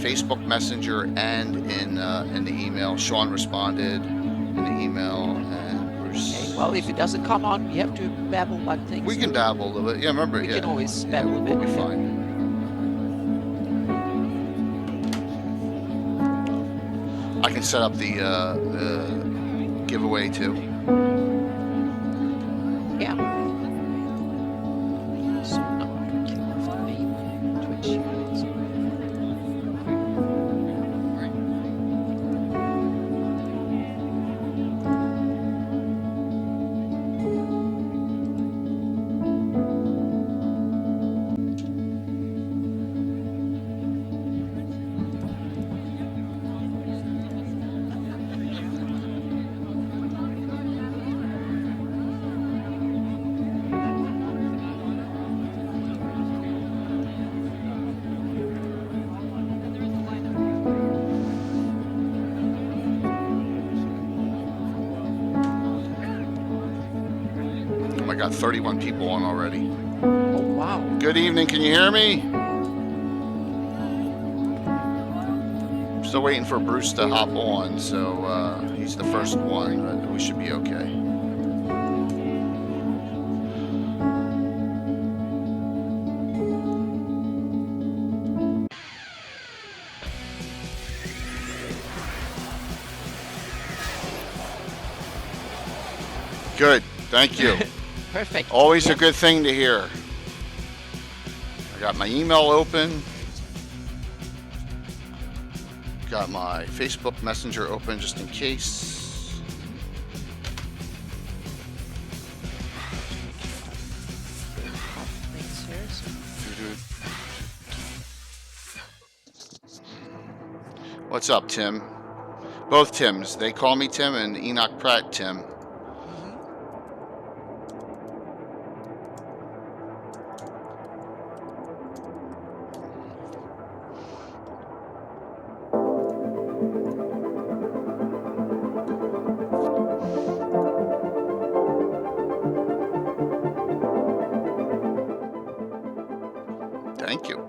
Facebook Messenger and in the email. Sean responded in the email, and Bruce. Okay, well, if it doesn't come on, we have to babble about things. We can dabble a little bit. Yeah, remember. We yeah, can always babble a bit. we'll be fine. I can set up the giveaway too. Yeah. So now I'm going to kill off the main Twitch here. I got 31 people on already. Oh, wow. Good evening. Can you hear me? I'm still waiting for Bruce to hop on, so he's the first one, but we should be okay. Good. Thank you. Perfect. Always a good thing to hear. I got my email open. Got my Facebook Messenger open just in case. Thanks, What's up, Tim? Both Tims. They call me Tim and Enoch Pratt Tim. Thank you.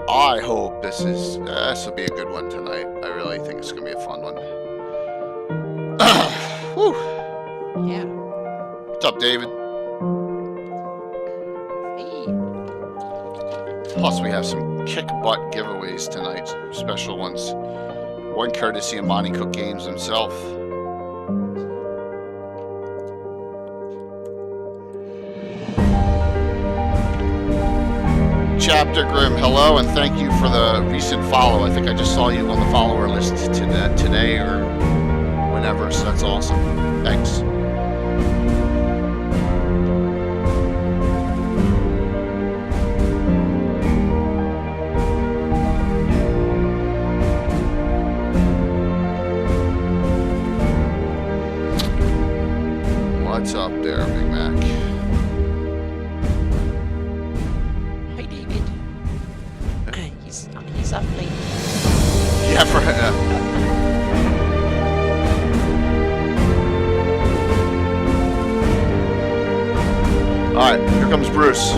I hope this will be a good one tonight. I really think it's gonna be a fun one. Whew. Yeah. What's up, David? Hey. Plus, we have some kick butt giveaways tonight, special ones. One courtesy of Monty Cook Games himself. Chapter Grim, hello, and thank you for the recent follow. I think I just saw you on the follower list today or whenever, so that's awesome. Thanks. What's up there, Big Mac? He's up late. Yeah, for all right, here comes Bruce.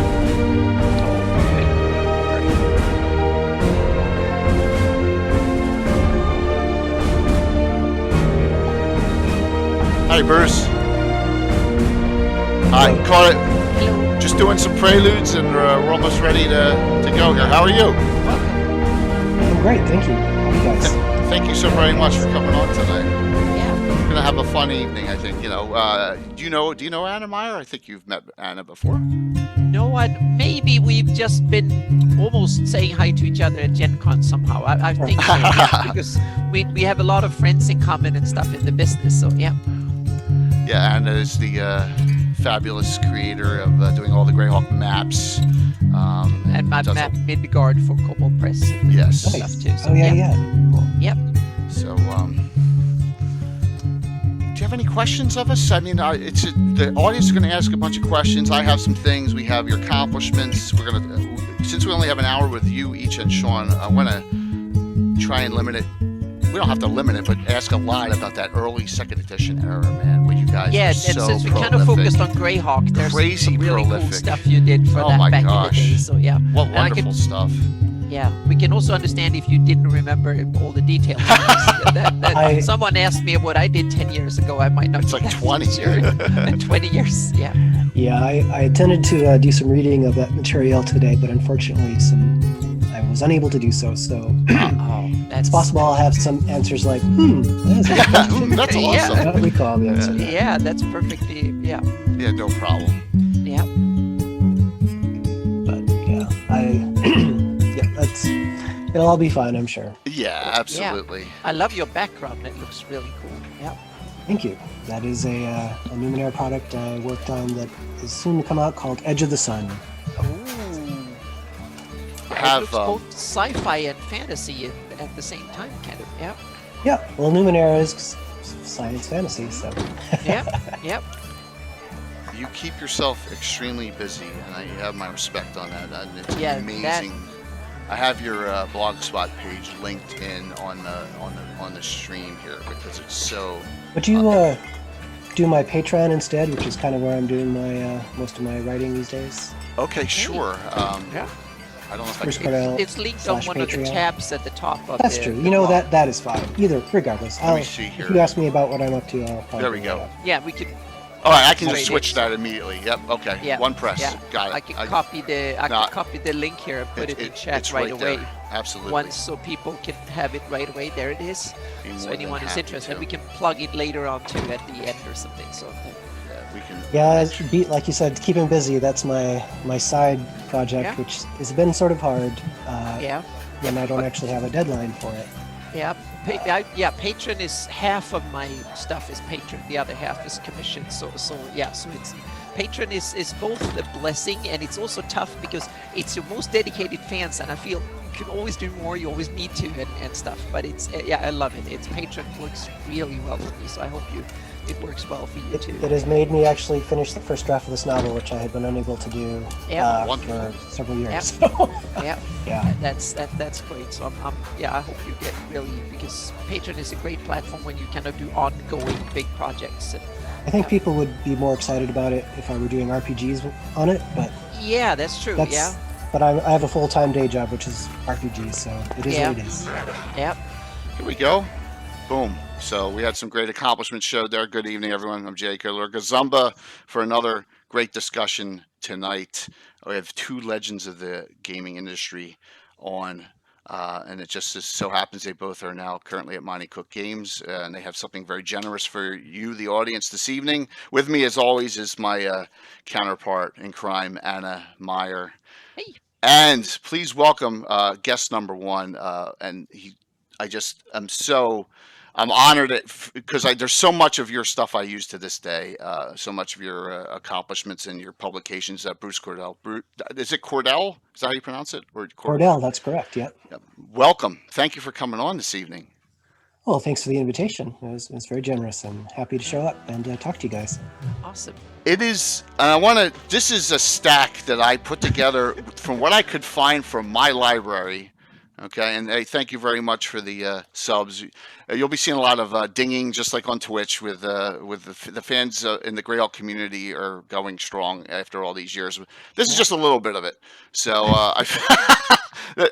Hi, Bruce. Hi, caught it. Hello. Just doing some preludes, and we're almost ready to go here. How are you? I'm great, thank you. How are you guys? Thank you so very much for coming on today. Yeah. We're gonna have a fun evening, I think. Do you know Anna Meyer? I think you've met Anna before. No, maybe we've just been almost saying hi to each other at Gen Con somehow. I think so, yeah, because we have a lot of friends in common and stuff in the business. So yeah. Yeah, Anna is the fabulous creator of doing all the Greyhawk maps. And my does map Midgard for Cobalt Press. And Yes. stuff too. So, Oh yeah. Cool. Yep. So, do you have any questions of us? I mean, the audience is going to ask a bunch of questions. I have some things. We have your accomplishments. We're going to, since we only have an hour with you each and Sean, I want to try and limit it. We don't have to limit it, but ask a lot about that early second edition era, man. Where you guys Yeah, were and so since we prolific. kind of focused on Greyhawk, there's Crazy some really prolific. cool stuff you did for Oh that my back gosh. in the day. So yeah. What And I wonderful could- stuff. Yeah, we can also understand if you didn't remember all the details. Someone asked me what I did 10 years ago. I might not. It's be like that 20. sure. In 20 years, yeah. Yeah, I intended to do some reading of that material today, but unfortunately, I was unable to do so. So Oh, that's it's possible I'll have some answers like, that's a good question. That's Yeah. I awesome. don't recall the answer. Yeah, that's perfectly. Yeah, Yeah, no problem. yeah. But yeah, it'll all be fine, I'm sure. Yeah, absolutely. I love your background. It looks really cool. Yeah. Thank you. That is a Numenera product I worked on that is soon to come out called Edge of the Sun. Ooh. It Have, looks both sci-fi and fantasy at the same time, kind of. Yeah. Yeah, well, Numenera is science fantasy, so. Yep. Yep. You keep yourself extremely busy, and you have my respect on that. And it's Yeah, amazing. I have your Blogspot page linked in on the stream here because it's so. Would you do my Patreon instead, which is kind of where I'm doing my most of my writing these days? Okay, sure. Yeah. I don't know if I Bruce can. Cordell It's linked on / one of the Patreon. tabs at the top of That's the, true. the You know, blog. that is fine. Either, regardless. Let me see here. If you ask me about what I'm up to, I'll probably There we bring it go. up. Yeah, we could. All right, I can Right, just switch it's- that immediately. Yep. Okay. Yeah. One press. Yeah. Got it. I can copy the. I No, can copy the link here and put it in chat it's right away. there. Absolutely. Once, so people can have it right away. There it is. Be more So than anyone who's happy interested, to. we can plug it later on too at the end or something. So Yeah, we can. Yeah, like you said, keeping busy. That's my side project, Yeah. which has been sort of hard yeah, when I don't actually have a deadline for it. yeah, Patreon is half of my stuff is Patreon. The other half is commission. So yeah, so it's Patreon is both a blessing and it's also tough because it's your most dedicated fans, and I feel you can always do more. You always need to and stuff. But it's yeah, I love it. It's Patreon works really well for me. So I hope it works well for you It too. has made me actually finish the first draft of this novel, which I had been unable to do Yeah. Wonderful. for several years. Yep. So, Yeah. yeah. That's great. So I'm yeah, I hope you get really, because Patreon is a great platform when you kind of do ongoing big projects. And, I think people would be more excited about it if I were doing RPGs on it, but yeah, that's true. that's. Yeah, But I have a full-time day job, which is RPGs, so it is Yeah. what it is. yeah. Here we go. Boom. So we had some great accomplishments showed there. Good evening, everyone. I'm Jay Killer Gazumba for another great discussion tonight. We have two legends of the gaming industry on, and it just so happens they both are now currently at Monty Cook Games, and they have something very generous for you, the audience, this evening. With me, as always, is my counterpart in crime, Anna Meyer. Hey. And please welcome guest number one. I'm honored because there's so much of your stuff I use to this day, so much of your accomplishments and your publications that Bruce Cordell. Is it Cordell? Is that how you pronounce it? Or Cordell, that's correct, yeah. Welcome. Thank you for coming on this evening. Well, thanks for the invitation. It was very generous. I'm happy to show up and talk to you guys. Awesome. It is, and this is a stack that I put together from what I could find from my library Okay, and hey, thank you very much for the subs. You'll be seeing a lot of dinging, just like on Twitch, with the fans in the Grail community are going strong after all these years. This is Yeah. just a little bit of it. So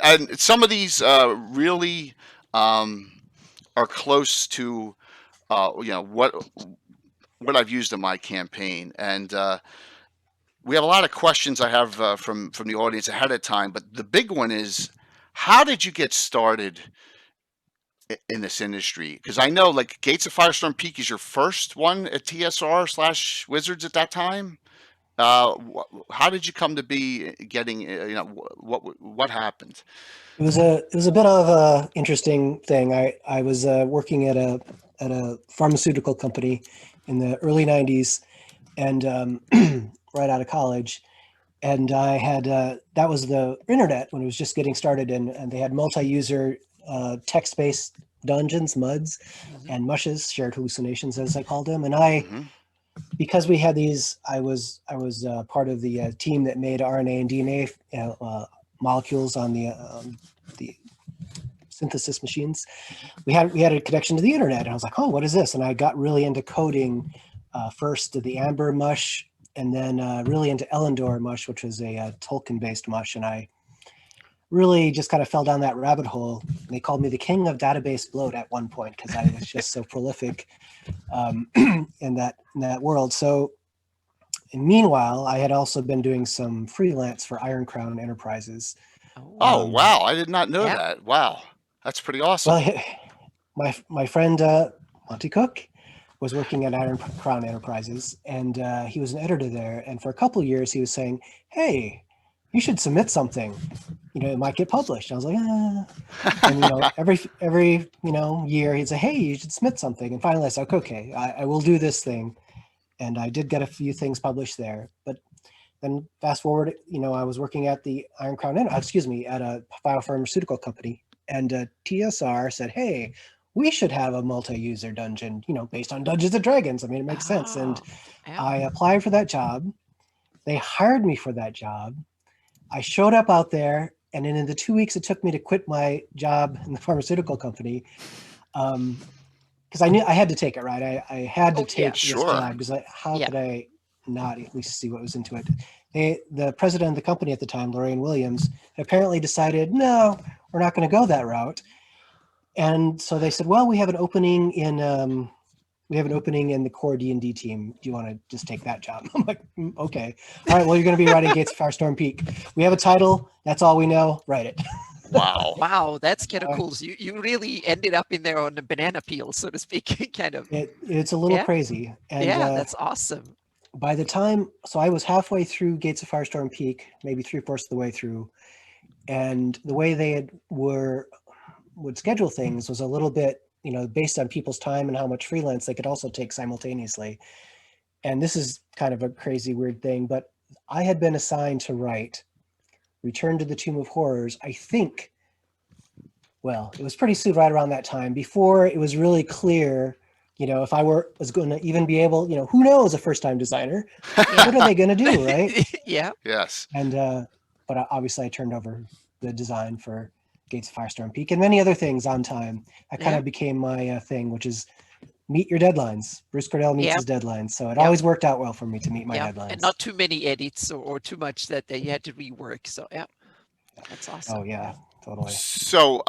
and some of these really are close to what I've used in my campaign, and we have a lot of questions I have from the audience ahead of time. But the big one is, how did you get started in this industry? Because I know like Gates of Firestorm Peak is your first one at TSR slash Wizards at that time. How did you come to be getting? What happened? It was a bit of a interesting thing. I was working at a pharmaceutical company in the early '90s, and right out of college, and I had that was the internet when it was just getting started, and they had multi-user text-based dungeons, MUDs, Mhm. and mushes, shared hallucinations, as I called them. And I, Hmm. because we had these, I was part of the team that made RNA and DNA molecules on the synthesis machines. We had a connection to the internet, and I was like, oh, what is this? And I got really into coding, first to the Amber mush, and then really into Ellendor mush, which was a Tolkien-based mush, and I really just kind of fell down that rabbit hole. And they called me the king of database bloat at one point because I was just so prolific in that world. So, and meanwhile, I had also been doing some freelance for Iron Crown Enterprises. Oh, Oh Um, wow, I did not know yeah. that. Wow, that's pretty awesome. well, my friend Monty Cook was working at Iron Crown Enterprises, and he was an editor there. And for a couple of years, he was saying, "Hey, you should submit something. It might get published." I was like, ah. And every year he'd say, "Hey, you should submit something." And finally, I said, "Okay, I will do this thing." And I did get a few things published there. But then fast forward, I was working at the Iron Crown, excuse me, at a biopharmaceutical company, and TSR said, "Hey, we should have a multi-user dungeon, based on Dungeons and Dragons. I mean, it makes sense." And Oh, yeah. I applied for that job. They hired me for that job. I showed up out there, and then in the 2 weeks it took me to quit my job in the pharmaceutical company, because I knew I had to take it, right? I had to Oh, yeah. take this Sure. job because how Yeah. could I not at least see what was into it? The president of the company at the time, Lorraine Williams, apparently decided, no, we're not going to go that route. And so they said, well, we have an opening in the core D&D team. Do you want to just take that job? I'm like, okay. All right, well, you're going to be writing Gates of Firestorm Peak. We have a title. That's all we know. Write it. Wow. Wow, that's kind of cool. So you really ended up in there on a banana peel, so to speak, kind of. It's a little Yeah. crazy. And Yeah, that's awesome. by the time, so I was halfway through Gates of Firestorm Peak, maybe 3/4 of the way through, and the way they would schedule things was a little bit, based on people's time and how much freelance they could also take simultaneously. And this is kind of a crazy, weird thing, but I had been assigned to write Return to the Tomb of Horrors, I think. Well, it was pretty soon, right around that time, before it was really clear, if I was going to even be able, who knows, a first-time designer, what are they going to do, right? Yeah. Yes. And but obviously, I turned over the design for Gates of Firestorm Peak and many other things on time. That kind Yeah. of became my thing, which is meet your deadlines. Bruce Cordell meets Yeah. his deadlines, so it Yeah. always worked out well for me to meet my Yeah. deadlines. And not too many edits or too much that you had to rework. So yeah, that's awesome. Oh yeah, totally. So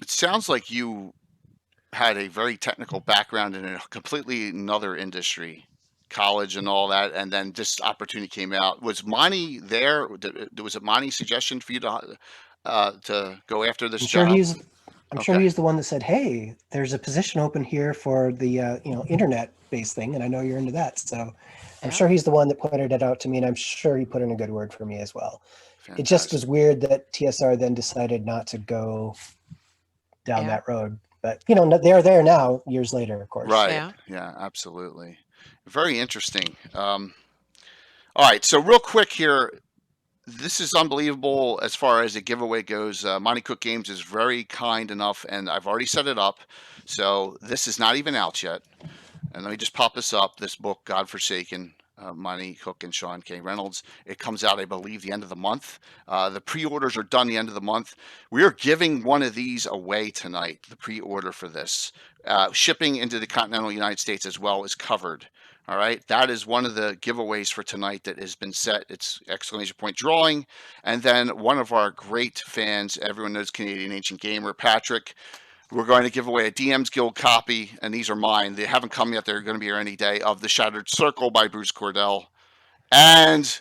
it sounds like you had a very technical background in a completely another industry, college and all that, and then this opportunity came out. Was Monty there? Was it Monty's suggestion for you to go after this I'm sure job? he was the one that said, "Hey, there's a position open here for the internet-based thing, and I know you're into that." So I'm Yeah. sure he's the one that pointed it out to me, and I'm sure he put in a good word for me as well. Fantastic. It just was weird that TSR then decided not to go down Yeah. that road. But they're there now, years later, of course. Right. Yeah. Yeah, absolutely. Very interesting. All right. So real quick here, this is unbelievable as far as the giveaway goes. Monty Cook Games is very kind enough, and I've already set it up. So this is not even out yet. And let me just pop this up. This book, Godforsaken. Monty Cook and Sean K. Reynolds. It comes out, I believe, the end of the month. The pre-orders are done the end of the month. We are giving one of these away tonight. The pre-order for this, shipping into the continental United States as well is covered. All right, that is one of the giveaways for tonight that has been set. It's exclamation point drawing, and then one of our great fans, everyone knows Canadian Ancient Gamer, Patrick. We're going to give away a DM's Guild copy, and these are mine. They haven't come yet. They're going to be here any day, of The Shattered Circle by Bruce Cordell and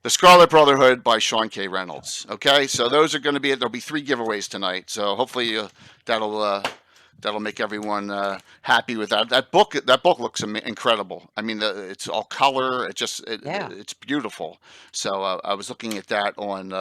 The Scarlet Brotherhood by Sean K. Reynolds. Okay, so those are going to be it. There'll be 3 giveaways tonight. So hopefully that'll make everyone happy with that. That book looks incredible. I mean, it's all color. It's beautiful. So I was looking at that on.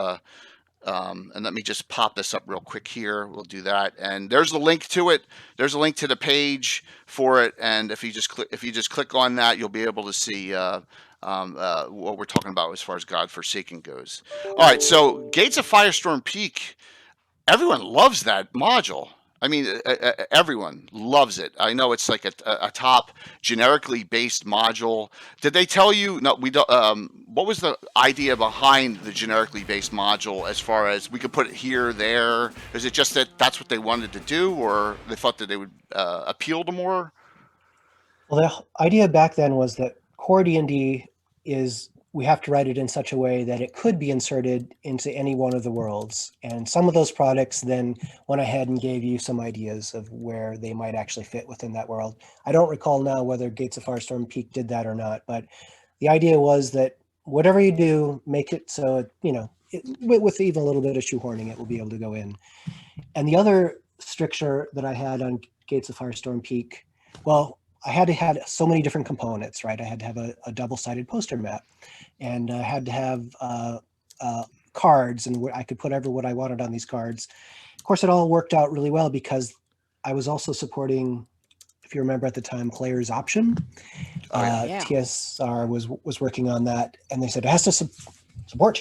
And let me just pop this up real quick here. We'll do that. And there's the link to it. There's a link to the page for it. And if you just click on that, you'll be able to see what we're talking about as far as God Forsaken goes. All right. So Gates of Firestorm Peak. Everyone loves that module. I mean, everyone loves it. I know it's like a top generically based module. Did they tell you? No, we don't. What was the idea behind the generically based module? As far as we could put it here, there. Is it just that that's what they wanted to do, or they thought that they would appeal to more? Well, the idea back then was that core D&D is, we have to write it in such a way that it could be inserted into any one of the worlds. And some of those products then went ahead and gave you some ideas of where they might actually fit within that world. I don't recall now whether Gates of Firestorm Peak did that or not, but the idea was that whatever you do, make it so, with even a little bit of shoehorning, it will be able to go in. And the other stricture that I had on Gates of Firestorm Peak, well, I had to have so many different components, right? I had to have a double-sided poster map, and I had to have cards, and I could put what I wanted on these cards. Of course, it all worked out really well because I was also supporting, if you remember at the time, Player's Option. TSR was working on that, and they said it has to support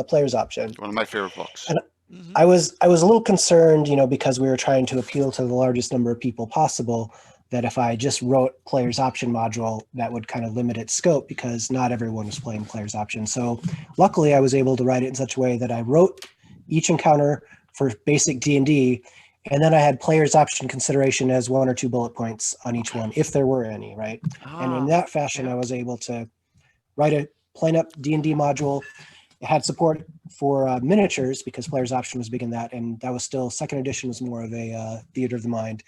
Player's Option. One of my favorite books. And I was a little concerned, because we were trying to appeal to the largest number of people possible, that if I just wrote Player's Option module, that would kind of limit its scope because not everyone was playing Player's Option. So luckily I was able to write it in such a way that I wrote each encounter for basic D&D, and then I had Player's Option consideration as 1 or 2 bullet points on each one, if there were any, right? And in that fashion, I was able to write a plain up D&D module. It had support for miniatures because Player's Option was big in that, and that was still, second edition was more of a theater of the mind.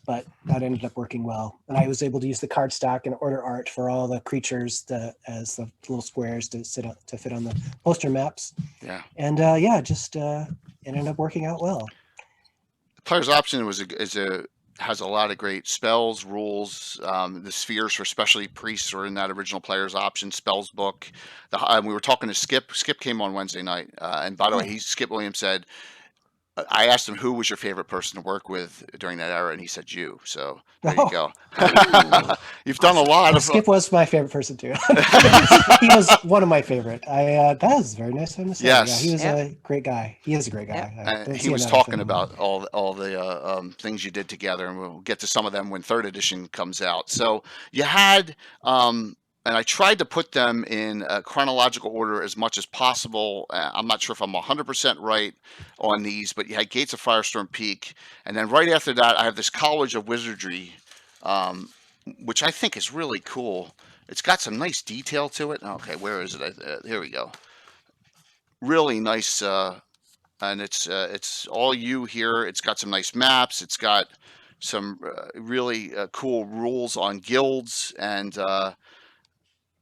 But that ended up working well. And I was able to use the card stock and order art for all the creatures as the little squares to fit on the poster maps. Yeah. And it ended up working out well. The Player's Option has a lot of great spells, rules. The spheres for specialty priests are in that original Player's Option spells book. We were talking to Skip. Skip came on Wednesday night. And by the way, Skip Williams said, I asked him who was your favorite person to work with during that era, and he said you. So there you go. You've done a lot of. Skip was my favorite person too. He was one of my favorite. That was very nice of him to say. Yes. Yeah, he was a great guy. He is a great guy. He was talking about all the things you did together, and we'll get to some of them when 3rd edition comes out. So you had. And I tried to put them in a chronological order as much as possible. I'm not sure if I'm 100% right on these, but you had Gates of Firestorm Peak. And then right after that, I have this College of Wizardry, which I think is really cool. It's got some nice detail to it. Okay, where is it? Here we go. Really nice. And it's all you here. It's got some nice maps. It's got some really cool rules on guilds, and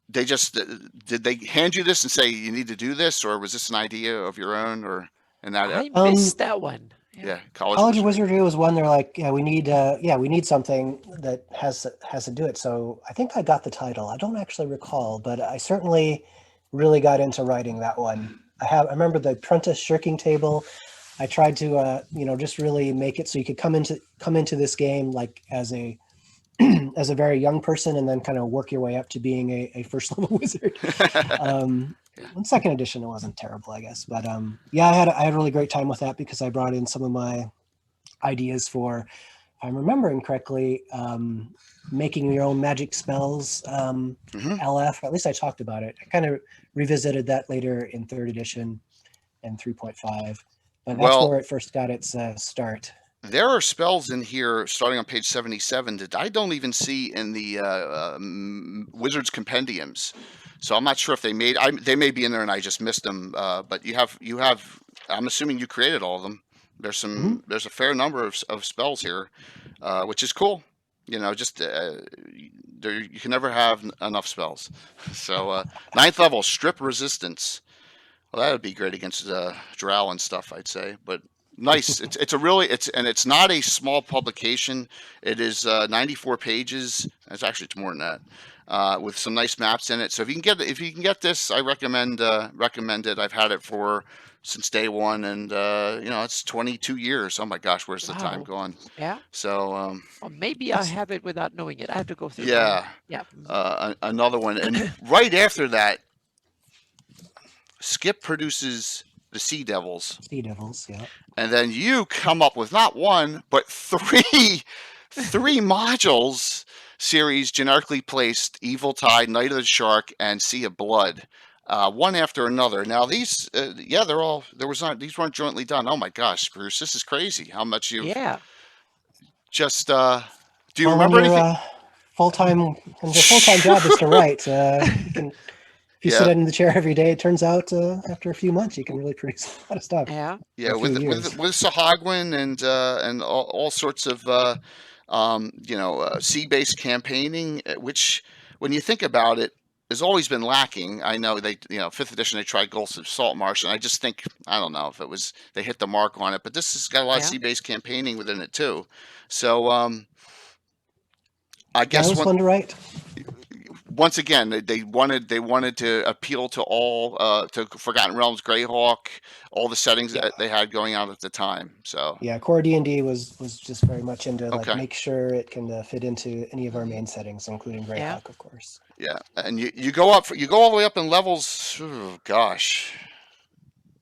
they just did they hand you this and say you need to do this, or was this an idea of your own, or in that? I missed that one. Yeah, College of Wizardry was one. They're like, we need something that has to do it. So I think I got the title. I don't actually recall, but I certainly really got into writing that one. I remember the Apprentice Shirking Table. I tried to just really make it so you could come into this game like as a as a very young person, and then kind of work your way up to being a first level wizard. In 2nd edition, it wasn't terrible, I guess. But I had a really great time with that because I brought in some of my ideas for I'm remembering correctly, making your own magic spells, Mhm. LF. At least I talked about it. I kind of revisited that later in third edition and 3.5, but that's Well, where it first got its start. there are spells in here starting on page 77 that I don't even see in the Wizards compendiums. So I'm not sure if they may be in there and I just missed them. But you have. I'm assuming you created all of them. Mhm. There's a fair number of spells here, which is cool. You know, just you can never have enough spells. So ninth level strip resistance. Well, that would be great against Drow and stuff, I'd say. But nice. It's not a small publication. It is 94 pages. It's more than that, with some nice maps in it. So if you can get this, I recommend it. I've had it for since day one, and it's 22 years. Oh my gosh, where's the time Wow. gone? Yeah. So Or maybe I have it without knowing it. I have to go through my. yeah, Yeah. another one, and right after that, Skip produces the Sea Devils. Sea Devils, yeah. And then you come up with not one, but three modules series generically placed: Evil Tide, Night of the Shark, and Sea of Blood, one after another. Now these, these weren't jointly done. Oh my gosh, Bruce, this is crazy. How much you Yeah. just do you Well, when remember your anything? full-time job is to write, if you sit Yeah, in the chair every day, it turns out after a few months you can really produce a lot of stuff. Yeah. yeah, A few with years. Sahagwin and all sorts of sea-based campaigning, which when you think about it, has always been lacking. I know fifth edition they tried Gulf of Saltmarsh, and I just think I don't know if it was they hit the mark on it, but this has got a lot of Yeah. sea-based campaigning within it too. So I Yeah, it guess was fun to write. once again they wanted to appeal to all to Forgotten Realms, Greyhawk, all the settings Yeah. that they had going out at the time. So Yeah, core D&D was just very much into like okay. make sure it can fit into any of our Mhm. main settings, including Yeah. Greyhawk, of course. Yeah, and you go all the way up in levels. Oh, gosh,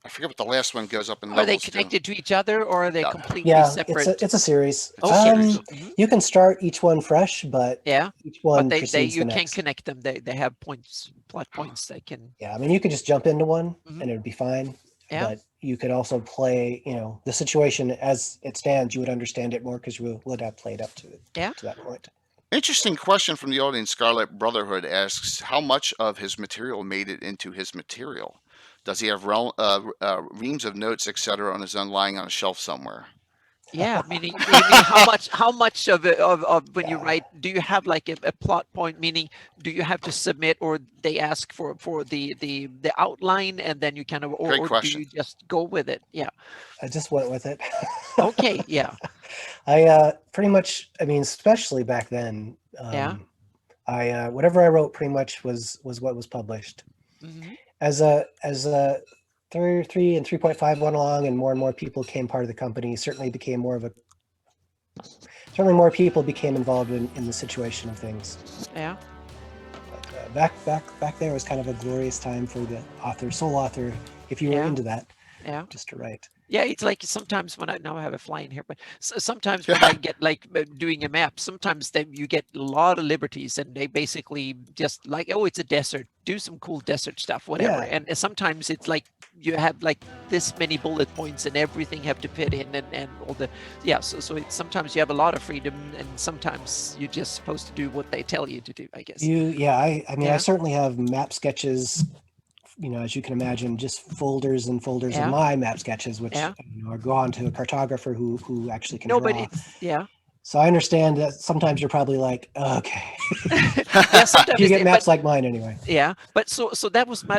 I forget what the last one goes up in Are they levels to. connected to each other, or are they Yeah, completely Yeah, separate? it's a series. it's a Okay. series. Mhm. You can start each one fresh, but Yeah. each But one they precedes you the can't next. connect them. They have plot points they can. Yeah, I mean, you could just jump into one Mhm. and it would be fine, Yeah. but you could also play, the situation as it stands, you would understand it more because you would have played up to it, Yeah. to that point. Interesting question from the audience. Scarlet Brotherhood asks, how much of his material made it into his material? Does he have reams of notes, etc., on his own lying on a shelf somewhere? Yeah, meaning how much of it of when you Yeah. write, do you have like a plot point, meaning do you have to submit, or they ask for the outline and then you kind of, Great or do question. you just go with it? Yeah. I just went with it. Okay. Yeah. I pretty much, I mean, especially back then, Yeah. I whatever I wrote pretty much was what was published. Hmm. As 3 and 3.5 went along and more people became part of the company, certainly more people became involved in the situation of things. Yeah. But, back there was kind of a glorious time for the sole author, if you were Yeah. into that, Yeah. just to write. Yeah, it's like sometimes when I now I have a fly in here, but sometimes when I get like doing a map, sometimes you get a lot of liberties, and they basically just like, oh, it's a desert, do some cool desert stuff, whatever. Yeah. And sometimes it's like you have like this many bullet points, and everything have to fit in, and all the So it's sometimes you have a lot of freedom, and sometimes you're just supposed to do what they tell you to do, I guess. I mean, Yeah. I certainly have map sketches, as you can imagine, just folders and folders Yeah. of my map sketches, which Yeah. I go on to a cartographer who actually can No, draw. but it's yeah. So I understand that sometimes you're probably like, okay, Yeah, sometimes you get but maps like mine anyway. yeah, but so that was my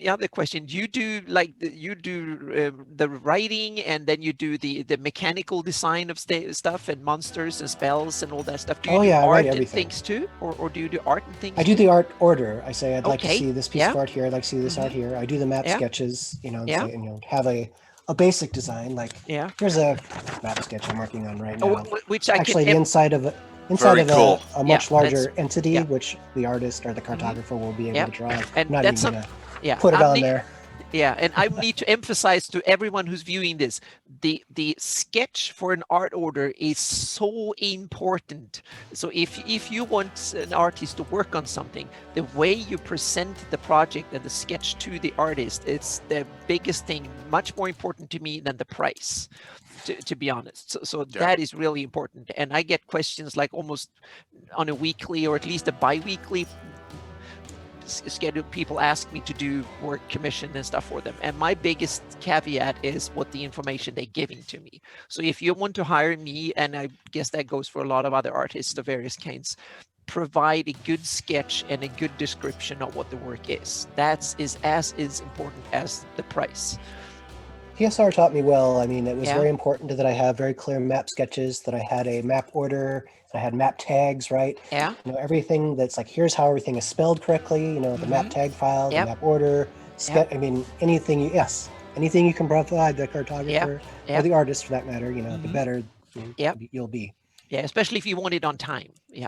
other question. You do like you do the writing, and then you do the mechanical design of stuff and monsters and spells and all that stuff. Do you Oh, do yeah, I write art and everything. things too, or do you do art and things? I do too? the art order. I say I'd like to Okay, see this piece yeah. of art here. I'd like to see this art Mhm. here. I do the map Yeah. sketches, and Yeah. say, have a basic design. Like Yeah. here's a map sketch I'm working on right Oh, now. which I Actually, the can. inside of Very cool. a much Yeah, larger entity, yeah. which the artist or the cartographer will be able Yeah. to draw. I'm And not that's even gonna Yeah. put it I'm on ne- there. Yeah, and I need to emphasize to everyone who's viewing this, the sketch for an art order is so important. So if you want an artist to work on something, the way you present the project and the sketch to the artist, it's the biggest thing, much more important to me than the price. To be honest, so Yeah. that is really important. And I get questions like almost on a weekly or at least a bi-weekly schedule. People ask me to do work commission and stuff for them, and my biggest caveat is what the information they're giving to me. So if you want to hire me, and I guess that goes for a lot of other artists of various kinds, provide a good sketch and a good description of what the work is. That is as important as the price. TSR taught me well. I mean, it was Yeah. very important that I have very clear map sketches, that I had a map order, I had map tags, right? Yeah. You know, everything that's like, here's how everything is spelled correctly, you know, the map tag file, Yep. the map order, I mean, anything you can provide the cartographer Yep. or the artist for that matter, you know, the better Yep. you'll be. Yeah, especially if you want it on time. Yeah.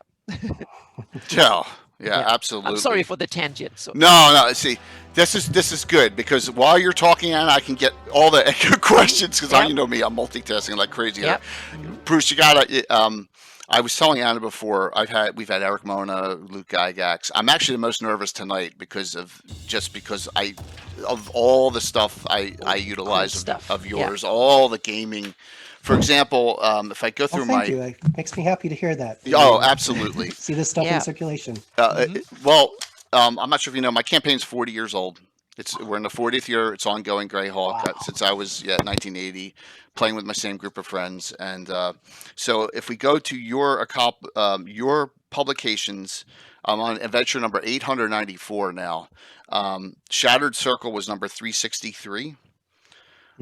Yeah, Yeah. absolutely. I'm sorry for the tangent. So No. See, this is good because while you're talking, Anna, I can get all the questions because Yep. you know me, I'm multitasking like crazy. Yep. Bruce, you gotta. I was telling Anna before. We've had Eric Mona, Luke Gygax. I'm actually the most nervous tonight because of all the stuff I utilize stuff. of Yeah. yours, all the gaming. For example, if I go through Thank you. It makes me happy to hear that. Oh, absolutely. See this stuff Yeah. in circulation. Well, I'm not sure if you know, my campaign's 40 years old. We're in the 40th year. It's ongoing. Greyhawk since I was 1980, playing with my same group of friends. And so if we go to your publications, I'm on adventure number 894 now. Shattered Circle was number 363.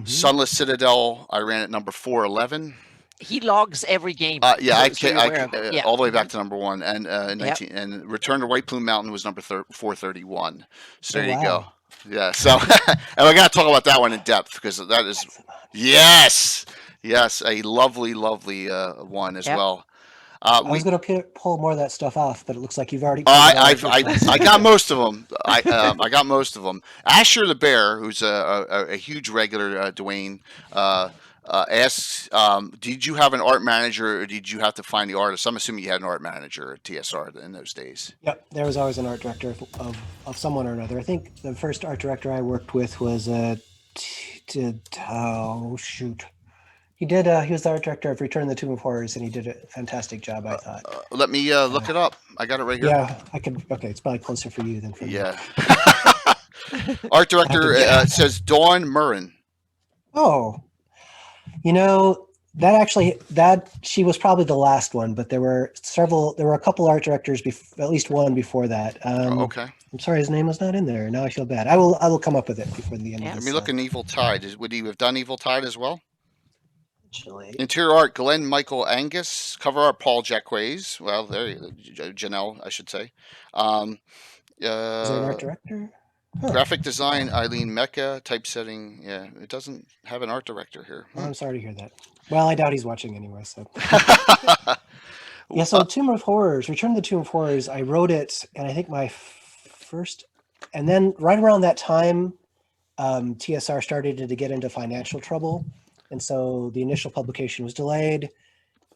Sunless Citadel, I ran at number 411. He logs every game. I Yeah. all the way back to number 1, and 19, and Return to White Plume Mountain was number 431. So there you go. Yeah. So and we got to talk about that one in depth because that is yes, a lovely one as well. I was going to pull more of that stuff off, but it looks like you've already. I got most of them. I got most of them. Asher the Bear, who's a huge regular, Dwayne, asks, did you have an art manager or did you have to find the artist? I'm assuming you had an art manager at TSR in those days. Yep, there was always an art director of someone or another. I think the first art director I worked with was He was the art director of Return to the Tomb of Horrors, and he did a fantastic job, I thought. Let me look it up. I got it right here. Yeah, I could. Okay, it's probably closer for you than for me. Yeah. Art director says Dawn Murren. Oh, you know, she was probably the last one, but there were a couple art directors, at least one before that. Okay. I'm sorry, his name was not in there. Now I feel bad. I will come up with it before the end of this. Let me look in Evil Tide. Would he have done Evil Tide as well? Actually. Interior art, Glenn Michael Angus. Cover art, Paul Jacques. Well, there you go. Janelle, I should say. Is there an art director? Huh. Graphic design, Eileen Mecca. Typesetting, it doesn't have an art director here. Well, I'm sorry to hear that. Well, I doubt he's watching anyway. So. Yeah, so Tomb of Horrors, Return to the Tomb of Horrors, I wrote it, and I think my first, and then right around that time, TSR started to get into financial trouble, and so the initial publication was delayed,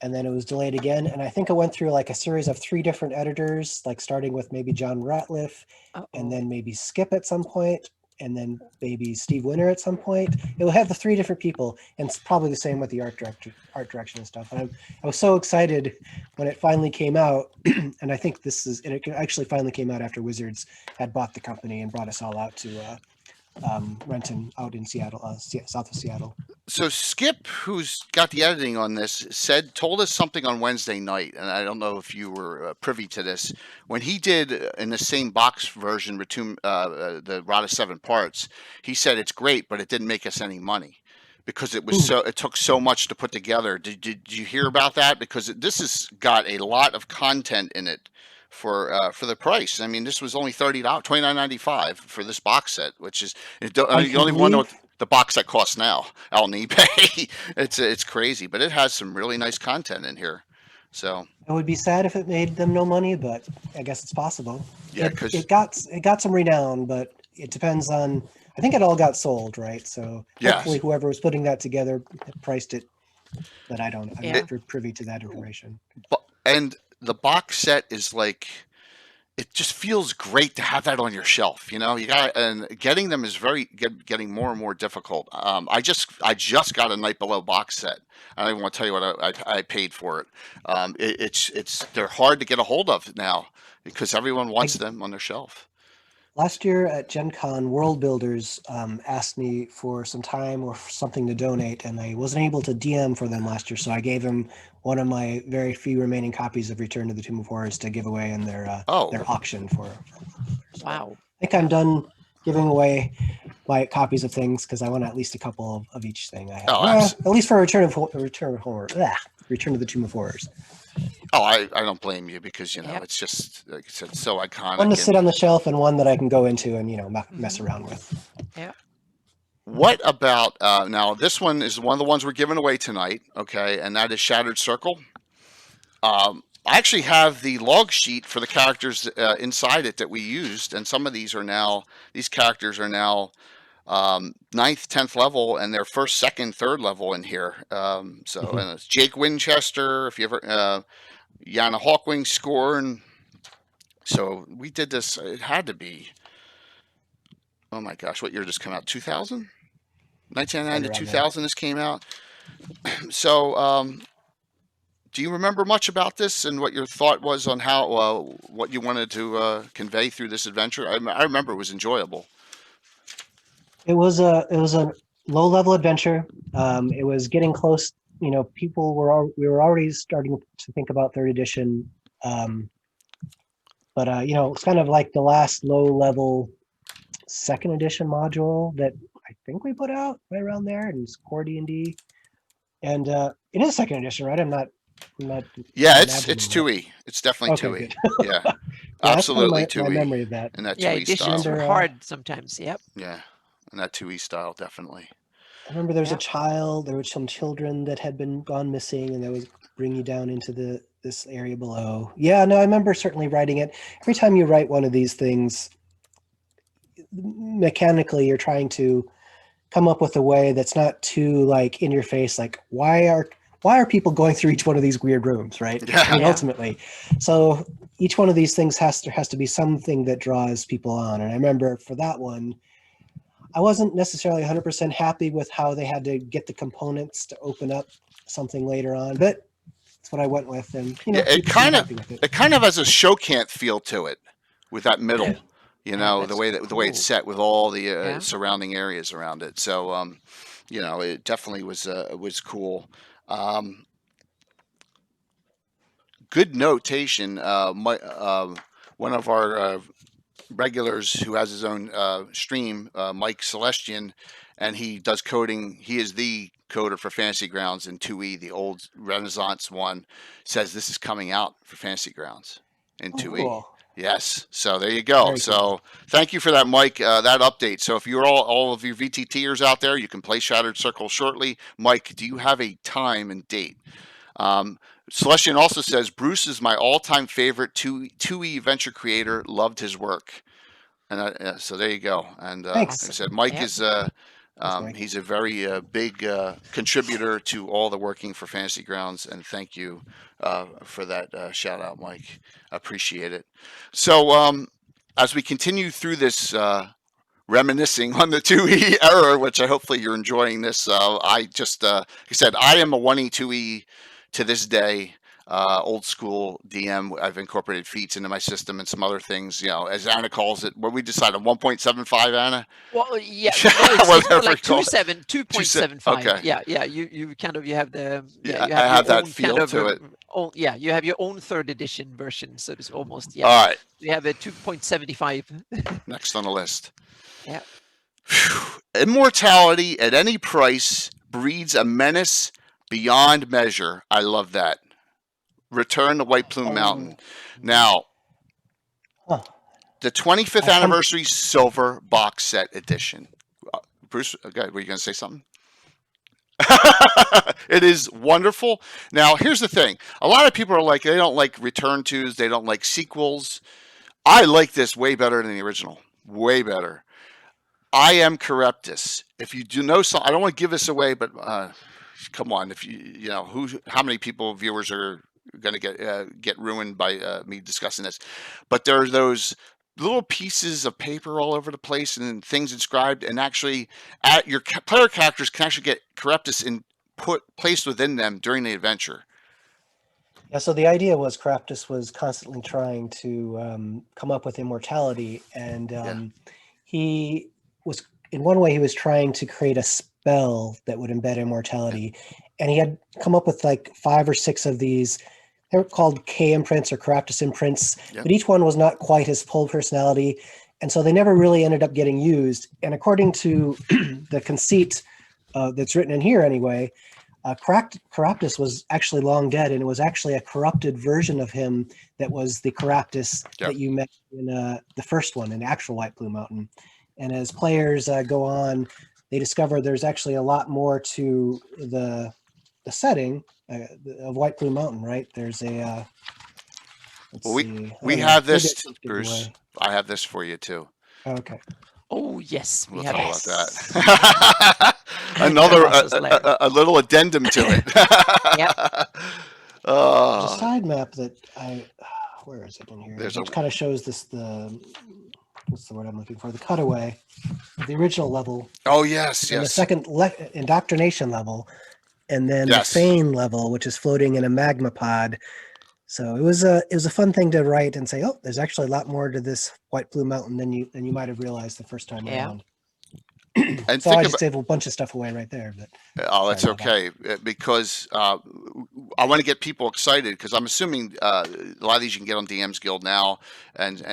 and then it was delayed again, and I think I went through like a series of 3 different editors, like starting with maybe John Ratliff, and then maybe Skip at some point, and then maybe Steve Winter at some point. It will have the 3 different people, and it's probably the same with the art direction and stuff. And I was so excited when it finally came out, and I think it actually finally came out after Wizards had bought the company and brought us all out to Renton out in Seattle, south of Seattle. So Skip, who's got the editing on this, told us something on Wednesday night, and I don't know if you were privy to this. When he did in the same box version, the Rot of 7 Parts, he said it's great, but it didn't make us any money because it took so much to put together. Did you hear about that? Because this has got a lot of content in it for the price. I mean, this was only $30, $29.95 for this box set, which is you don't even know what the box set costs now out on eBay. It's crazy, but it has some really nice content in here. So it would be sad if it made them no money, but I guess it's possible. Yeah, it got some renown, but it depends on I think it all got sold, right? So Yes. hopefully whoever was putting that together priced it, but I'm Yeah. not privy to that information. And the box set is like, it just feels great to have that on your shelf. You know, you got, and getting them is getting more and more difficult. I just got a Night Below box set. I don't even want to tell you what I paid for it. They're hard to get a hold of now because everyone wants them on their shelf. Last year at Gen Con, World Builders asked me for some time or something to donate, and I wasn't able to DM for them last year, so I gave them one of my very few remaining copies of Return to the Tomb of Horrors to give away in their auction for. So Wow. I think I'm done giving away my copies of things because I want at least a couple of each thing I have. Oh, At least for Return to the Tomb of Horrors. Oh, I don't blame you because, you know, Yep. it's just, like I said, so iconic. One to and- sit on the shelf and one that I can go into and, mess around with. What about now? This one is one of the ones we're giving away tonight, okay? And that is Shattered Circle. I actually have the log sheet for the characters inside it that we used, and some of these characters are now 9th, 10th level, and they're 1st, 2nd, 3rd level in here. And it's Jake Winchester, if you ever Yana Hawkwing, Scorn. So we did this. It had to be. Oh my gosh, what year just come out? 2000? 1999 to 2000 this came out. So, do you remember much about this and what your thought was on how, what you wanted to convey through this adventure? I remember it was enjoyable. It was a low level adventure. It was getting close. We were already starting to think about 3rd edition. But it's kind of like the last low level 2nd edition module that I think we put out right around there, and it's Core D&D. And it is 2nd edition, right? I'm not. Yeah, it's 2E. It's definitely Okay, 2E. good. Yeah, Yeah, absolutely that's my 2E. memory of that. And that Yeah, 2E editions style. are hard sometimes. Yep. Yeah, and that 2E style definitely. I remember there was Yeah. a child. There were some children that had been gone missing, and that was bring you down into this area below. Yeah, no, I remember certainly writing it. Every time you write one of these things, mechanically, you're trying to come up with a way that's not too like in your face. Like, why are people going through each one of these weird rooms, right? Yeah. I mean, Yeah. ultimately, so each one of these things has to be something that draws people on. And I remember for that one, I wasn't necessarily 100% happy with how they had to get the components to open up something later on, but that's what I went with. And Yeah, it people seemed kind of happy with it. it kind of has a show can't feel to it with that middle. Yeah. You know, that's the way it's cool. set with all the Yeah. surrounding areas around it. So, it definitely was cool. Good notation. One of our regulars who has his own stream, Mike Celestian, and he does coding. He is the coder for Fantasy Grounds in 2E, the old Renaissance one, says this is coming out for Fantasy Grounds in 2E. Cool. Yes. So there you go. Very So thank you for that, Mike, that update. So if you're all of you VTTers out there, you can play Shattered Circle shortly. Mike, do you have a time and date? Celestian also says, Bruce is my all-time favorite 2E venture creator. Loved his work. And so there you go. And like I Thanks. said, Mike Yep. is Mike. he's a very big contributor to all the working for Fantasy Grounds. And thank you for that shout out, Mike. I appreciate it. So as we continue through this reminiscing on the 2E era, which hopefully you're enjoying this, I just, like I said, I am a 1E, 2E to this day. Old school DM. I've incorporated feats into my system and some other things, as Anna calls it. What we decided, 1.75, Anna? Well, yeah, Yeah, no, it's more whatever like you call it. 2.75. Okay. Yeah. You kind of you have the Yeah, you I have your that own feel kind of to it. Yeah, you have your own 3rd edition version, so it's almost All right, You have a 2.75. next on the list. Yeah. Phew. Immortality at any price breeds a menace beyond measure. I love that. Return to White Plume Mountain. Now, Huh. the 25th anniversary silver box set edition. Bruce, okay, were you going to say something? It is wonderful. Now, here's the thing. A lot of people are like, they don't like return tos. They don't like sequels. I like this way better than the original. Way better. I am Charybdis. If you do know some, I don't want to give this away, but come on, if you know how many people viewers are going to get ruined by me discussing this, but there are those little pieces of paper all over the place and things inscribed, and actually, at your player characters can actually get Charybdis placed within them during the adventure. Yeah, so the idea was Caraptus was constantly trying to come up with immortality, and he was, in one way, he was trying to create a spell that would embed immortality, and he had come up with like 5 or 6 of these. They're called K imprints or Caraptus imprints, but each one was not quite his full personality, and so they never really ended up getting used. And according to the conceit that's written in here anyway, Caraptus was actually long dead, and it was actually a corrupted version of him that was the Caraptus that you met in the first one, in the actual White Plume Mountain. And as players go on, they discover there's actually a lot more to the setting of White Plume Mountain, right? There's a we have this, Bruce. I have this for you too. Okay. Oh yes, we'll talk about that. Another a little addendum to it. There's a side map that where is it in here? It kind of shows this what's the word I'm looking for? The cutaway of the original level. Oh yes, yes. The second indoctrination level, and then the feign level, which is floating in a magma pod. So it was a fun thing to write and say, oh, there's actually a lot more to this White Plume Mountain than you might have realized the first time around. And so I just gave a bunch of stuff away right there. But that's okay, because I want to get people excited, because I'm assuming a lot of these you can get on DM's Guild now and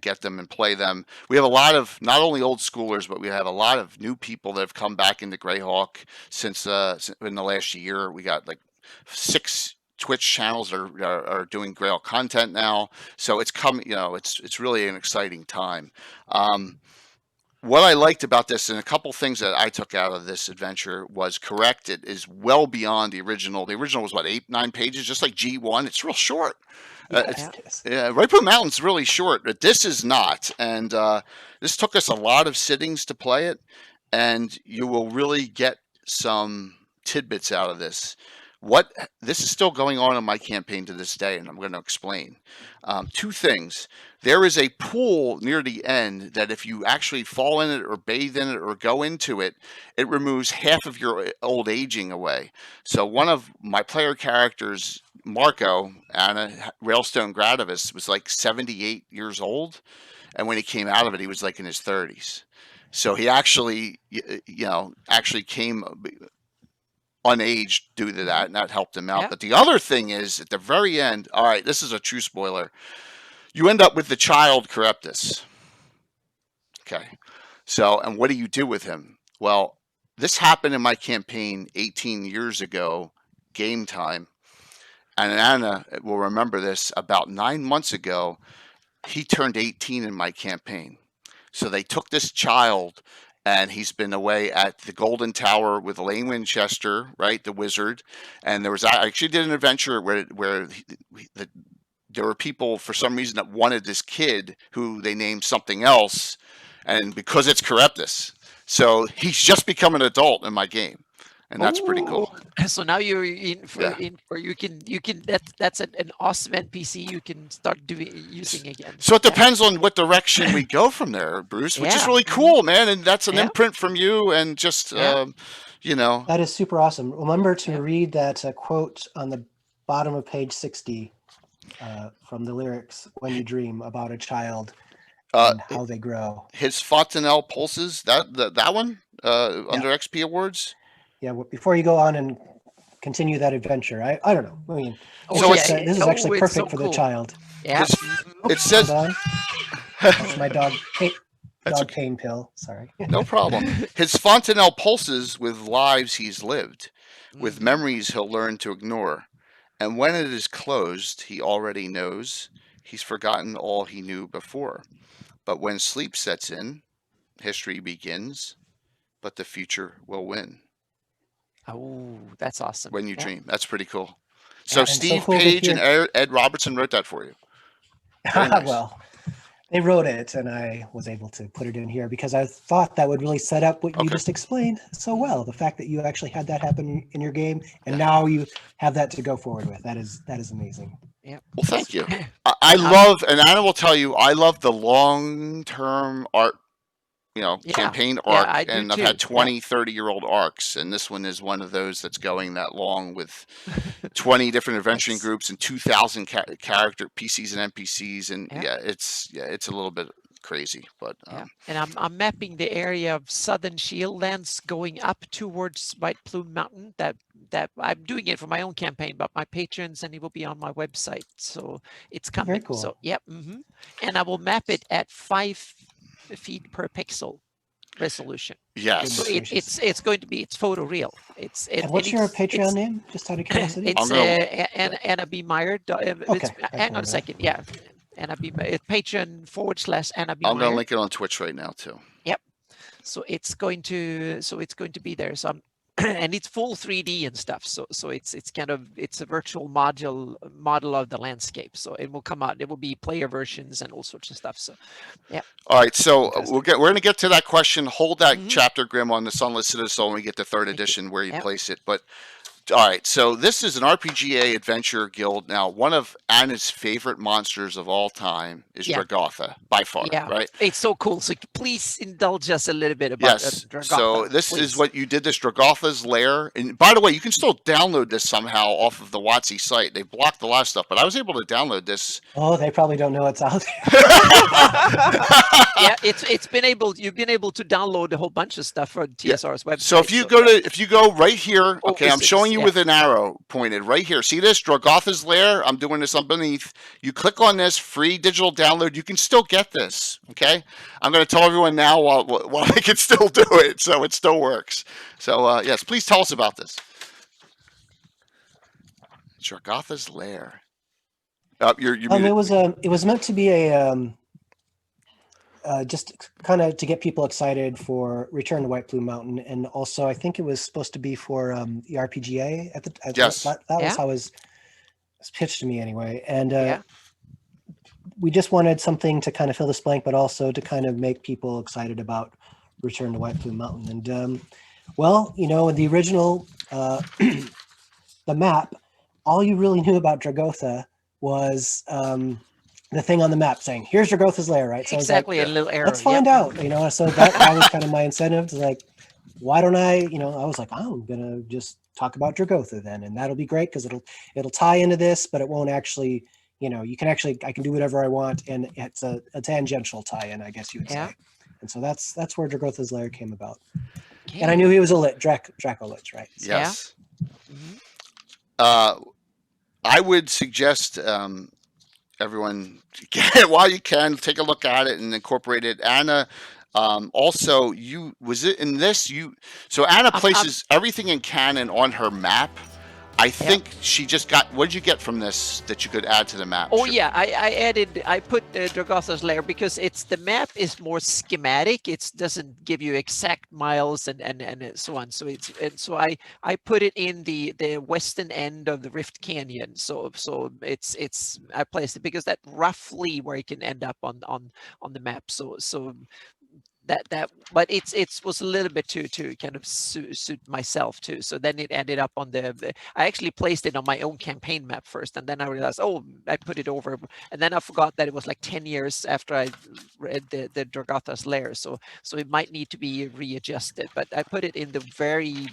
get them and play them. We have a lot of not only old schoolers, but we have a lot of new people that have come back into Greyhawk since in the last year. We got like 6 Twitch channels are doing Greyhawk content now, so it's coming. It's really an exciting time. What I liked about this, and a couple things that I took out of this adventure, was correct. It is well beyond the original. The original was what, 8-9 pages, just like G1. It's real short. White Plume Mountain's really short, but this is not. And this took us a lot of sittings to play it, and you will really get some tidbits out of this. This is still going on in my campaign to this day, and I'm going to explain. 2 things. There is a pool near the end that if you actually fall in it or bathe in it or go into it, it removes half of your old aging away. So one of my player characters, Marco, Anna Railstone Gradavis, was like 78 years old, and when he came out of it, he was like in his 30s. So he actually came unaged due to that, and that helped him out. But the other thing is, at the very end, all right, this is a true spoiler, you end up with the child Charybdis. Okay. So, and what do you do with him? Well, this happened in my campaign 18 years ago, game time. And Anna will remember this. About 9 months ago, he turned 18 in my campaign. So they took this child, and he's been away at the Golden Tower with Elaine Winchester, right, the wizard. And I actually did an adventure where there were people, for some reason, that wanted this kid who they named something else, and because it's Charybdis. So he's just become an adult in my game, and that's pretty cool. So now you're in for you can that's an awesome NPC you can start using again. So it depends on what direction we go from there, Bruce, which is really cool, man. And that's an imprint from you, and just that is super awesome. Remember to read that quote on the bottom of page 60 from the lyrics, "When you dream about a child and how they grow." His Fontanelle Pulses, that one under XP Awards. Yeah, before you go on and continue that adventure, I don't know. I mean, this is actually perfect for the child. Yeah. It says that's my dog. Dog pain pill. Sorry. No problem. His Fontanelle pulses with lives he's lived, with memories he'll learn to ignore. And when it is closed, he already knows he's forgotten all he knew before. But when sleep sets in, history begins, but the future will win. Oh, that's awesome. When you dream. That's pretty cool. So Steve Page and Ed Robertson wrote that for you. Nice. Well, They wrote it, and I was able to put it in here because I thought that would really set up what you Okay. just explained so well. The fact that you actually had that happen in your game, and Yeah. now you have that to go forward with. That is amazing. Yep. Well, thank you. I I'm- love, and Anna will tell you, I love the long-term art, Yeah. campaign Yeah, arc, I do and I've too. had Yeah. 20, 30-year-old arcs, and this one is one of those that's going that long with 20 different adventuring That's- groups and 2,000 character PCs and NPCs, and Yeah. it's a little bit crazy, but Yeah, and I'm mapping the area of Southern Shieldlands going up towards White Plume Mountain. That I'm doing it for my own campaign, but my patrons, and it will be on my website. So it's coming. Very cool. So yep, and I will map it at 5 feet per pixel resolution. yes. So Goodness it's going to be photoreal. And what's your Patreon name? Just out of curiosity. It's gonna- Anna B. Meyer. Okay, Hang on a second. Yeah, Anna B. Patreon/Anna B. I'm Meyer. gonna link it on Twitch right now too. So it's going to be there. So I'm and it's full 3D and stuff. So it's kind of it's a virtual model of the landscape. So it will come out. It will be player versions and all sorts of stuff. So All right, so Fantastic. we're gonna get to that question. Hold that Mhm. chapter, Grim, on the Sunless Citadel when we get to third Thank you. edition where you Yep. place it. But all right, so this is an RPGA adventure guild. Now, one of Anna's favorite monsters of all time is Yeah. Dragotha, by far, yeah, right? it's so cool. So please indulge us a little bit about Yes. Dragotha, So this please. is what you did. This Dragotha's lair, and by the way, you can still download this somehow off of the WotC site. They blocked a lot of stuff, but I was able to download this. Oh, they probably don't know it's out there. Yeah, you've been able to download a whole bunch of stuff from TSR's website. So if you go right here, Oh, okay, I'm this showing is- you yeah. with an arrow pointed right here. See this Dragotha's lair? I'm doing this underneath. You click on this free digital download. You can still get this. Okay, I'm going to tell everyone now while I can still do it, so it still works. So yes, please tell us about this. Dragotha's lair. You're It muted. was meant to be a just kind of to get people excited for Return to White Plume Mountain, and also I think it was supposed to be for the RPGA at the Yes. that Yeah. was how it was pitched to me anyway, and Yeah. we just wanted something to kind of fill this blank, but also to kind of make people excited about Return to White Plume Mountain. And well, in the original the map, all you really knew about Dragotha was the thing on the map saying, "Here's Dragotha's lair," right? So I was like, exactly, a little arrow. let's find out. So that was kind of my incentive to like, why don't I? I was like, I'm gonna just talk about Dragotha then, and that'll be great because it'll tie into this, but it won't actually. I can do whatever I want, and it's a tangential tie-in, I guess you would Yeah. say. And so that's where Dragotha's lair came about. Okay. And I knew he was a Draco-Lich, right? So, Yes. Mhm. I would suggest everyone, while you can, take a look at it and incorporate it. Anna, also, so Anna I'm- places everything in canon on her map. I think she just got, what did you get from this that you could add to the map? Oh Sure. yeah, I put Dragotha's lair because the map is more schematic. It doesn't give you exact miles and so on. So I put it in the western end of the Rift Canyon. So it's I placed it because that roughly where it can end up on the map. So that but it was a little bit to kind of suit myself too. So then it ended up on I actually placed it on my own campaign map first, and then I realized, I put it over, and then I forgot that it was like 10 years after I read the Dragotha's lair, so it might need to be readjusted, but I put it in the very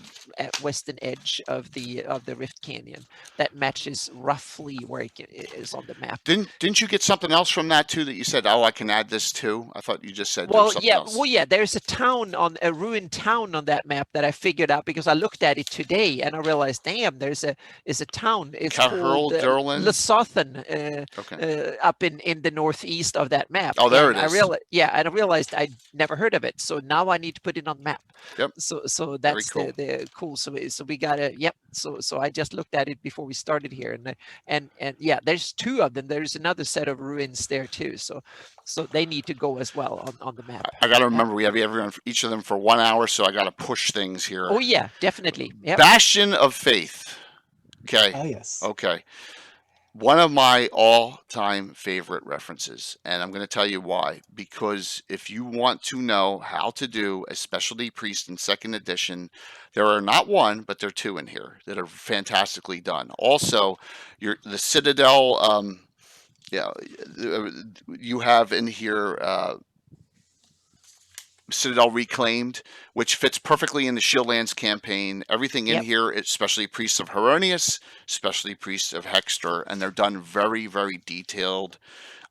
western edge of the Rift Canyon that matches roughly where it is on the map. Didn't you get something else from that too that you said, I can add this too? I thought you just said there was something else. Well, yeah, there's a ruined town on that map that I figured out because I looked at it today and I realized, damn, there's a town. It's called Durlin? Lesothan, Okay. up in the northeast of that map. Oh, there And it is. and I realized I'd never heard of it, so now I need to put it on the map. Yep. So that's cool. the cool. So we got to So I just looked at it before we started here, and yeah, there's two of them. There's another set of ruins there too. So they need to go as well on the map. I got to remember we have everyone, each of them for 1 hour, so I got to push things here. Oh yeah, definitely. Yep. Bastion of Faith. Okay. Oh yes. Okay. One of my all-time favorite references, and I'm going to tell you why. Because if you want to know how to do a specialty priest in second edition, there are not one, but there are two in here that are fantastically done. Also, the Citadel, yeah, you have in here Citadel Reclaimed, which fits perfectly in the Shieldlands campaign. Everything in Yep. here, especially Priests of Heronius, especially Priests of Hexter, and they're done very, very detailed.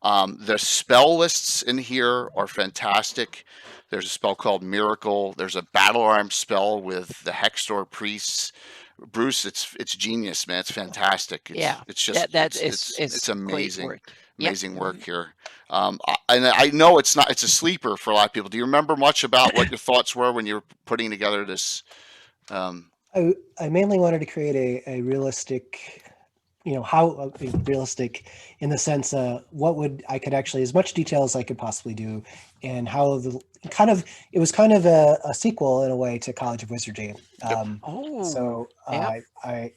The spell lists in here are fantastic. There's a spell called Miracle. There's a battle arm spell with the Hextor priests. Bruce, it's genius, man. It's fantastic. Yeah. It's just That it's is great amazing, work. Yep. amazing work here. And I know it's not, it's a sleeper for a lot of people. Do you remember much about what your thoughts were when you were putting together this? I mainly wanted to create a realistic, how realistic in the sense what would I could actually as much detail as I could possibly do, and how it was kind of a sequel in a way to College of Wizardry. Oh. So Yep. I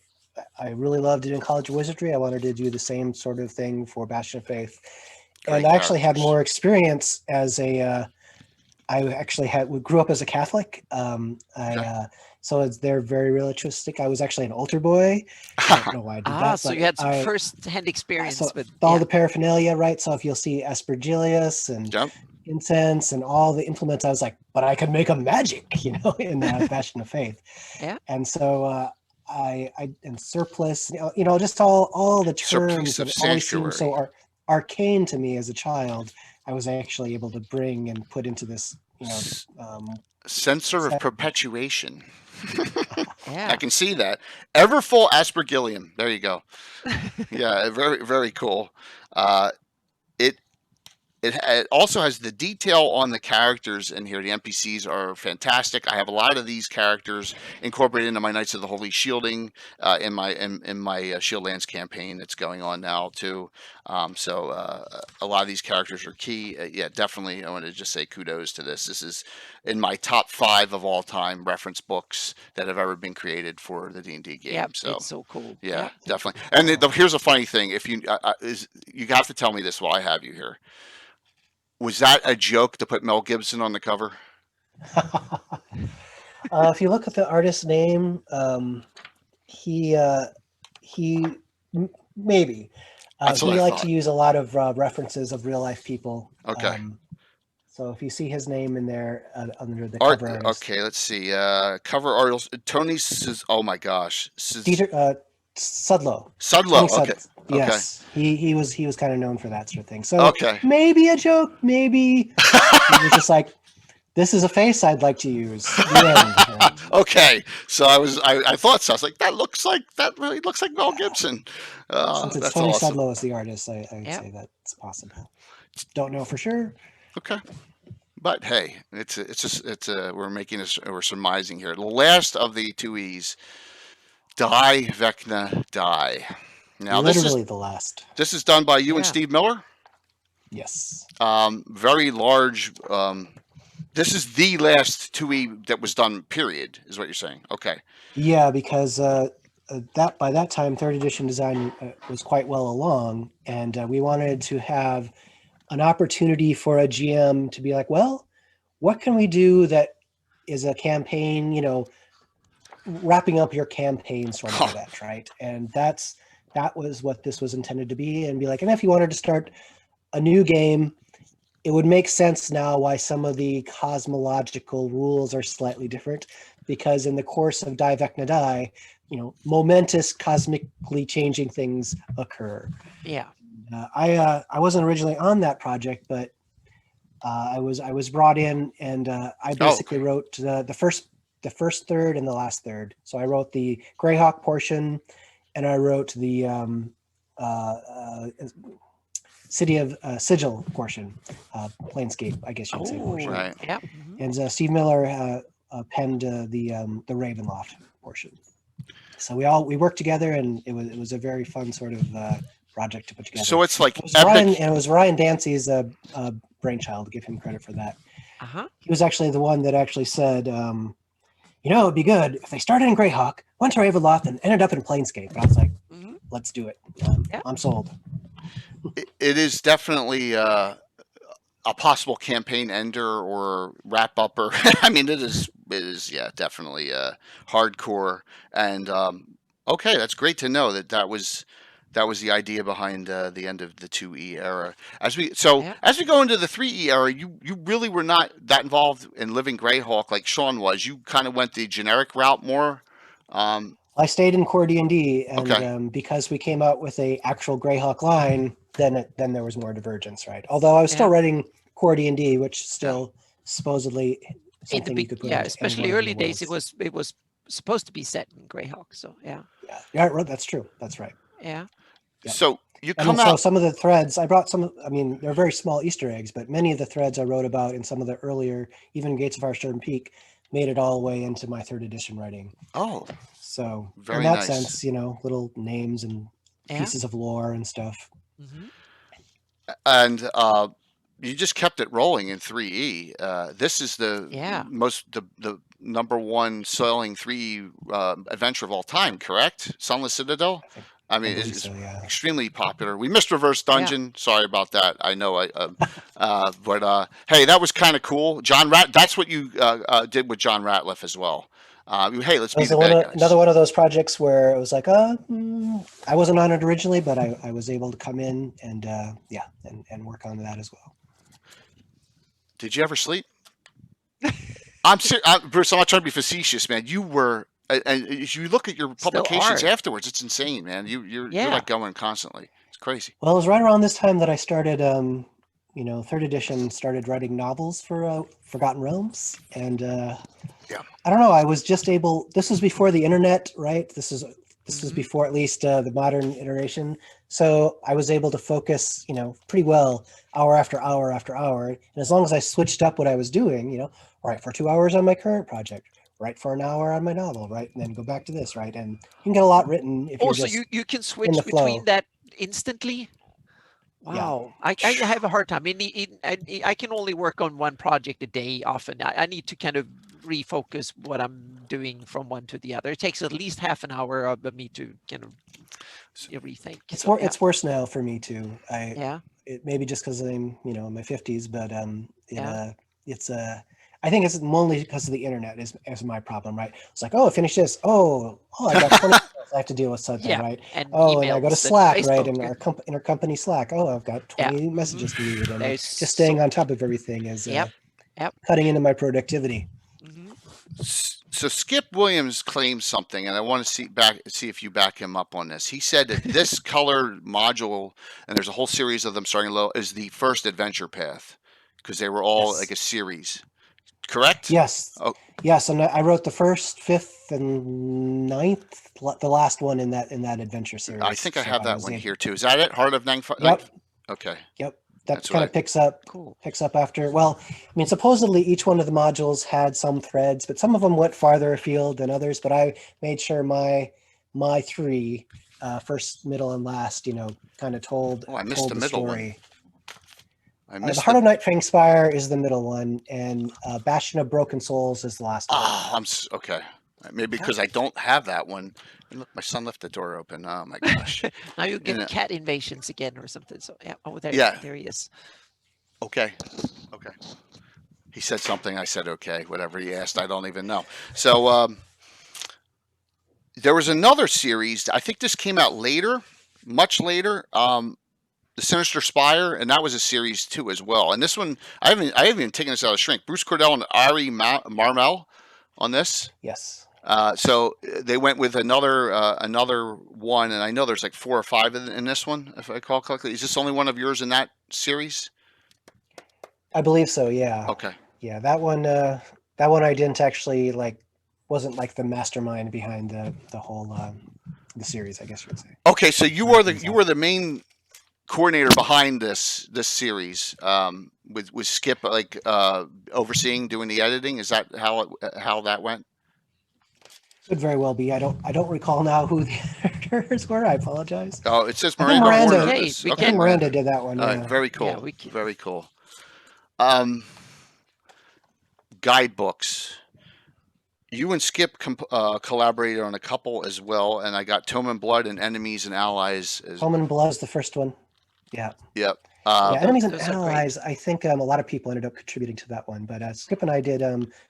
really loved it in College of Wizardry. I wanted to do the same sort of thing for Bastion of Faith, and Great I actually had characters. more experience as we grew up as a Catholic. They're very realistic. I was actually an altar boy. I don't know why I did that. So but you had some I- first-hand experience so with all the paraphernalia, right? So if you'll see Aspergillius and Yep. incense and all the implements, I was like, but I could make them magic, in Bastion of Faith. Yeah. And so and surplus, just all the Surplice terms of that always seemed so Sanctuary. arcane to me as a child. I was actually able to bring and put into this, Censor of Perpetuation. Yeah. I can see that. Everfull Aspergillium. There you go. Yeah, very, very cool. It it also has the detail on the characters in here. The NPCs are fantastic. I have a lot of these characters incorporated into my Knights of the Holy Shielding in my Shieldlands campaign that's going on now too. So a lot of these characters are key. Yeah, definitely. I want to just say kudos to this. This is in my top 5 of all time reference books that have ever been created for the D&D game. Yep. So It's so cool. yeah, Yep. definitely. And here's a funny thing: if you you have to tell me this while I have you here. Was that a joke to put Mel Gibson on the cover? If you look at the artist's name, he maybe That's what he I liked thought. to use a lot of references of real life people. Okay. So if you see his name in there under the Art. cover artist, Okay, let's see. Cover artist Tony. Oh my gosh. Dieter Sudlow. Sudlow. Tony Okay. Sud- Yes, he was kind of known for that sort of thing. So Okay. maybe a joke, maybe he was just like, this is a face I'd like to use. The end. Okay. So I thought so. I was like, that really looks like Mel Gibson. Since it's That's Tony awesome. Sudlow as the artist, I would Yep. say that's possible. Don't know for sure. Okay. But hey, we're surmising here. The last of the two E's, Die Vecna Die. Now Literally the last. this is done by you and Yeah. Steve Miller. Yes. Very large. This is the last 2E that was done. Period, is what you're saying. Okay. Yeah, because that by that time, third edition design was quite well along, and we wanted to have an opportunity for a GM to be like, well, what can we do that is a campaign, wrapping up your campaign sort of event, right? And that was what this was intended to be, and be like, and if you wanted to start a new game, it would make sense now why some of the cosmological rules are slightly different, because in the course of Die Vecna Die, momentous cosmically changing things occur. Yeah. I wasn't originally on that project, but I was brought in, and I basically wrote the first third and the last third. So I wrote the Greyhawk portion, and I wrote the City of Sigil portion, Planescape, I guess you would say portion. Right. Yeah. And Steve Miller penned the Ravenloft portion. So we worked together, and it was a very fun sort of project to put together. So it's like It was epic. it was Ryan Dancy's brainchild, to give him credit for that. He was actually the one that actually said, it'd be good if they started in Greyhawk, went to Ravenloft, and ended up in Planescape. And I was like, let's do it. Yeah. I'm sold. It is definitely a possible campaign ender or wrap up, or I mean, it is yeah, definitely hardcore. And okay, that's great to know that was the idea behind the end of the 2E era. Yeah. As we go into the 3E era, you really were not that involved in Living Greyhawk like Sean was. You kind of went the generic route more. Um, I stayed in core D&D, and okay, because we came out with a actual Greyhawk line, then there was more divergence, right? Although I was still Yeah. writing core D&D, which is yeah, still supposedly In the something you big, could put yeah, into any especially one of early your days, worlds. it was supposed to be set in Greyhawk. So yeah. Yeah, right, that's true. That's right. Yeah. Yep. so you And then come so out. some of the threads I brought I mean, they're very small Easter eggs, but many of the threads I wrote about in some of the earlier, even Gates of Arstern Peak, made it all the way into my third edition writing. Oh, So in very that nice. sense, little names and Yeah. pieces of lore and stuff. Hmm. And you just kept it rolling in 3E. This is Yeah. the number one selling 3E adventure of all time, correct? Sunless Citadel. I think I I mean, believe it's so. Yeah. extremely popular. We missed Reverse Yeah. Dungeon. Sorry about that. I know. But hey, that was kind of cool. John Rat. That's what you did with John Ratliff as well. Hey, let's It be was the bad another guys. one of those projects where it was like, I wasn't on it originally, but I was able to come in and and work on that as well. Did you ever sleep? Bruce. I'm not trying to be facetious, man. You were, and if you look at your Still publications are. afterwards, it's insane, man. You're Yeah. like going constantly. It's crazy. Well, it was right around this time that I started, third edition, started writing novels for Forgotten Realms, and Yeah. I don't know. I was just able. This was before the internet, right? This was Hmm. before at least the modern iteration. So I was able to focus, pretty well, hour after hour after hour. And as long as I switched up what I was doing, write for 2 hours on my current project, write for an hour on my novel, right, and then go back to this, right, and you can get a lot written if you're Also, just you can in the switch between flow. that instantly. Yeah. Wow, I have a hard time. I mean, I can only work on one project a day often. I need to kind of refocus what I'm doing from one to the other. It takes at least half an hour of me to kind of rethink. So yeah, It's worse now for me too. yeah, It maybe just because I'm in my 50s, but yeah. it's I think it's only because of the internet is my problem, right? It's like, oh, finish this. Oh, I got 20 emails I have to deal with something, Yeah, right? and Oh, and I go to emails and Slack, right? Facebook. And our intercompany Slack. Oh, I've got Yeah. 20 messages to read, and There's just staying so on top of everything is yep, yep. cutting into my productivity. Hmm. So Skip Williams claims something, and I want to see if you back him up on this. He said that this color module, and there's a whole series of them starting low, is the first adventure path because they were all like Yes. a series. Correct? Yes. Oh, Yes, and I wrote the first, fifth, and ninth, the last one in that adventure series. I think I So have I that was one able. here too. Is that it? Heart of Nangfa? Like, Yep. okay, Yep. That that's kind what of I. Cool. picks up after. Well, I mean, supposedly each one of the modules had some threads, but some of them went farther afield than others. But I made sure my three, first, middle, and last, kind of told Oh, I missed told the the middle one. story. I The missed Heart the. of Night Fangspire is the middle one, and Bastion of Broken Souls is the last one. Ah, okay. Maybe because I don't have that one. And look, my son left the door open. Oh my gosh. Now you You get know, cat invasions again or something. So yeah. Oh, yeah. there he is. Okay. Okay. He said something. I said okay. Whatever he asked, I don't even know. So there was another series. I think this came out later, much later. The Sinister Spire, and that was a series too as well. And this one, I haven't even taken this out of shrink. Bruce Cordell and Ari Marmel on this. Yes. So they went with another one, and I know there's like 4 or 5 in this one, if I recall correctly. Is this only one of yours in that series? I believe so. Yeah. Okay. Yeah. That one. That one I didn't actually wasn't like the mastermind behind the whole the series, I guess you would say. Okay. So you Right, were exactly. the main coordinator behind this series, with Skip overseeing, doing the editing. Is that how that went? Could very well be. I don't recall now who the editors were. I apologize. Oh, it says I think Miranda Miranda. Warner. Okay, we I Okay, think can. Miranda did that one. All right, Yeah. very cool. Yeah, we can. Very cool. Um, Guidebooks. You and Skip collaborated on a couple as well, and I got Tome and Blood and Enemies and Allies. Home and Blood is the first one. Yeah. Yep. Yeah, Enemies and Those are great. Allies, I think a lot of people ended up contributing to that one, but Skip and I did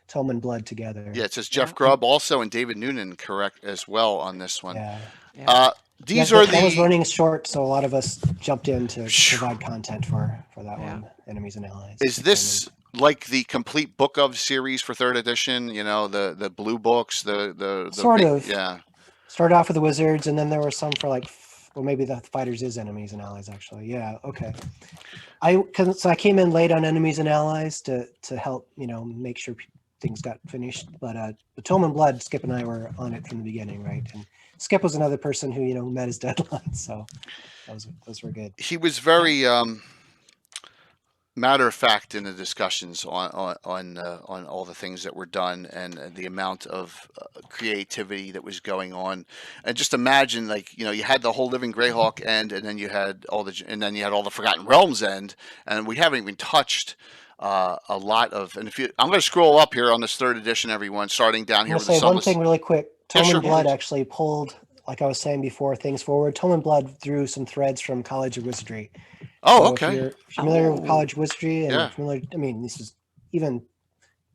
Tome and Blood together. Yeah, it says Jeff Yeah. Grubb also and David Noonan correct as well on this one. Yeah. Uh, Yeah, these are that was the running short, so a lot of us jumped in to Phew. provide content for that Yeah. one, Enemies and Allies. is this like the complete book of series for third edition? You know, the blue books, the Sort big- of. yeah. Started off with the Wizards, and then there were some for like, well, maybe the Fighters is Enemies and Allies, actually. Yeah, okay. So I came in late on Enemies and Allies to help, make sure things got finished. But the Tome and Blood, Skip and I were on it from the beginning, right? And Skip was another person who, met his deadline, so those were good. He was very matter of fact in the discussions on all the things that were done and the amount of creativity that was going on. And just imagine, like, you had the whole Living Greyhawk end, and then you had all the Forgotten Realms end, and we haven't even touched a lot of. And I'm going to scroll up here on this third edition, everyone, starting down I'm here gonna with the say one Sunless. thing really quick. Yeah, Tome sure, and Blood please. actually pulled, like I was saying before, things forward. Tome and Blood drew some threads from College of Wizardry. Oh, So okay. if you're familiar with Oh. College of Wizardry and Yeah. familiar, this is even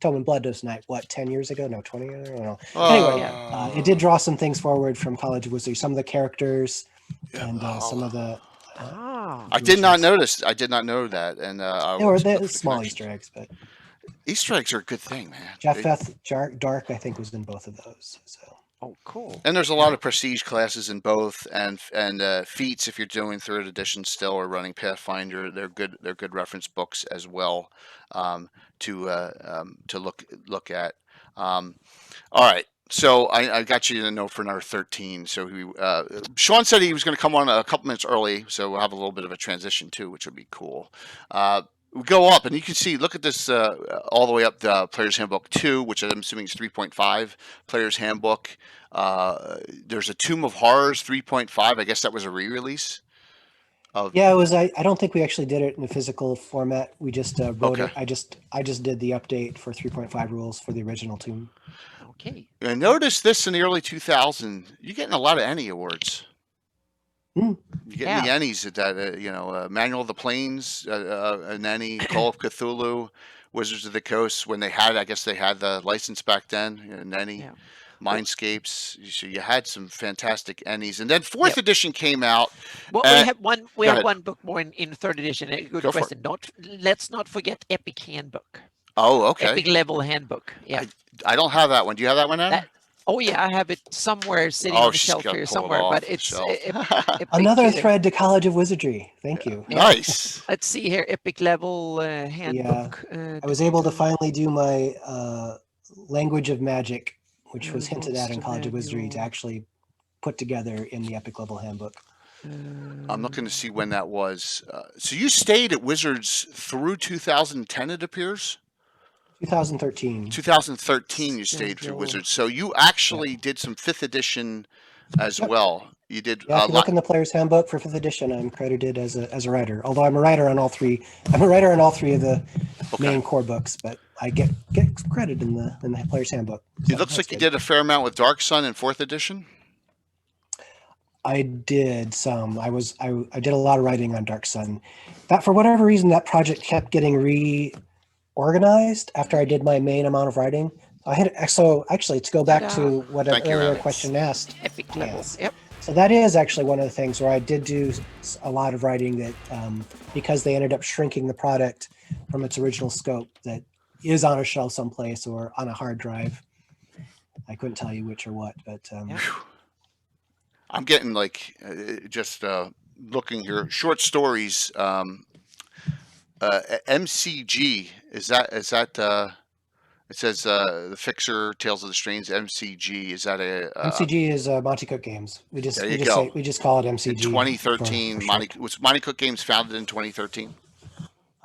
Tome and Blood does not, 10 years ago? No, 20 years ago? I don't know. Anyway, it did draw some things forward from College of Wizardry, some of the characters and some of the. Ah. I did not illusions. notice. I did not know that, and I They were was looking for the small connections. Easter eggs, but Easter eggs are a good thing, man. Japheth Dark, I think, was in both of those. So Oh, cool. And there's a lot of prestige classes in both, and feats if you're doing third edition still or running Pathfinder. They're good. They're good reference books as well to look at. All right. So I got you to know for number 13. So Sean said he was going to come on a couple minutes early, so we'll have a little bit of a transition too, which would be cool. We go up, and you can see, look at this all the way up to Player's Handbook 2, which I'm assuming is 3.5. Player's Handbook. There's a Tomb of Horrors 3.5. I guess that was a re-release. yeah, it was. I don't think we actually did it in a physical format. We just wrote Okay. it. I just did the update for 3.5 rules for the original Tomb. Okay. I noticed this in the early 2000s. You're getting a lot of ENnie awards. Mm. You're getting the ENnies at that, Manual of the Plains, an ENnie, Call of Cthulhu, Wizards of the Coast. When I guess they had the license back then, an ENnie, Yeah. Mindscapes. So you had some fantastic ENnies, and then fourth edition came out. Well, we have one. We go have ahead. one book more in third edition. A good Go for question. Let's not forget Epic Handbook. Oh, okay. Epic level handbook. Yeah. I don't have that one. Do you have that one, Anna? Oh yeah, I have it somewhere sitting Oh, on the she's shelf gotta here pull it somewhere. off But the it's shelf. Epic, Another thread to College of Wizardry. Thank you. Yeah. Nice. Let's see here. Epic level handbook. I was able to finally do my language of magic, which was hinted at in College of Wizardry, to actually put together in the Epic level handbook. I'm looking to see when that was. So you stayed at Wizards through 2010, it appears? 2013. 2013 you stayed through Schedule. Wizards. So you actually did some 5th edition as Yep. well. You did Yeah, a if you look lot. in the Player's Handbook for 5th edition, I'm credited as a writer. Although I'm a writer on all three. I'm a writer on all three of the main core books, but I get credit in the Player's Handbook. It So looks that's like you good. did a fair amount with Dark Sun in 4th edition. I did some. I did a lot of writing on Dark Sun. That, for whatever reason, that project kept getting reorganized after I did my main amount of writing. So actually, to go back to what an Thank you, earlier Alex. question asked, Epic levels. Yep. so that is actually one of the things where I did do a lot of writing that, because they ended up shrinking the product from its original scope, that is on a shelf someplace or on a hard drive. I couldn't tell you which or what, but Yeah. I'm getting like just looking here. Short stories. MCG is that? It says the Fixer, Tales of the Strange. MCG is that a MCG is Monty Cook Games. We just There you go. we just call it MCG. in 2013? for Monty short. was Monty Cook Games founded in 2013.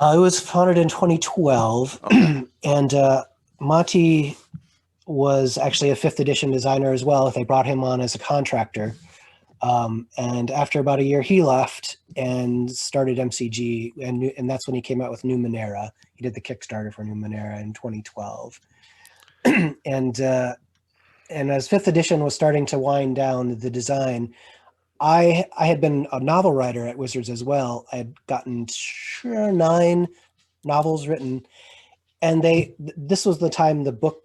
It was founded in 2012, Okay. and Monty was actually a 5th edition designer as well. They brought him on as a contractor. And after about a year, he left and started MCG, and that's when he came out with Numenera. He did the Kickstarter for Numenera in 2012. And and as fifth edition was starting to wind down the design, I had been a novel writer at Wizards as well. I had gotten 9 novels written, and this was the time the book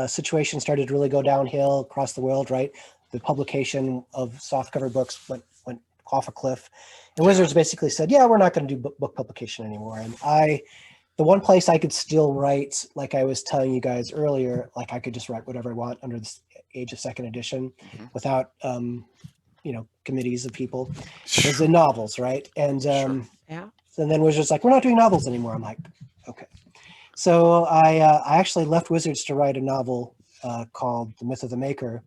situation started to really go downhill across the world, right? The publication of softcover books went off a cliff, and Wizards basically said, "Yeah, we're not going to do book publication anymore." And the one place I could still write, like I was telling you guys earlier, like I could just write whatever I want under the age of second edition, without committees of people, was in novels, right? And Yeah. and then Wizards like, "We're not doing novels anymore." I'm like, okay. So I actually left Wizards to write a novel called The Myth of the Maker.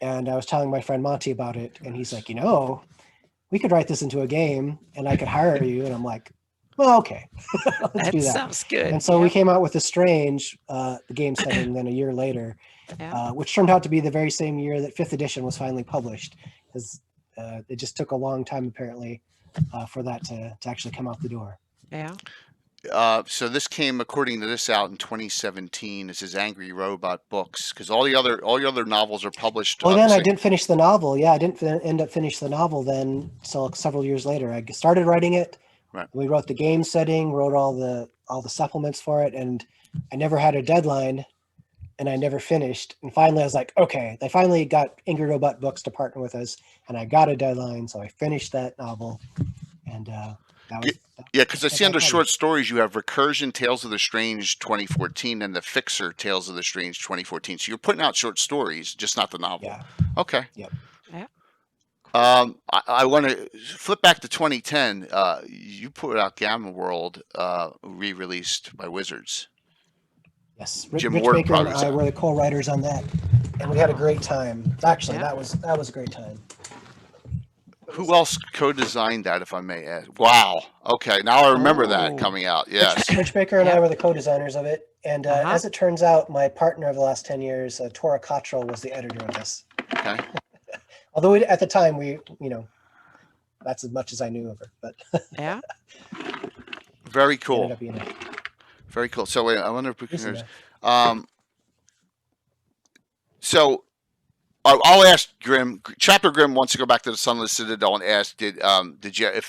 And I was telling my friend Monty about it, and he's like, we could write this into a game and I could hire you. And I'm like, well, okay, let's do that. Sounds good. And so we came out with The Strange, the game setting, then a year later, which turned out to be the very same year that 5th edition was finally published, because it just took a long time, apparently, for that to actually come out the door. Yeah. So this came, according to this, out in 2017. This is Angry Robot Books, because all your other novels are published. Well, then I didn't finish the novel. Yeah, I didn't end up finish the novel then until several years later. I started writing it. Right. We wrote the game setting, wrote all the supplements for it, and I never had a deadline, and I never finished. And finally, I was like, okay, they finally got Angry Robot Books to partner with us, and I got a deadline, so I finished that novel, and that was. Yeah, because I see under short stories you have Recursion, Tales of the Strange 2014, and The Fixer, Tales of the Strange 2014. So you're putting out short stories, just not the novel. Yeah. Okay. Yep. Yeah. I want to flip back to 2010. You put out Gamma World, re-released by Wizards. Yes, Jim Rich Ward Baker and probably- I were the co-writers on that, and we had a great time. Actually, Yeah. that was a great time. Who else co-designed that, if I may ask? Wow. Okay, now I remember that Oh. coming out. Yes. Rich Baker and I Yep. were the co-designers of it, and Uh-huh. as it turns out, my partner of the last 10 years, Tora Cottrell, was the editor of this. Okay. Although at the time that's as much as I knew of her, but Yeah. Very it cool. ended up being a Very cool. So wait, I wonder if we can. listen, So I'll ask Grim. Chapter Grim wants to go back to the Sunless Citadel and ask, did you?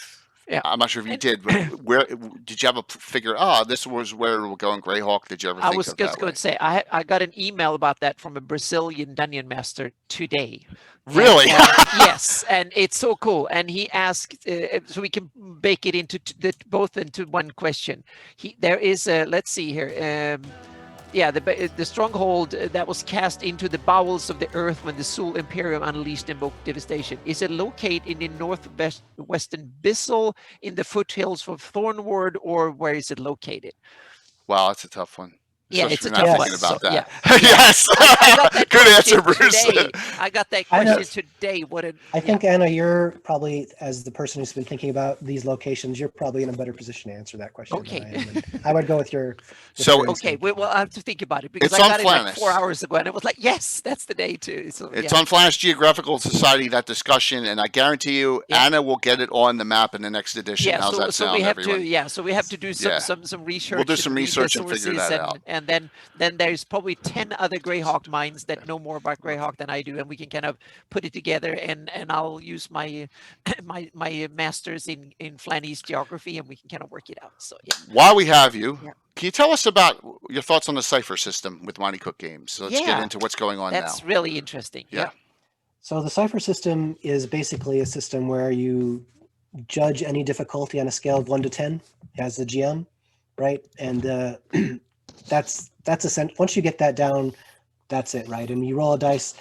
Yeah. I'm not sure if you did. But where did you have a figure? This was where it will go in Greyhawk. Did you ever? I think was of just that going way? to say I got an email about that from a Brazilian dungeon master today. Really? And, yes, and it's so cool. And he asked, so we can bake it into both into one question. There is a, let's see here. The stronghold that was cast into the bowels of the earth when the Soul Imperium unleashed invoked devastation. Is it located in the northwestern Bissell, in the foothills of Thornwood, or where is it located? Wow, that's a tough one. Yeah, Especially it's a if tough you're not one. thinking about So, that. yeah. Yes. I got that Good answer, question Bruce. today. I got that I know. question today. I think, Anna, you're probably, as the person who's been thinking about these locations, you're probably in a better position to answer that question. Okay. Than I am. And I would go with your. So- your Okay, instinct. well, I have to think about it because It's I on got it like Flannis. 4 hours ago, and it was like, yes, that's the day too. So, It's yeah. on Flash Geographical Society, that discussion, and I guarantee you, Yeah. Anna will get it on the map in the next edition. Yeah, How's that so sound, we have everyone? so we have to do some Yeah. some research. We'll do and some read the research and figure sources that out. And then there's probably 10 other Greyhawk minds that know more about Greyhawk than I do, and we can kind of put it together. And I'll use my my masters in Flannery's geography, and we can kind of work it out. So yeah. While we have you, Yeah. can you tell us about your thoughts on the Cipher system with Monty Cook Games? So let's get Yeah. into what's going on That's now. really interesting. Yeah. So the Cipher system is basically a system where you judge any difficulty on a scale of 1 to 10 as the GM, right? And that's once you get that down, that's it, right? And you roll a dice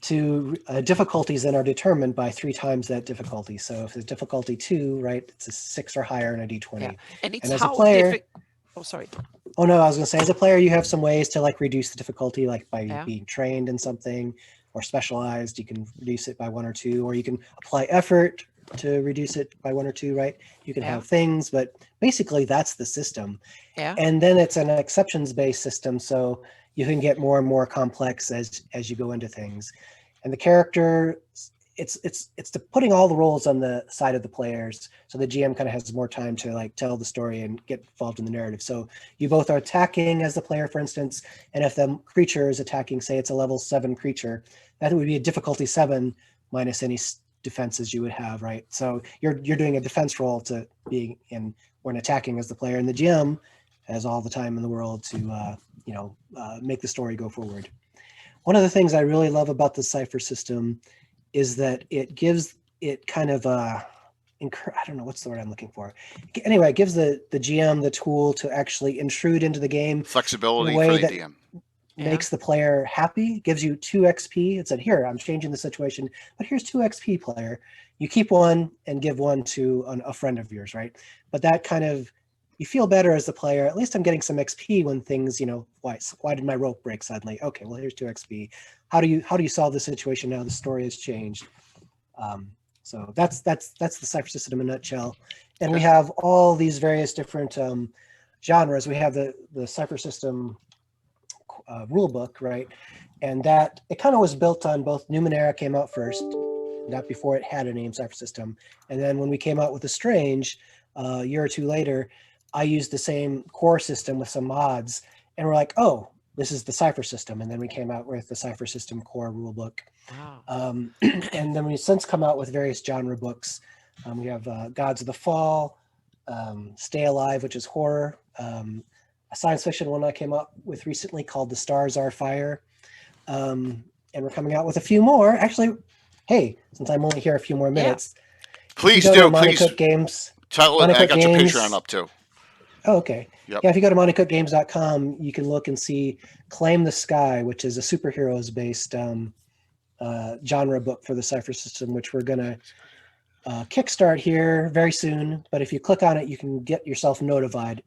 to difficulties then are determined by 3 times that difficulty. So if it's difficulty 2, right, it's a 6 or higher and a D20. Yeah. And it's And as a how player- Oh, sorry. Oh no, I was gonna say, as a player, you have some ways to like reduce the difficulty, like by Yeah. being trained in something or specialized. You can reduce it by 1 or 2, or you can apply effort to reduce it by 1 or 2, right? You can Yeah. have things, but basically that's the system. Yeah. And then it's an exceptions-based system, so you can get more and more complex as you go into things. And the character it's the putting all the roles on the side of the players, so the GM kind of has more time to like tell the story and get involved in the narrative. So you both are attacking as the player, for instance, and if the creature is attacking, say it's a level 7 creature, that would be a difficulty 7 minus any defenses you would have, right? So you're doing a defense roll to being in when attacking as the player, and the GM has all the time in the world to make the story go forward. One of the things I really love about the Cypher system is that it gives it kind of I don't know what's the word I'm looking for. Anyway, it gives the GM the tool to actually intrude into the game Flexibility in a way for the that DM. makes the player happy, gives you 2 XP. It said, here, I'm changing the situation, but here's 2 XP, player. You keep 1 and give 1 to a friend of yours, right? But that kind of, you feel better as the player. At least I'm getting some XP when things, why did my rope break suddenly? Okay, well, here's 2 XP. How do you solve the situation now? The story has changed. So that's the Cypher system in a nutshell. And we have all these various different genres. We have the Cypher system rule book, right? And that it kind of was built on both Numenera came out first, not before it had a name, Cypher system. And then when we came out with the Strange a year or 2 later, I used the same core system with some mods, and we're like, oh, this is the Cypher system. And then we came out with the Cypher system core rulebook. Wow. And then we've since come out with various genre books. We have Gods of the Fall, Stay Alive, which is horror, a science fiction one I came up with recently called The Stars Are Fire. And we're coming out with a few more. Actually, hey, since I'm only here a few more minutes, please do. Please Cook Games. tell it. I got your Games. Patreon up too. Oh, okay. Yep. Yeah, if you go to montycookgames.com, you can look and see Claim the Sky, which is a superheroes-based genre book for the Cypher system, which we're going to kickstart here very soon. But if you click on it, you can get yourself notified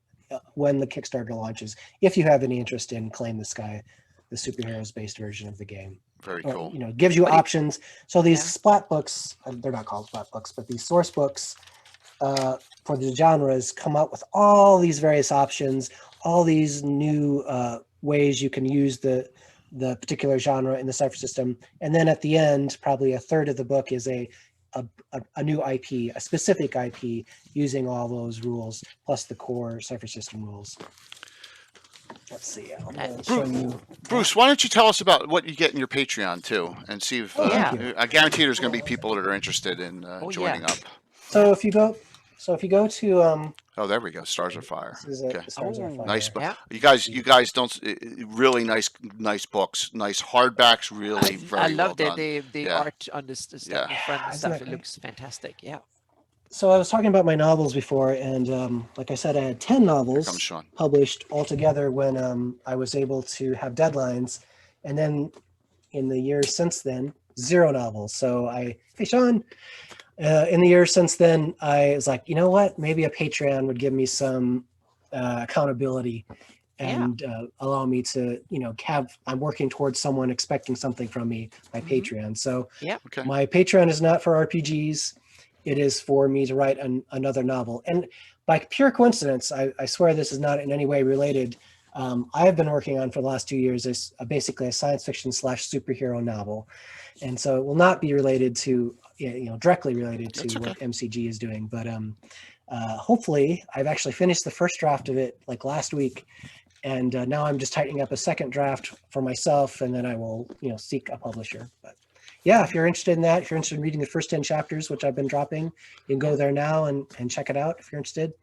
when the Kickstarter launches, if you have any interest in Claim the Sky, the superheroes-based version of the game. Very cool. It gives you options. So these splat books, they're not called splat books, but these source books for the genres come out with all these various options, all these new ways you can use the particular genre in the Cypher system. And then at the end, probably a third of the book is a new IP, a specific IP using all those rules, plus the core Cypher system rules. Let's see. I'll show you. Bruce, why don't you tell us about what you get in your Patreon too, and see if I guarantee there's going to be people that are interested in joining up. So if you go to oh, there we go. Stars Are Fire. Stars Are Fire. Nice book. Yeah. You guys don't really nice books, nice hardbacks. Really, very I love well done. the art on this stuff. It looks fantastic. Yeah. So I was talking about my novels before, and like I said, I had 10 novels published altogether when I was able to have deadlines, and then in the years since then, 0 novels. So hey Sean. In the years since then, I was like, you know what? Maybe a Patreon would give me some accountability and allow me to, I'm working towards someone expecting something from me, my Patreon. So my Patreon is not for RPGs. It is for me to write another novel. And by pure coincidence, I swear this is not in any way related. I have been working on for the last 2 years basically a science fiction / superhero novel. And so it will not be related to, directly related to what MCG is doing. But hopefully I've actually finished the first draft of it like last week. And now I'm just tightening up a second draft for myself, and then I will, seek a publisher. But yeah, if you're interested in that, if you're interested in reading the first 10 chapters, which I've been dropping, you can go there now and check it out if you're interested.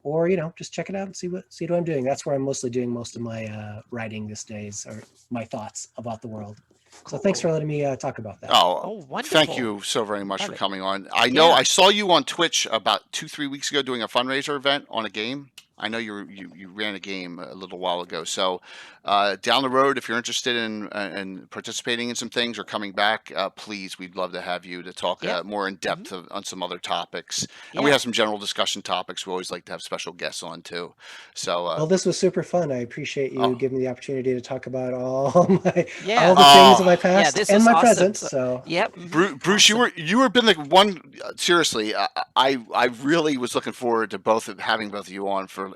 Or, just check it out and see what I'm doing. That's where I'm mostly doing most of my writing these days, or my thoughts about the world. So thanks for letting me talk about that. Oh, wonderful. Thank you so very much for coming on. I know I saw you on Twitch about 2-3 weeks ago doing a fundraiser event on a game. I know you ran a game a little while ago. So down the road, if you're interested in participating in some things or coming back, please, we'd love to have you to talk more in depth on some other topics. And we have some general discussion topics. We always like to have special guests on too. So well, this was super fun. I appreciate you giving me the opportunity to talk about all the things of my past and my present. So Bruce, you were been the one. Seriously, I really was looking forward to having both of you on for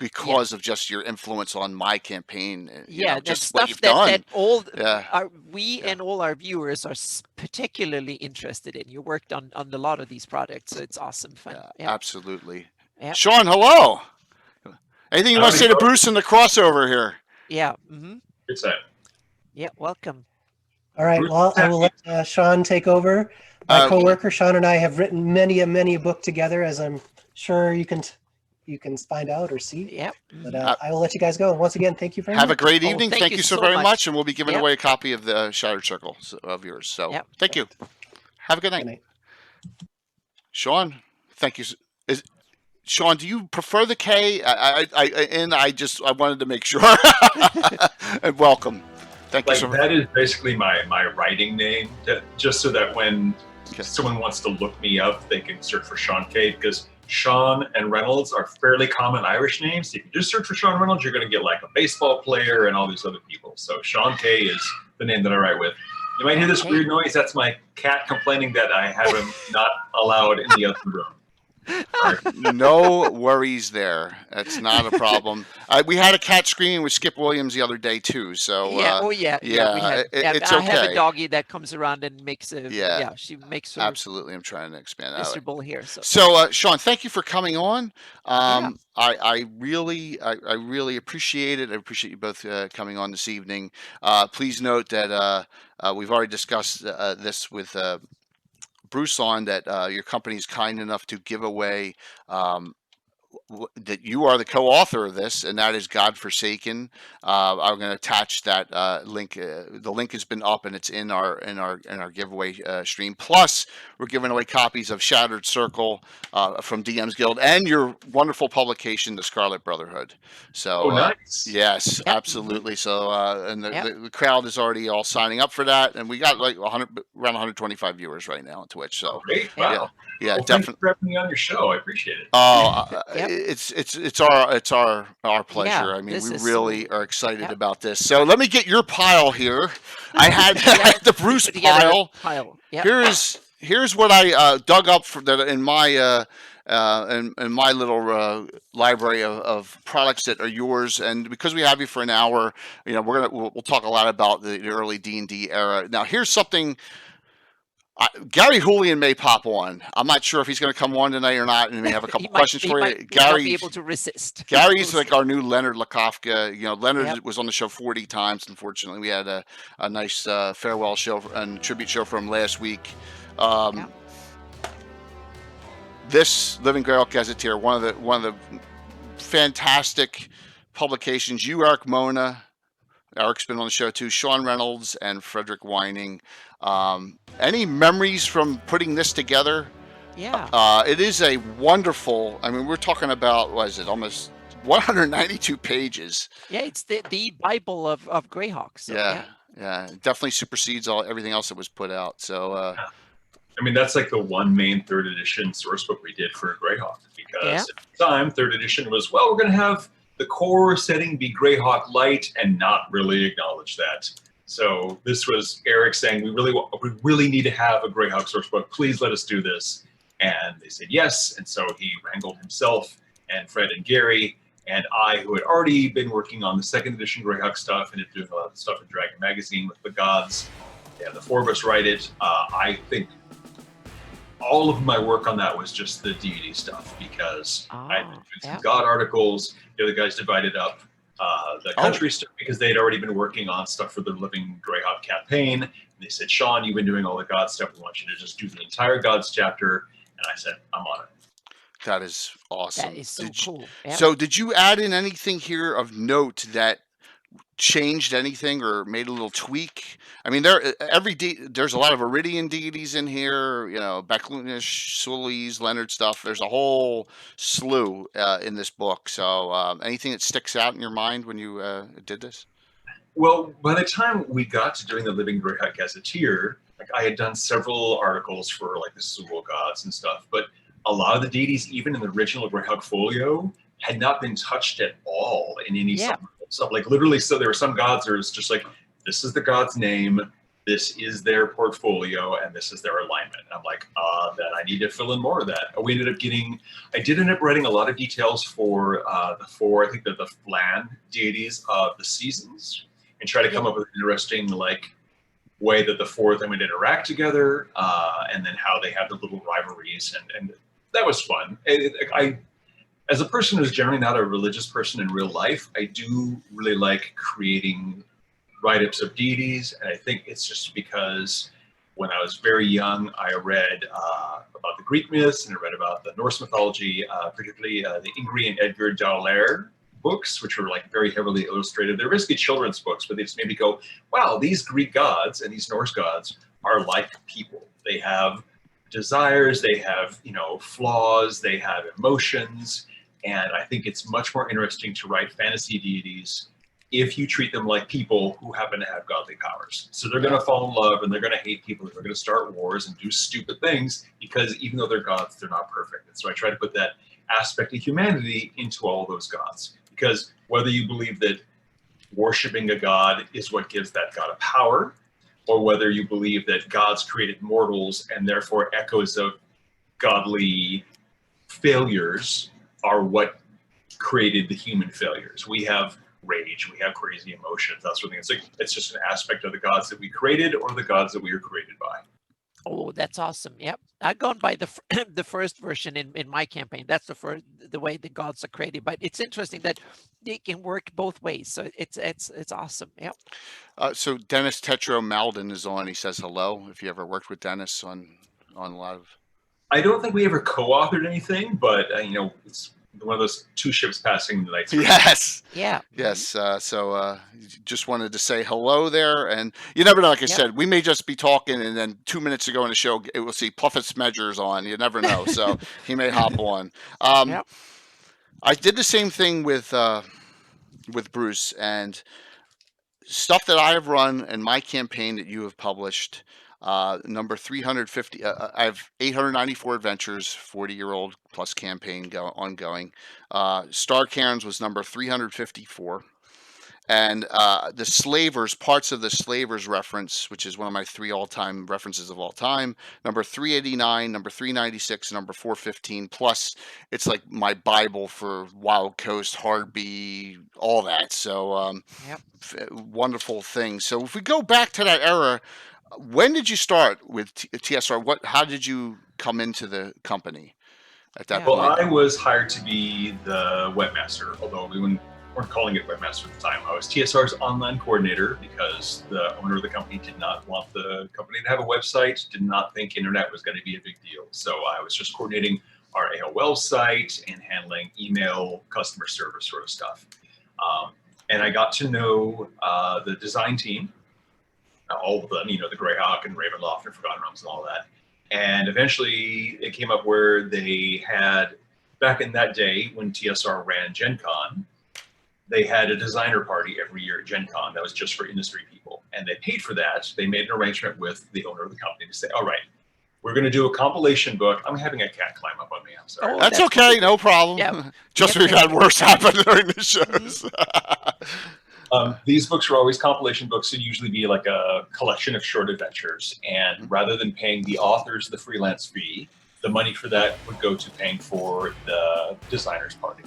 because of just your influence on my campaign. That just what stuff you've that done. all Yeah. we and all our viewers are particularly interested in. You worked on a lot of these projects, so it's awesome fun. Yeah. Absolutely. Yeah. Sean, hello. Anything you want to say to Bruce in the crossover here? Yeah. Good set. Yeah. Welcome. All right. Well, I will let Sean take over. My coworker Sean and I have written many a book together, as I'm sure you can find out or see. Yeah. But I will let you guys go. And once again, thank you very much. Have a great evening. Thank you you so so very much. much. And we'll be giving away a copy of the Shattered Circle of yours. So thank you. Have a good night. Good night. Sean, thank you. Sean, do you prefer the K? I wanted to make sure. And welcome. Thank you so much. That is basically my writing name, just so that when someone wants to look me up, they can search for Sean K, because Sean and Reynolds are fairly common Irish names. If you just search for Sean Reynolds, you're going to get like a baseball player and all these other people. So Sean K is the name that I write with. You might hear this weird noise. That's my cat complaining that I have him not allowed in the other room. No worries there. That's not a problem. We had a cat screaming with Skip Williams the other day too. So it's okay. I have a doggie that comes around and makes she makes her absolutely. I'm trying to expand that. miserable here. So Sean, thank you for coming on. I really appreciate it. I appreciate you both coming on this evening. Please note that we've already discussed this with Bruce on that your company is kind enough to give away that you are the co-author of this, and that is Godforsaken. I'm going to attach that link. The link has been up and it's in our giveaway stream. Plus, we're giving away copies of Shattered Circle from DM's Guild and your wonderful publication, The Scarlet Brotherhood. So, nice. Yes, absolutely. So, and the crowd is already all signing up for that, and we got like around 125 viewers right now on Twitch. So, great. Wow. Yeah, well, definitely. Thanks for having me on your show. I appreciate it. It's our pleasure. Yeah, I mean, we really are excited about this. So let me get your pile here. I had the Bruce pile. Yep. Here's what I dug up for that in my in my little library of products that are yours. And because we have you for an hour, we'll talk a lot about the early D&D era. Now, here's something. Gary Julian may pop on. I'm not sure if he's going to come on tonight or not, and we have a couple questions for you. Gary, be able to resist. Gary's like our new Leonard Lakofka. Leonard was on the show 40 times. Unfortunately, we had a nice farewell show and tribute show from last week. This Living Grail Gazetteer, one of the fantastic publications. You, Eric Mona. Eric's been on the show too. Sean Reynolds and Frederick Wining. Any memories from putting this together? Yeah. It is a wonderful. I mean, we're talking about almost 192 pages. Yeah, it's the Bible of Greyhawk. So, yeah, definitely supersedes everything else that was put out. So. I mean, that's like the one main 3rd edition source book we did for Greyhawk, because at the time 3rd edition was, we're going to have the core setting be Greyhawk Light and not really acknowledge that. So this was Eric saying, we really need to have a Greyhawk source book. Please let us do this. And they said yes. And so he wrangled himself and Fred and Gary and I, who had already been working on the 2nd edition Greyhawk stuff and doing a lot of stuff in Dragon Magazine with the gods. And the 4 of us write it. I think all of my work on that was just the deity stuff, because I had been doing some god articles. The other guys divided up the country stuff because they had already been working on stuff for the Living Greyhawk campaign. And they said, Sean, you've been doing all the god stuff. We want you to just do the entire gods chapter. And I said, I'm on it. That is awesome. That is so cool. Yeah. So did you add in anything here of note that changed anything or made a little tweak? I mean, there's a lot of Iridian deities in here, Becklunish, Sulis, Leonard stuff. There's a whole slew in this book. So anything that sticks out in your mind when you did this? Well, by the time we got to doing the Living Greyhawk Gazetteer, I had done several articles for the Sul gods and stuff, but a lot of the deities, even in the original Greyhawk folio, had not been touched at all in any stuff. Literally, so there were some gods, there was just this is the god's name, this is their portfolio and this is their alignment. And I'm like, then I need to fill in more of that. I did end up writing a lot of details for the four, I think they're the Flan deities of the seasons, and try to come up with an interesting way that the four of them would interact together, and then how they have the little rivalries, and that was fun. As a person who's generally not a religious person in real life, I do really like creating write-ups of deities, and I think it's just because when I was very young, I read about the Greek myths and I read about the Norse mythology, particularly the Ingrid and Edgar Dahler books, which were very heavily illustrated. They're basically children's books, but they just made me go, wow, these Greek gods and these Norse gods are like people. They have desires, they have flaws, they have emotions, and I think it's much more interesting to write fantasy deities if you treat them like people who happen to have godly powers. So they're going to fall in love and they're going to hate people and they're going to start wars and do stupid things because even though they're gods, they're not perfect. And so I try to put that aspect of humanity into all those gods, because whether you believe that worshiping a god is what gives that god a power, or whether you believe that gods created mortals and therefore echoes of godly failures are what created the human failures. We have rage, we have crazy emotions, that sort of thing. It's just an aspect of the gods that we created or the gods that we were created by. Oh, that's awesome. Yep. I've gone by the the first version in my campaign. That's the way the gods are created. But it's interesting that they can work both ways. So it's awesome. Yep. So Dennis Tetro Malden is on. He says hello. If you ever worked with Dennis on a lot of. I don't think we ever co-authored anything, but it's one of those two ships passing the night. Yes. Yeah. Yes. So just wanted to say hello there, and you never know. Like I said, we may just be talking, and then 2 minutes ago in the show, it will see Pluffett Smedger's on. You never know. So he may hop on. Yep. I did the same thing with Bruce, and stuff that I have run in my campaign that you have published. Number 350. I have 894 adventures, 40-year-old plus campaign ongoing. Star Cairns was number 354. And the Slavers, parts of the Slavers reference, which is one of my 3 all-time references of all time, number 389, number 396, number 415. Plus, it's like my Bible for Wild Coast, Hardby, all that. So wonderful things. So if we go back to that era, when did you start with TSR? How did you come into the company at that point? Well, I was hired to be the webmaster, although we weren't calling it webmaster at the time. I was TSR's online coordinator because the owner of the company did not want the company to have a website, did not think internet was going to be a big deal. So I was just coordinating our AOL site and handling email, customer service sort of stuff. And I got to know the design team, all of them, the Greyhawk and Ravenloft and Forgotten Realms and all that. And eventually it came up where they had, back in that day when TSR ran Gen Con, they had a designer party every year at Gen Con that was just for industry people. And they paid for that. They made an arrangement with the owner of the company to say, all right, we're going to do a compilation book. I'm having a cat climb up on me. I'm sorry. Oh, that's okay. No problem. Yep. Just we've had worse happen during the shows. These books were always compilation books. It'd usually be like a collection of short adventures. And rather than paying the authors the freelance fee, the money for that would go to paying for the designer's party.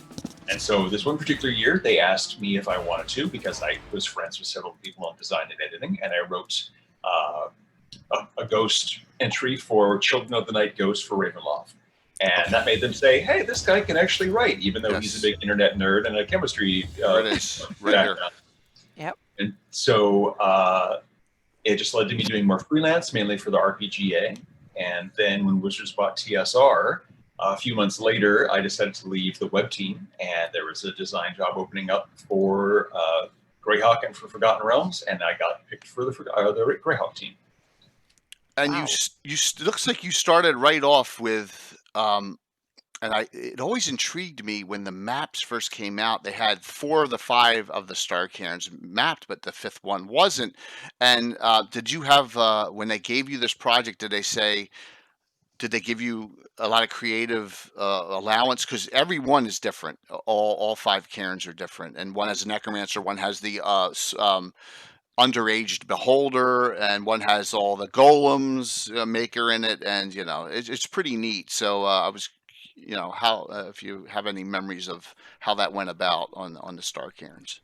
And so this one particular year, they asked me if I wanted to, because I was friends with several people on design and editing. And I wrote a ghost entry for Children of the Night Ghost for Ravenloft. And that made them say, hey, this guy can actually write, even though he's a big internet nerd and a chemistry There it is, right here. Yep. And so it just led to me doing more freelance, mainly for the RPGA. And then when Wizards bought TSR, a few months later, I decided to leave the web team, and there was a design job opening up for Greyhawk and for Forgotten Realms, and I got picked for the Greyhawk team. And Wow. you looks like you started right off with, it always intrigued me when the maps first came out. They had 4 of the 5 of the Star Cairns mapped, but the 5th one wasn't. And did you have, when they gave you this project, did they give you a lot of creative allowance? Because every one is different. All 5 Cairns are different, and one has a necromancer, one has the underaged beholder, and one has all the golems maker in it, and it's pretty neat. So I was, how if you have any memories of how that went about on the Star Cairns.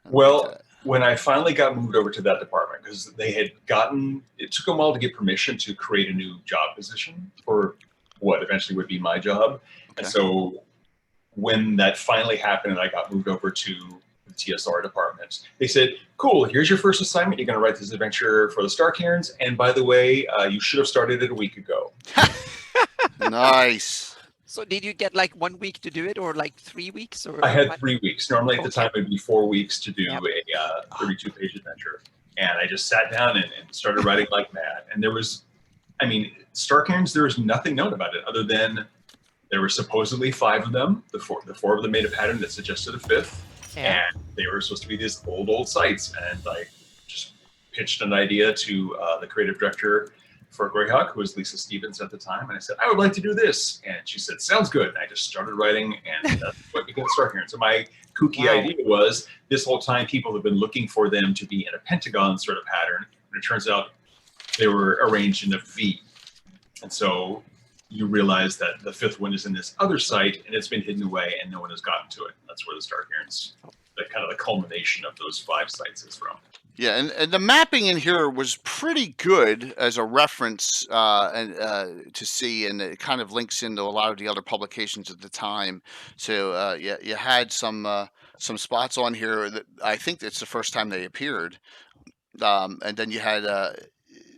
Well, when I finally got moved over to that department, because it took them a while to get permission to create a new job position for what eventually would be my job. Okay. And so when that finally happened and I got moved over to the TSR department, they said, cool, here's your first assignment. You're going to write this adventure for the Star Cairns. And by the way, you should have started it a week ago. Nice. So did you get like 1 week to do it, or like 3 weeks? Or I had 3 weeks. Normally at the time it'd be 4 weeks to do Yep. a 32-page adventure. And I just sat down and started writing like mad. And Star Cairns, there was nothing known about it other than there were supposedly 5 of them. The four of them made a pattern that suggested a 5th. Yeah. And they were supposed to be these old sites. And I just pitched an idea to the creative director for Greyhawk, who was Lisa Stevens at the time. And I said, I would like to do this. And she said, sounds good. And I just started writing, and that's what became Star Cairns. So my kooky Wow. idea was, this whole time people have been looking for them to be in a pentagon sort of pattern. And it turns out they were arranged in a V. And so you realize that the 5th one is in this other site, and it's been hidden away, and no one has gotten to it. That's where the Star Cairns, the kind of the culmination of those 5 sites is from. Yeah, and the mapping in here was pretty good as a reference to see, and it kind of links into a lot of the other publications at the time. So you had some spots on here that I think it's the first time they appeared, and then you had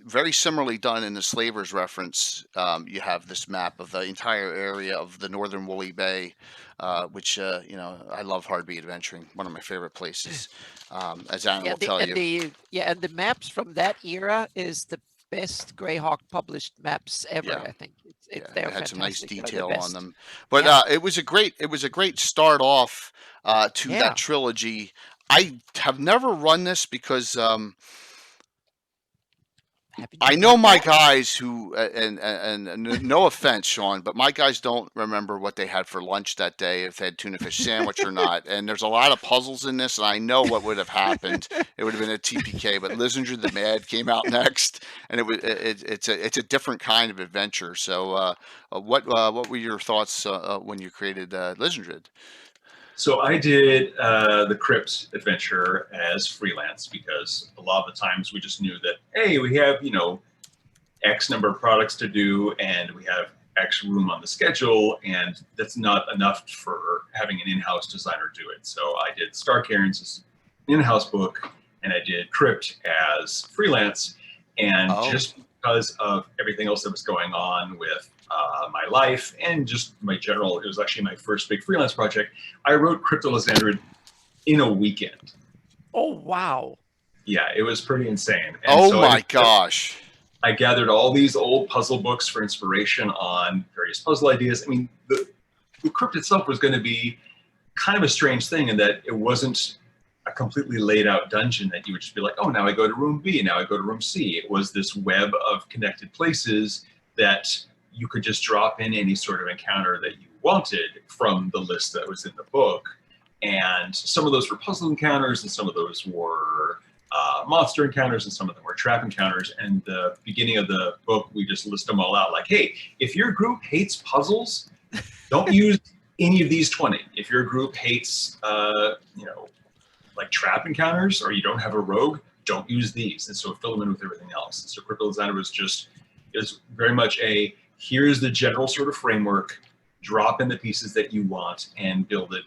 very similarly done in the Slavers reference. You have this map of the entire area of the northern Woolly Bay, which I love Hardbeat Adventuring, one of my favorite places. As Anna will tell you. And the maps from that era is the best Greyhawk published maps ever. Yeah. I think Yeah, they're it had some nice fantastic. They're the detail on best. them, but it was a great start off to Yeah. that trilogy. I have never run this because Happy I New know Year. my guys who, and no offense, Sean, but my guys don't remember what they had for lunch that day, if they had tuna fish sandwich or not. And there's a lot of puzzles in this, and I know what would have happened. It would have been a TPK, but Lizinger the Mad came out next, and it's a different kind of adventure. So, what were your thoughts when you created Lizinger? So I did the Crypt adventure as freelance, because a lot of the times we just knew that, hey, we have, X number of products to do, and we have X room on the schedule, and that's not enough for having an in-house designer do it. So I did Star Cairns as an in-house book, and I did Crypt as freelance. And just because of everything else that was going on with my life and just my general, it was actually my first big freelance project. I wrote Cryptolexandrid in a weekend. Oh wow! Yeah, it was pretty insane. And Oh so my gosh! I gathered all these old puzzle books for inspiration on various puzzle ideas. I mean, the Crypt itself was going to be kind of a strange thing in that it wasn't a completely laid out dungeon that you would just be like, oh, now I go to room B, now I go to room C. It was this web of connected places that you could just drop in any sort of encounter that you wanted from the list that was in the book. And some of those were puzzle encounters, and some of those were monster encounters, and some of them were trap encounters. And the beginning of the book, we just list them all out like, hey, if your group hates puzzles, don't use any of these 20. If your group hates, like trap encounters, or you don't have a rogue, don't use these. And so fill them in with everything else. And so Cryptolexandrid is very much here's the general sort of framework, drop in the pieces that you want and build it,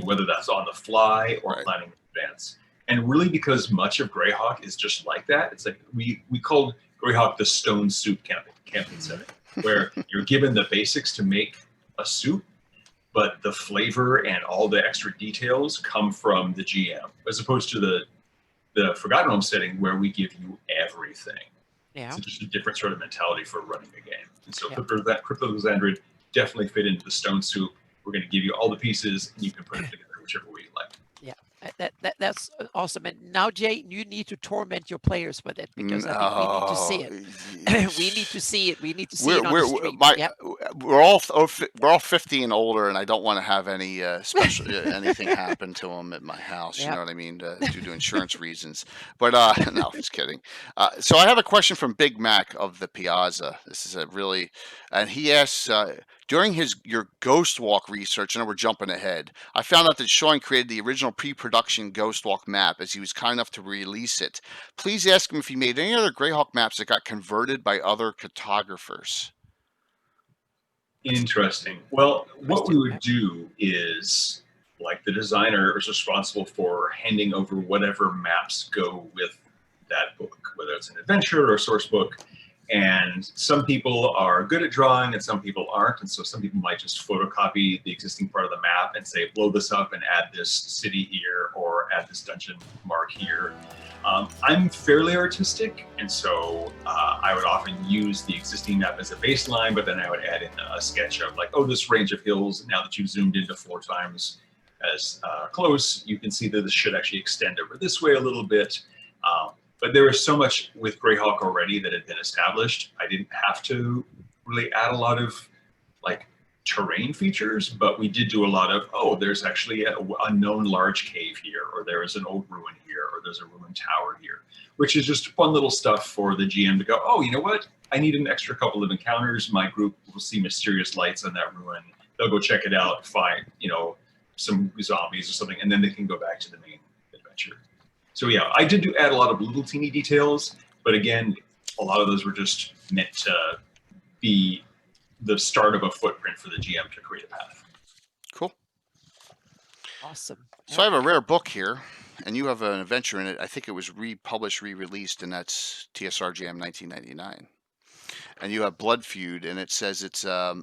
whether that's on the fly or Right. planning in advance. And really, because much of Greyhawk is just like that, it's like we called Greyhawk the stone soup camping setting, where you're given the basics to make a soup, but the flavor and all the extra details come from the GM, as opposed to the Forgotten Realms setting, where we give you everything. Yeah. It's just a different sort of mentality for running a game. And so Yeah. Cryptolexandrid definitely fit into the stone soup. We're going to give you all the pieces, and you can put it together whichever way you like. That's awesome. And now, Jay, you need to torment your players with it, because I think we need to see it. We need to see it. We need to see it on the stream. Yep. we're all 50 and older, and I don't want to have any special anything happen to them at my house. You Yep. know what I mean, due to insurance reasons. But no, just kidding. So I have a question from Big Mac of the Piazza. This is a really, and he asks, during your Ghost Walk research, I know we're jumping ahead, I found out that Sean created the original pre-production Ghost Walk map as he was kind enough to release it. Please ask him if he made any other Greyhawk maps that got converted by other cartographers. Interesting. Well, what we would do is, like, the designer is responsible for handing over whatever maps go with that book, whether it's an adventure or a source book. And some people are good at drawing and some people aren't. And so some people might just photocopy the existing part of the map and say, blow this up and add this city here or add this dungeon mark here. I'm fairly artistic, and so I would often use the existing map as a baseline, but then I would add in a sketch of, like, oh, this range of hills, now that you've zoomed into 4 times as close, you can see that this should actually extend over this way a little bit. But there was so much with Greyhawk already that had been established. I didn't have to really add a lot of, like, terrain features, but we did do a lot of, oh, there's actually a known large cave here, or there is an old ruin here, or there's a ruined tower here, which is just fun little stuff for the GM to go, oh, you know what? I need an extra couple of encounters. My group will see mysterious lights on that ruin. They'll go check it out, find, some zombies or something, and then they can go back to the main adventure. So yeah, I did add a lot of little teeny details, but again, a lot of those were just meant to be the start of a footprint for the GM to create a path. Cool. Awesome. So I have a rare book here, and you have an adventure in it. I think it was republished, re-released, and that's TSRGM 1999. And you have Blood Feud, and it says it's a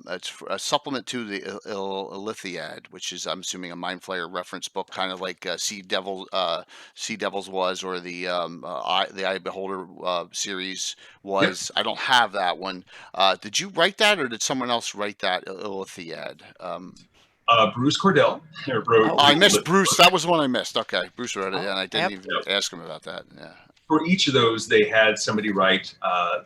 supplement to the Ilithiad, which is, I'm assuming, a Mind Flayer reference book, kind of like Sea Devils was, or the Eye Beholder series was. Yep. I don't have that one. Did you write that, or did someone else write that Ilithiad? Bruce Cordell wrote. I missed Bruce. That was the one I missed. Okay, Bruce wrote it, and I didn't even ask him about that. Yeah. For each of those, they had somebody write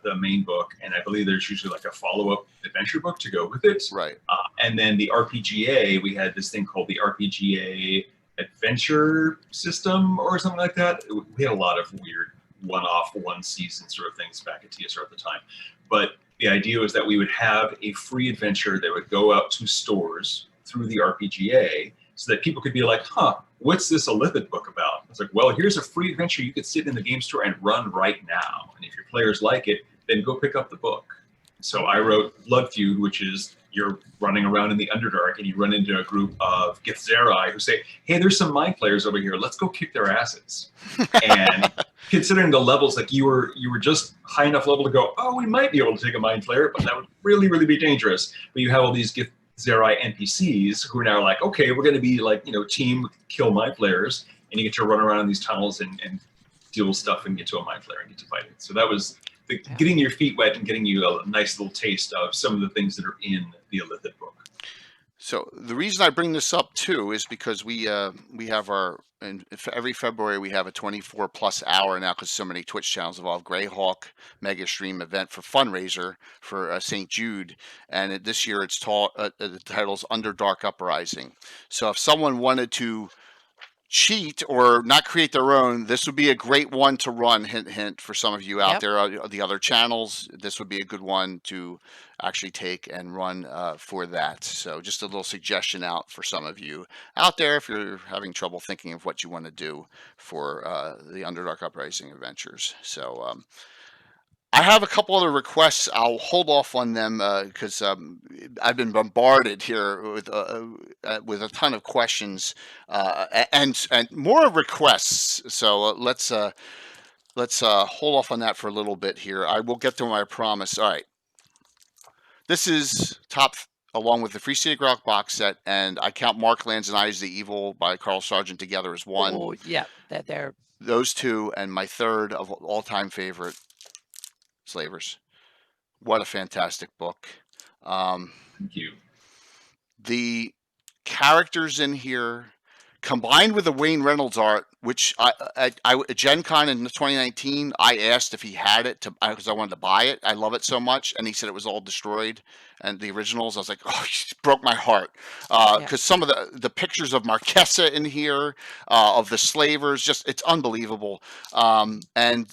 the main book, and I believe there's usually like a follow-up adventure book to go with it. Right. And then the RPGA, we had this thing called the RPGA Adventure System or something like that. We had a lot of weird one-off, one-season sort of things back at TSR at the time. But the idea was that we would have a free adventure that would go out to stores through the RPGA so that people could be like, huh, what's this Illithid book about? It's like, well, here's a free adventure you could sit in the game store and run right now. And if your players like it, then go pick up the book. So I wrote Blood Feud, which is you're running around in the Underdark and you run into a group of Githzerai who say, hey, there's some Mind Flayers over here. Let's go kick their asses. And considering the levels, like you were just high enough level to go, oh, we might be able to take a Mind Flayer, but that would really, really be dangerous. But you have all these Githzerai NPCs who are now like, okay, we're going to be like, team kill Mind Flayers, and you get to run around in these tunnels and deal stuff and get to a Mind Flayer and get to fight it. So that was getting your feet wet and getting you a nice little taste of some of the things that are in the Illithid book. So the reason I bring this up too is because we have every February we have a 24+ hour now, because so many Twitch channels involve Greyhawk Mega Stream event for fundraiser for St. Jude, and this year it's the title's Underdark Uprising. So if someone wanted to cheat or not create their own, this would be a great one to run. Hint, hint for some of you out there, the other channels, this would be a good one to actually take and run for that. So just a little suggestion out for some of you out there if you're having trouble thinking of what you want to do for the Underdark Uprising adventures. So I have a couple other requests. I'll hold off on them because I've been bombarded here with a ton of questions and more requests. So let's hold off on that for a little bit here. I will get to them, I promise. All right. This is top, along with the Free City Greyhawk box set, and I count Marklands and Eyes the Evil by Carl Sargent together as one. Oh yeah, they're those two, and my third of all-time favorite, Slavers. What a fantastic book. Thank you. The characters in here combined with the Wayne Reynolds art, which at Gen Con in 2019, I asked if he had it because I wanted to buy it. I love it so much, and he said it was all destroyed. And the originals, I was like, oh, it broke my heart because some of the pictures of Marquesa in here, of the slavers, just it's unbelievable. And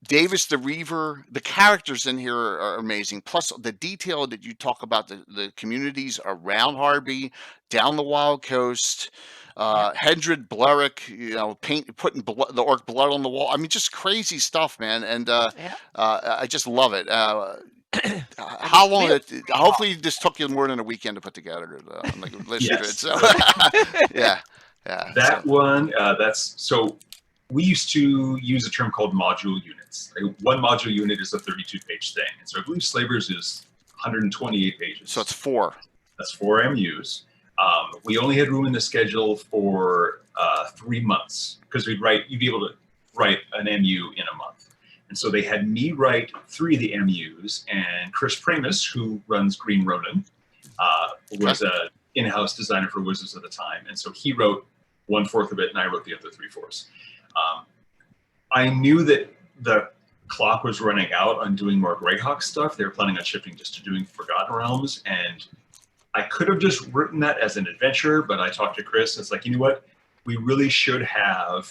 Davis the Reaver, the characters in here are amazing. Plus the detail that you talk about the communities around Harby, down the Wild Coast, Hendred Blerick, putting the orc blood on the wall. I mean, just crazy stuff, man. And I just love it. How long? Hopefully, this took you more than a weekend to put together. I'm like, listen to it. So, yeah. That one. That's so. We used to use a term called module units. One module unit is a 32-page thing. And so I believe Slavers is 128 pages. So it's 4. That's 4 MUs. We only had room in the schedule for 3 months because you'd be able to write an MU in a month. And so they had me write 3 of the MUs, and Chris Pramus, who runs Green Ronin, was an in-house designer for Wizards at the time. And so he wrote 1/4 of it, and I wrote the other 3/4. I knew that the clock was running out on doing more Greyhawk stuff. They were planning on shifting just to doing Forgotten Realms, and I could have just written that as an adventure, but I talked to Chris, and it's like, you know what? We really should have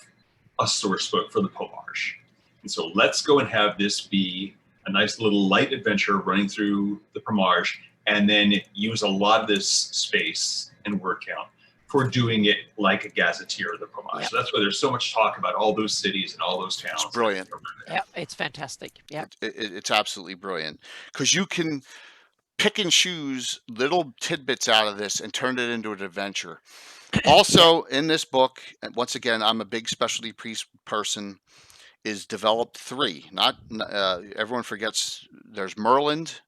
a source book for the Pomage. And so let's go and have this be a nice little light adventure running through the Pomage, and then use a lot of this space and word count for doing it like a gazetteer of the Pomage. Yep. So that's why there's so much talk about all those cities and all those towns. It's brilliant. Yeah, it's fantastic. Yeah, it's absolutely brilliant because you can pick and choose little tidbits out of this and turn it into an adventure. Also, in this book, and once again, I'm a big specialty priest person, is developed 3. Not everyone forgets there's Merland,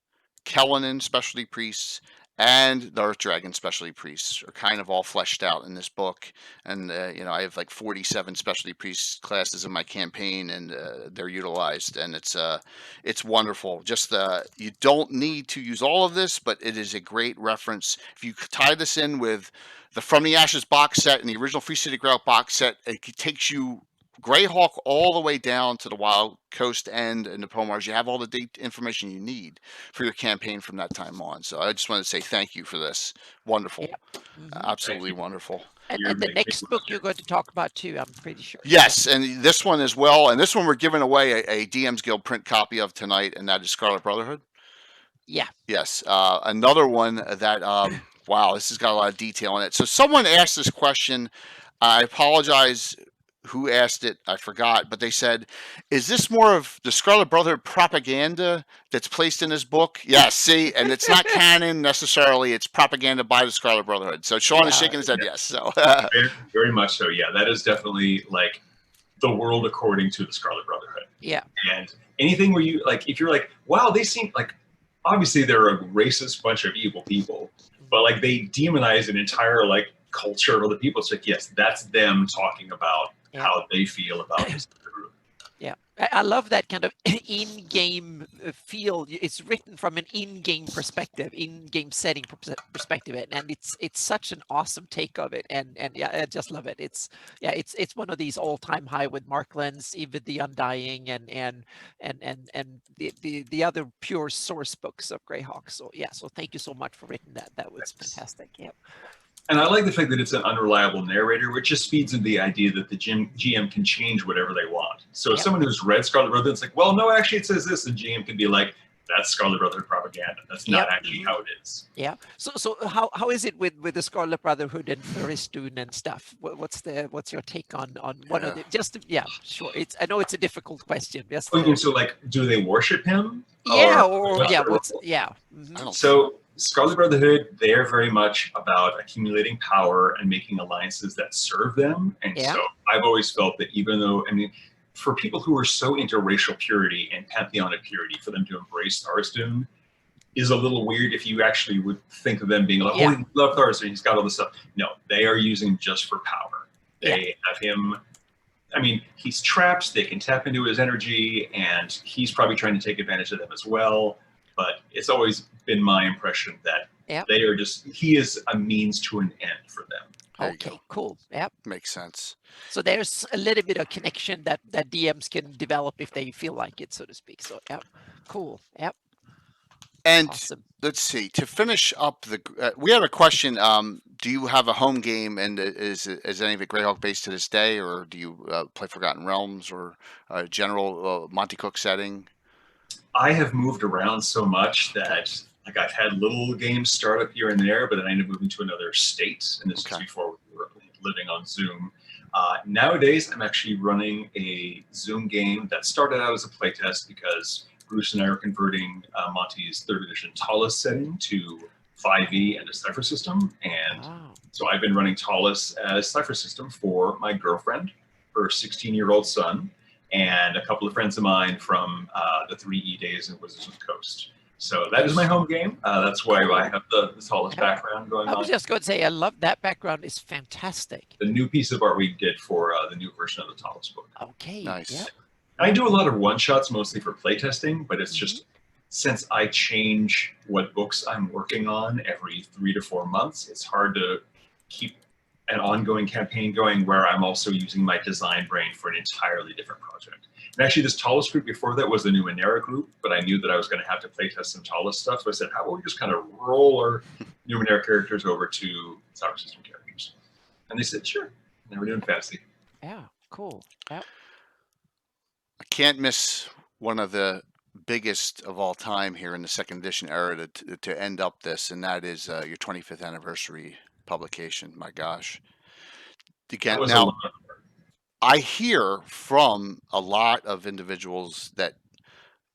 Kellenin specialty priests, and the Earth Dragon specialty priests are kind of all fleshed out in this book. And I have like 47 specialty priest classes in my campaign, and they're utilized, and it's wonderful. Just you don't need to use all of this, but it is a great reference. If you tie this in with the From the Ashes box set and the original Free City Grail box set, it takes you Greyhawk all the way down to the Wild Coast end and the Pomage. You have all the information you need for your campaign from that time on. So I just wanted to say thank you for this. Wonderful. Yep. Mm-hmm. Absolutely wonderful. And the next book you're going to talk about too, I'm pretty sure. Yes, and this one as well. And this one we're giving away a DM's Guild print copy of tonight, and that is Scarlet Brotherhood. Yeah. Yes. Another one that, wow, this has got a lot of detail in it. So someone asked this question. I apologize who asked it, I forgot, but they said, is this more of the Scarlet Brotherhood propaganda that's placed in this book? Yes, see, and it's not canon necessarily, it's propaganda by the Scarlet Brotherhood. So Sean is shaking his head yes. So very, very much so, yeah. That is definitely like the world according to the Scarlet Brotherhood. Yeah. And anything where you, like, if you're like, wow, they seem like, obviously they're a racist bunch of evil people, but like they demonize an entire like culture of the people. It's like, yes, that's them talking about how they feel about this group. Yeah, I love that kind of in-game feel. It's written from an in-game perspective, in-game setting perspective, and it's such an awesome take of it. And yeah, I just love it. It's one of these all-time high with Marklands, even the Undying, and the other pure source books of Greyhawk. So yeah, so thank you so much for writing that. That was fantastic. Yeah. And I like the fact that it's an unreliable narrator, which just feeds into the idea that the GM can change whatever they want. So if someone who's read Scarlet Brotherhood, it's like, well, no, actually it says this, the GM can be like, that's Scarlet Brotherhood propaganda. That's not actually how it is. Yeah. So how is it with the Scarlet Brotherhood and Tharizdun and stuff? What's your take on one of the sure. I know it's a difficult question. Yes. So like, do they worship him? Mm-hmm. So Scarlet Brotherhood, they're very much about accumulating power and making alliances that serve them. And so I've always felt that even though, I mean, for people who are so into racial purity and pantheonic purity, for them to embrace Tharizdun is a little weird if you actually would think of them being like, oh, we love Tharizdun, he's got all this stuff. No, they are using him just for power. They have him, I mean, he's trapped, they can tap into his energy, and he's probably trying to take advantage of them as well. But it's always been my impression that they are he is a means to an end for them. There you Okay, go. cool. Yep. Makes sense. So there's a little bit of connection that DMs can develop if they feel like it, so to speak. So yep, cool. Yep, And awesome. let's see. To finish up we have a question. Do you have a home game, and is any of it Greyhawk based to this day, or do you play Forgotten Realms or general Monty Cook setting? I have moved around so much that like I've had little games start up here and there, but then I ended up moving to another state, and this is Okay. before we were living on Zoom. Nowadays, I'm actually running a Zoom game that started out as a playtest because Bruce and I are converting Monty's third edition Talus setting to 5e and a Cipher system, and Wow. so I've been running Talus as Cipher system for my girlfriend, her 16-year-old son, and a couple of friends of mine from the 3E days in Wizards of the Coast. So that is my home game. That's why I have the Talus background going I was on. just going to say, I love that background. Is fantastic. The new piece of art we did for the new version of the Talus book. Okay. Nice. Yep. I do a lot of one-shots mostly for playtesting, but it's just since I change what books I'm working on every 3 to 4 months, it's hard to keep an ongoing campaign going where I'm also using my design brain for an entirely different project. And actually, this Talus group before that was the Numenera group, but I knew that I was going to have to playtest some Talus stuff. So I said, how about we just kind of roll our Numenera characters over to Cipher System characters? And they said, sure. And we're doing fantasy. Yeah. Cool. Yep. I can't miss one of the biggest of all time here in the second edition era to end up this, and that is your 25th anniversary publication. My gosh. Again, That was a now lot. I hear from a lot of individuals that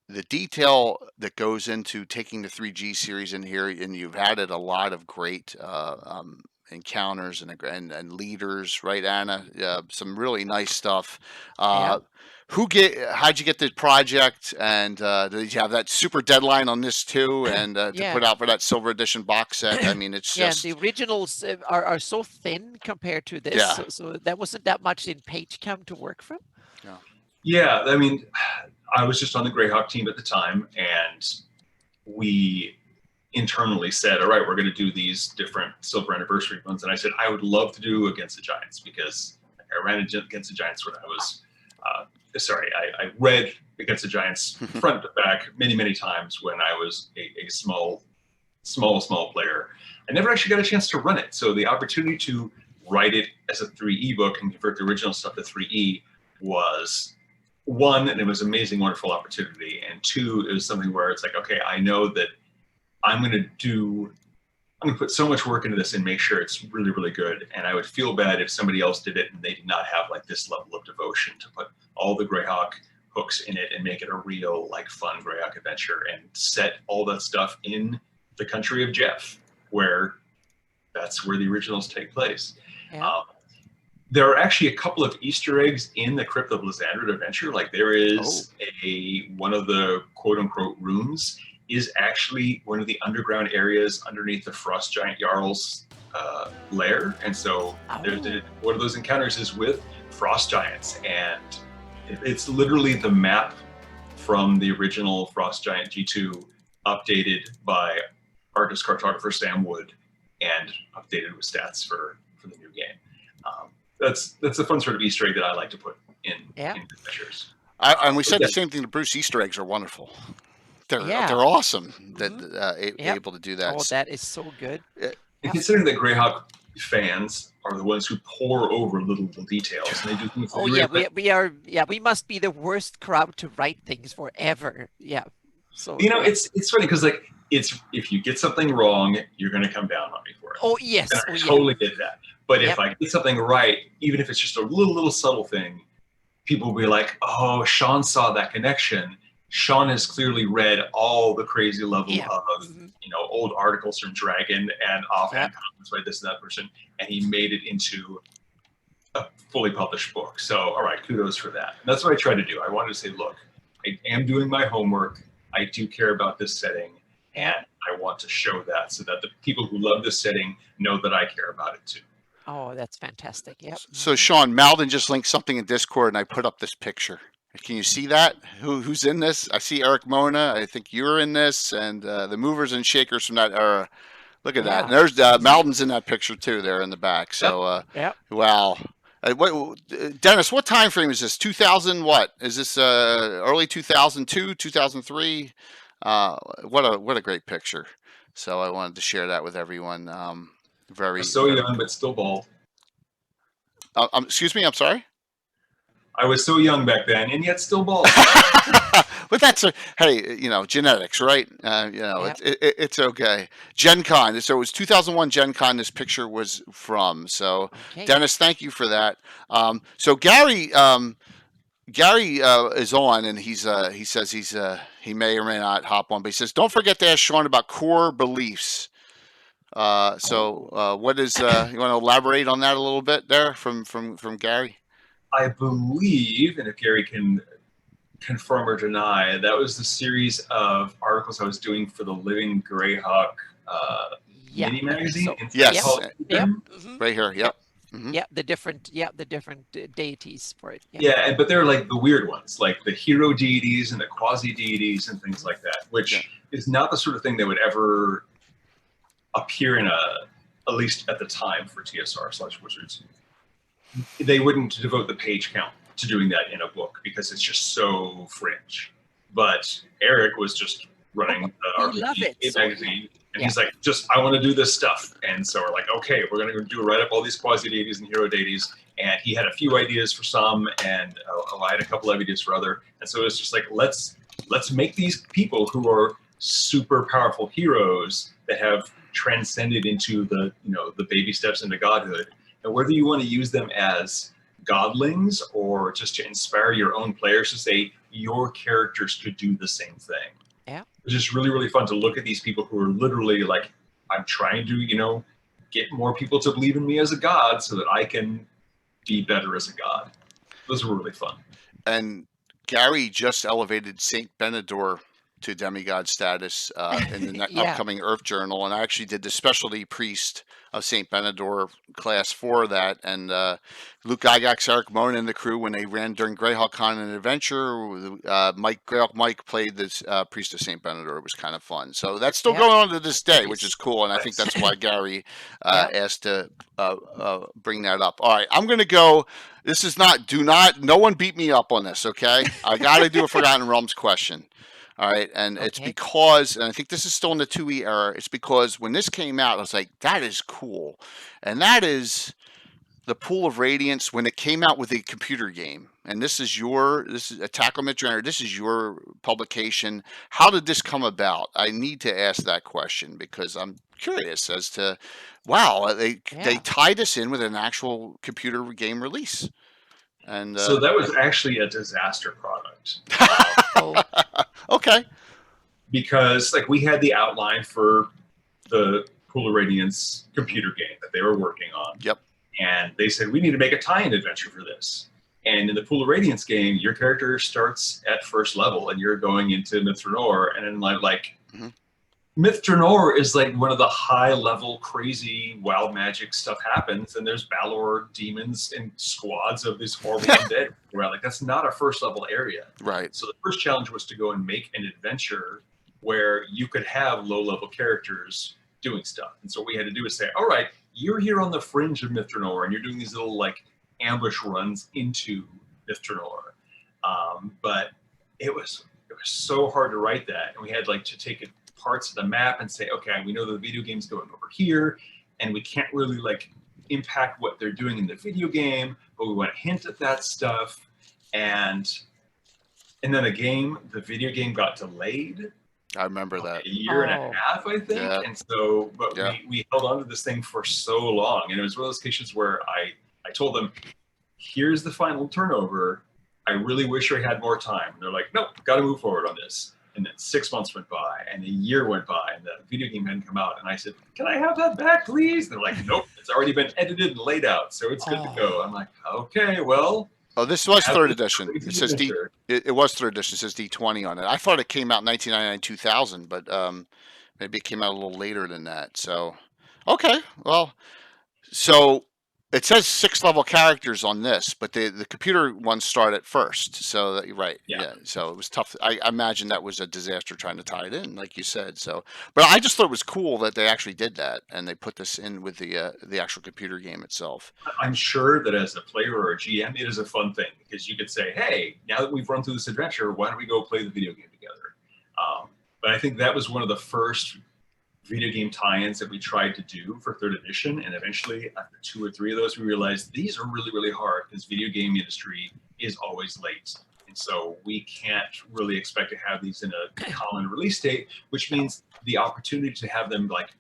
the detail that goes into taking the 3G series in here, and you've added a lot of great encounters and leaders, right, Anna? Some really nice stuff. Yeah. How'd you get the project, and did you have that super deadline on this too, and to Yeah. put out for that silver edition box set? I mean, it's Yeah, just the originals are so thin compared to this. Yeah. So that wasn't that much in page count to work from. Yeah, I mean, I was just on the Greyhawk team at the time, and we internally said, all right, we're going to do these different silver anniversary ones. And I said, I would love to do Against the Giants because I ran Against the Giants when I was, I read Against the Giants front to back many, many times when I was a small player. I never actually got a chance to run it. So the opportunity to write it as a 3E book and convert the original stuff to 3E was one, and it was an amazing, wonderful opportunity. And two, it was something where it's like, okay, I know that I'm going to put so much work into this and make sure it's really, really good. And I would feel bad if somebody else did it and they did not have like this level of devotion to put all the Greyhawk hooks in it and make it a real like fun Greyhawk adventure and set all that stuff in the country of Jeff, where that's where the originals take place. Yeah. There are actually a couple of Easter eggs in the Crypt of Lysandra adventure. Like there is one of the quote unquote rooms is actually one of the underground areas underneath the Frost Giant Jarl's lair. And so one of those encounters is with Frost Giants. And it's literally the map from the original Frost Giant G2 updated by artist cartographer Sam Wood and updated with stats for the new game. That's a fun sort of Easter egg that I like to put in adventures. And we said the same thing to Bruce. Easter eggs are wonderful. They're awesome that able to do that. Oh, that is so good. And considering that Greyhawk fans are the ones who pour over little details, and they do things. Oh yeah, we are. Yeah, we must be the worst crowd to write things forever. Yeah. So it's funny because like if you get something wrong, you're going to come down on me for it. Oh yes, and I totally get that. But if I get something right, even if it's just a little subtle thing, people will be like, "Oh, Sean saw that connection. Sean has clearly read all the crazy level of old articles from Dragon and offhand comments by this and that person, and he made it into a fully published book." So, all right, kudos for that. And that's what I try to do. I wanted to say, look, I am doing my homework. I do care about this setting, and I want to show that so that the people who love this setting know that I care about it too. Oh, that's fantastic. Yep. So, Sean, Malden just linked something in Discord, and I put up this picture. Can you see that? Who's in this? I see Eric Mona. I think you're in this, and the movers and shakers from that era Look at that. Yeah. And there's Malden's in that picture too, there in the back. So, Yep. wow. Dennis, what time frame is this? 2000 what? Is this early 2002, 2003? What a great picture. So I wanted to share that with everyone. Very, So very young, but still bald. excuse me, I'm sorry. I was so young back then, and yet still bald. But that's hey, genetics, right? Yep. It's okay. Gen Con. So it was 2001 Gen Con. This picture was from. So Okay. Dennis, thank you for that. So Gary is on, and he says he may or may not hop on, but he says don't forget to ask Sean about core beliefs. What is you want to elaborate on that a little bit there from Gary? I believe, and if Gary can confirm or deny, that was the series of articles I was doing for the Living Greyhawk Yeah. mini magazine. So, in Yes. Paul yep. Cooper. Mhm. Right here. Yep. Mhm. Yeah, the different deities for it. Yeah, but they're like the weird ones, like the hero deities and the quasi deities and things like that, which Yeah. is not the sort of thing that would ever appear in at least at the time for TSR/Wizards. They wouldn't devote the page count to doing that in a book because it's just so fringe. But Eric was just running the You love it, RPG so, magazine, and yeah. he's like, I want to do this stuff. And so we're like, okay, we're going to do write up all these quasi deities and hero deities. And he had a few ideas for some, and I had a couple of ideas for other. And so it's just like, let's make these people who are super powerful heroes that have transcended into the baby steps into godhood. And whether you want to use them as godlings or just to inspire your own players to say your characters could do the same thing. Yeah. It's just really, really fun to look at these people who are literally like, I'm trying to, get more people to believe in me as a god so that I can be better as a god. Those were really fun. And Gary just elevated Saint Benedor to demigod status in the Yeah. upcoming Earth Journal, and I actually did the specialty priest of Saint Benedor class for that. And Luke Gygax, Eric Mona, and the crew, when they ran during Greyhawk Con and Adventure, Greyhawk Mike played this priest of Saint Benedor. It was kind of fun. So that's still Yeah. going on to this day, Nice. which is cool. And I think that's why Gary Yeah. asked to bring that up. All right, I'm going to go. This is no one beat me up on this, okay? I got to do a Forgotten Realms question. All right, and it's Okay. because, and I think this is still in the 2E era, it's because when this came out, I was like, that is cool. And that is the Pool of Radiance when it came out with a computer game. And this is Attack on Midrange, this is your publication. How did this come about? I need to ask that question because I'm curious as to, wow, they Yeah. tied us in with an actual computer game release. And So that was actually a disaster product. Oh, okay. Because like we had the outline for the Pool of Radiance computer game that they were working on. Yep. And they said, we need to make a tie-in adventure for this. And in the Pool of Radiance game, your character starts at first level and you're going into Mithranor. And then like Mhm. Mithranor is like one of the high-level, crazy, wild magic stuff happens. And there's Balor demons and squads of these horrible undead. Like that's not a first-level area. Right. So the first challenge was to go and make an adventure where you could have low-level characters doing stuff. And so what we had to do is say, all right, you're here on the fringe of Mithranor, and you're doing these little like ambush runs into Mithranor. But it was so hard to write that, and we had like to take parts of the map and say, okay, we know the video game's going over here, and we can't really like impact what they're doing in the video game, but we want to hint at that stuff. And then the video game got delayed I remember that. a year and Oh. a half, I think. Yeah. And so, but Yeah. we held on to this thing for so long. And it was one of those cases where I told them, here's the final turnover. I really wish I had more time. And they're like, nope, got to move forward on this. And then 6 months went by and a year went by and the video game hadn't come out. And I said, can I have that back, please? And they're like, nope, it's already been edited and laid out. So it's good to go. I'm like, okay, well. Oh, this was have third this edition. crazy It says adventure. it was third edition. It says D20 on it. I thought it came out in 1999, 2000, but maybe it came out a little later than that. So, okay, well, so It says 6 level characters on this, but the computer ones start at first. So that, you're right. Yeah. Yeah. So it was tough. I imagine that was a disaster trying to tie it in, like you said. So, but I just thought it was cool that they actually did that and they put this in with the actual computer game itself. I'm sure that as a player or a GM, it is a fun thing because you could say, hey, now that we've run through this adventure, why don't we go play the video game together? But I think that was one of the first video game tie-ins that we tried to do for 3rd edition, and eventually after 2 or 3 of those we realized these are really, really hard because video game industry is always late, and so we can't really expect to have these in a common release date, which means the opportunity to have them like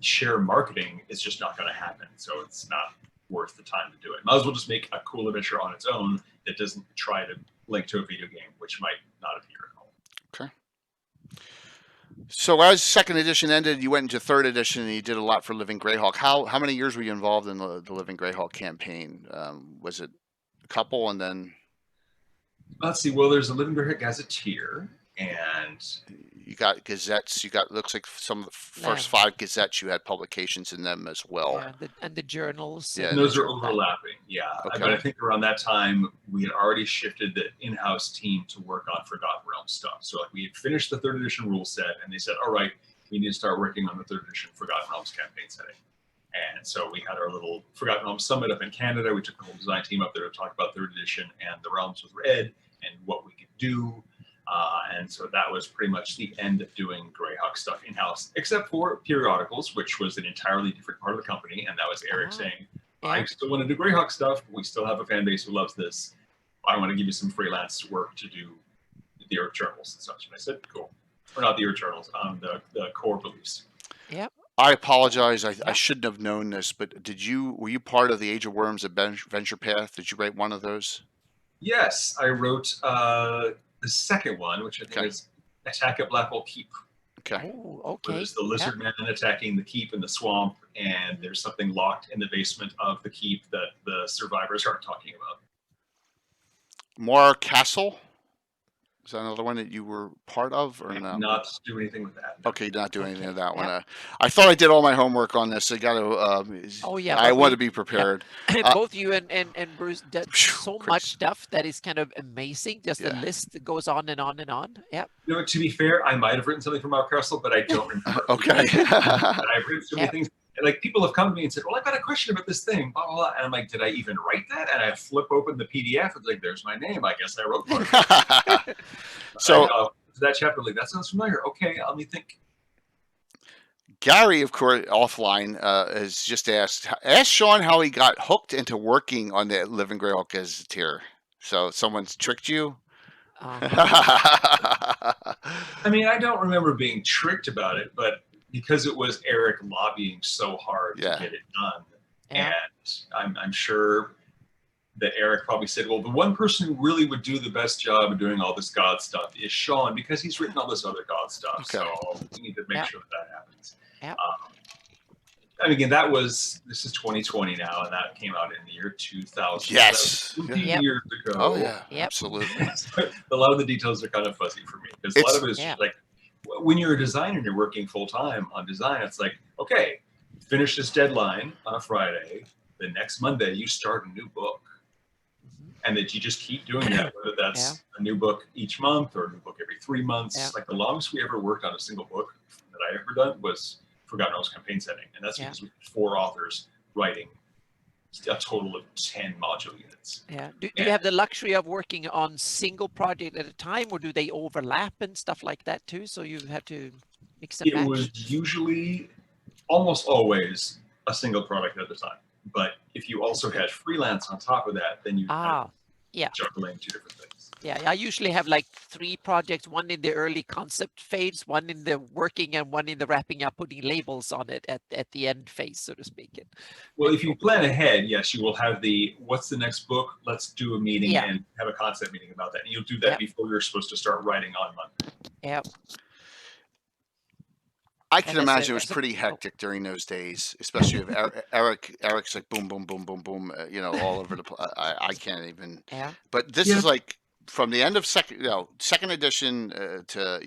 share marketing is just not going to happen. So it's not worth the time to do it. Might as well just make a cool adventure on its own that doesn't try to link to a video game, which might not appear at all. Okay. So as 2nd edition ended, you went into 3rd edition and you did a lot for Living Greyhawk. How many years were you involved in the Living Greyhawk campaign? Was it a couple and then? Let's see. Well, there's a Living Greyhawk Gazetteer, and You got gazettes. You got, looks like some of the first 5 gazettes, you had publications in them as well. Yeah, and the journals. Yeah, those are overlapping. Yeah, Okay. but I think around that time we had already shifted the in-house team to work on Forgotten Realms stuff. So like we had finished the 3rd edition rule set, and they said, "All right, we need to start working on the 3rd edition Forgotten Realms campaign setting." And so we had our little Forgotten Realms summit up in Canada. We took the whole design team up there to talk about 3rd edition and the realms with Red and what we could do. And so that was pretty much the end of doing Greyhawk stuff in-house, except for periodicals, which was an entirely different part of the company. And that was Eric saying, I still want to do Greyhawk stuff. We still have a fan base who loves this. I want to give you some freelance work to do the Earth Journals and such. And I said, cool. Or not the Earth Journals, the core beliefs. Yep. I apologize. I shouldn't have known this, but were you part of the Age of Worms Adventure Path? Did you write one of those? Yes, I wrote the second one, which I think is Attack at Blackwall Keep. Okay. Oh, okay. There's the lizard man attacking the keep in the swamp, and there's something locked in the basement of the keep that the survivors aren't talking about. Moor Castle? Is that another one that you were part of, or no? Not do anything with that. No. Okay, not doing anything with that one. I thought I did all my homework on this. I got to. Oh yeah. I want to be prepared. Both you and Bruce did so much stuff that is kind of amazing. Just the list that goes on and on and on. Yeah. You know, to be fair, I might have written something from Moor Castle, but I don't remember. Okay. And I've written so many things. And like people have come to me and said, "Well, I've got a question about this thing." Blah, blah, blah. And I'm like, "Did I even write that?" And I flip open the PDF. It's like, "There's my name. I guess I wrote one." So that chapter, like, that sounds familiar. Okay, let me think. Gary, of course, offline, has just asked Sean how he got hooked into working on the Living Greyhawk Gazetteer. So someone's tricked you? I mean, I don't remember being tricked about it, but because it was Eric lobbying so hard to get it done, and I'm sure that Eric probably said, well, the one person who really would do the best job of doing all this God stuff is Sean, because he's written all this other God stuff. Okay. So we need to make sure that happens. Yep. And again, this is 2020 now, and that came out in the year 2000. Yes. 20 years ago. Oh, yeah. Yep. Absolutely. A lot of the details are kind of fuzzy for me, because a lot of it is like, when you're a designer and you're working full time on design, it's like, okay, finish this deadline on a Friday. The next Monday, you start a new book. And that you just keep doing that, whether that's a new book each month or a new book every 3 months. Like the longest we ever worked on a single book that I ever done was Forgotten Realms campaign setting. And that's because we had 4 authors writing a total of 10 module units. Yeah. Do you have the luxury of working on single project at a time, or do they overlap and stuff like that too? So you have to mix and match? It was usually almost always a single product at a time. But if you also had freelance on top of that, then you juggling 2 different things. Yeah, I usually have like 3 projects, one in the early concept phase, one in the working, and one in the wrapping up, putting labels on it at the end phase, so to speak. Well, if you plan ahead, yes, you will have what's the next book? Let's do a meeting and have a concept meeting about that. And you'll do that before you're supposed to start writing on Monday. Yeah. I can imagine it was pretty hectic during those days, especially if Eric's like boom, boom, boom, boom, boom, all over the place. I can't even. Yeah. But this is like from the end of second edition to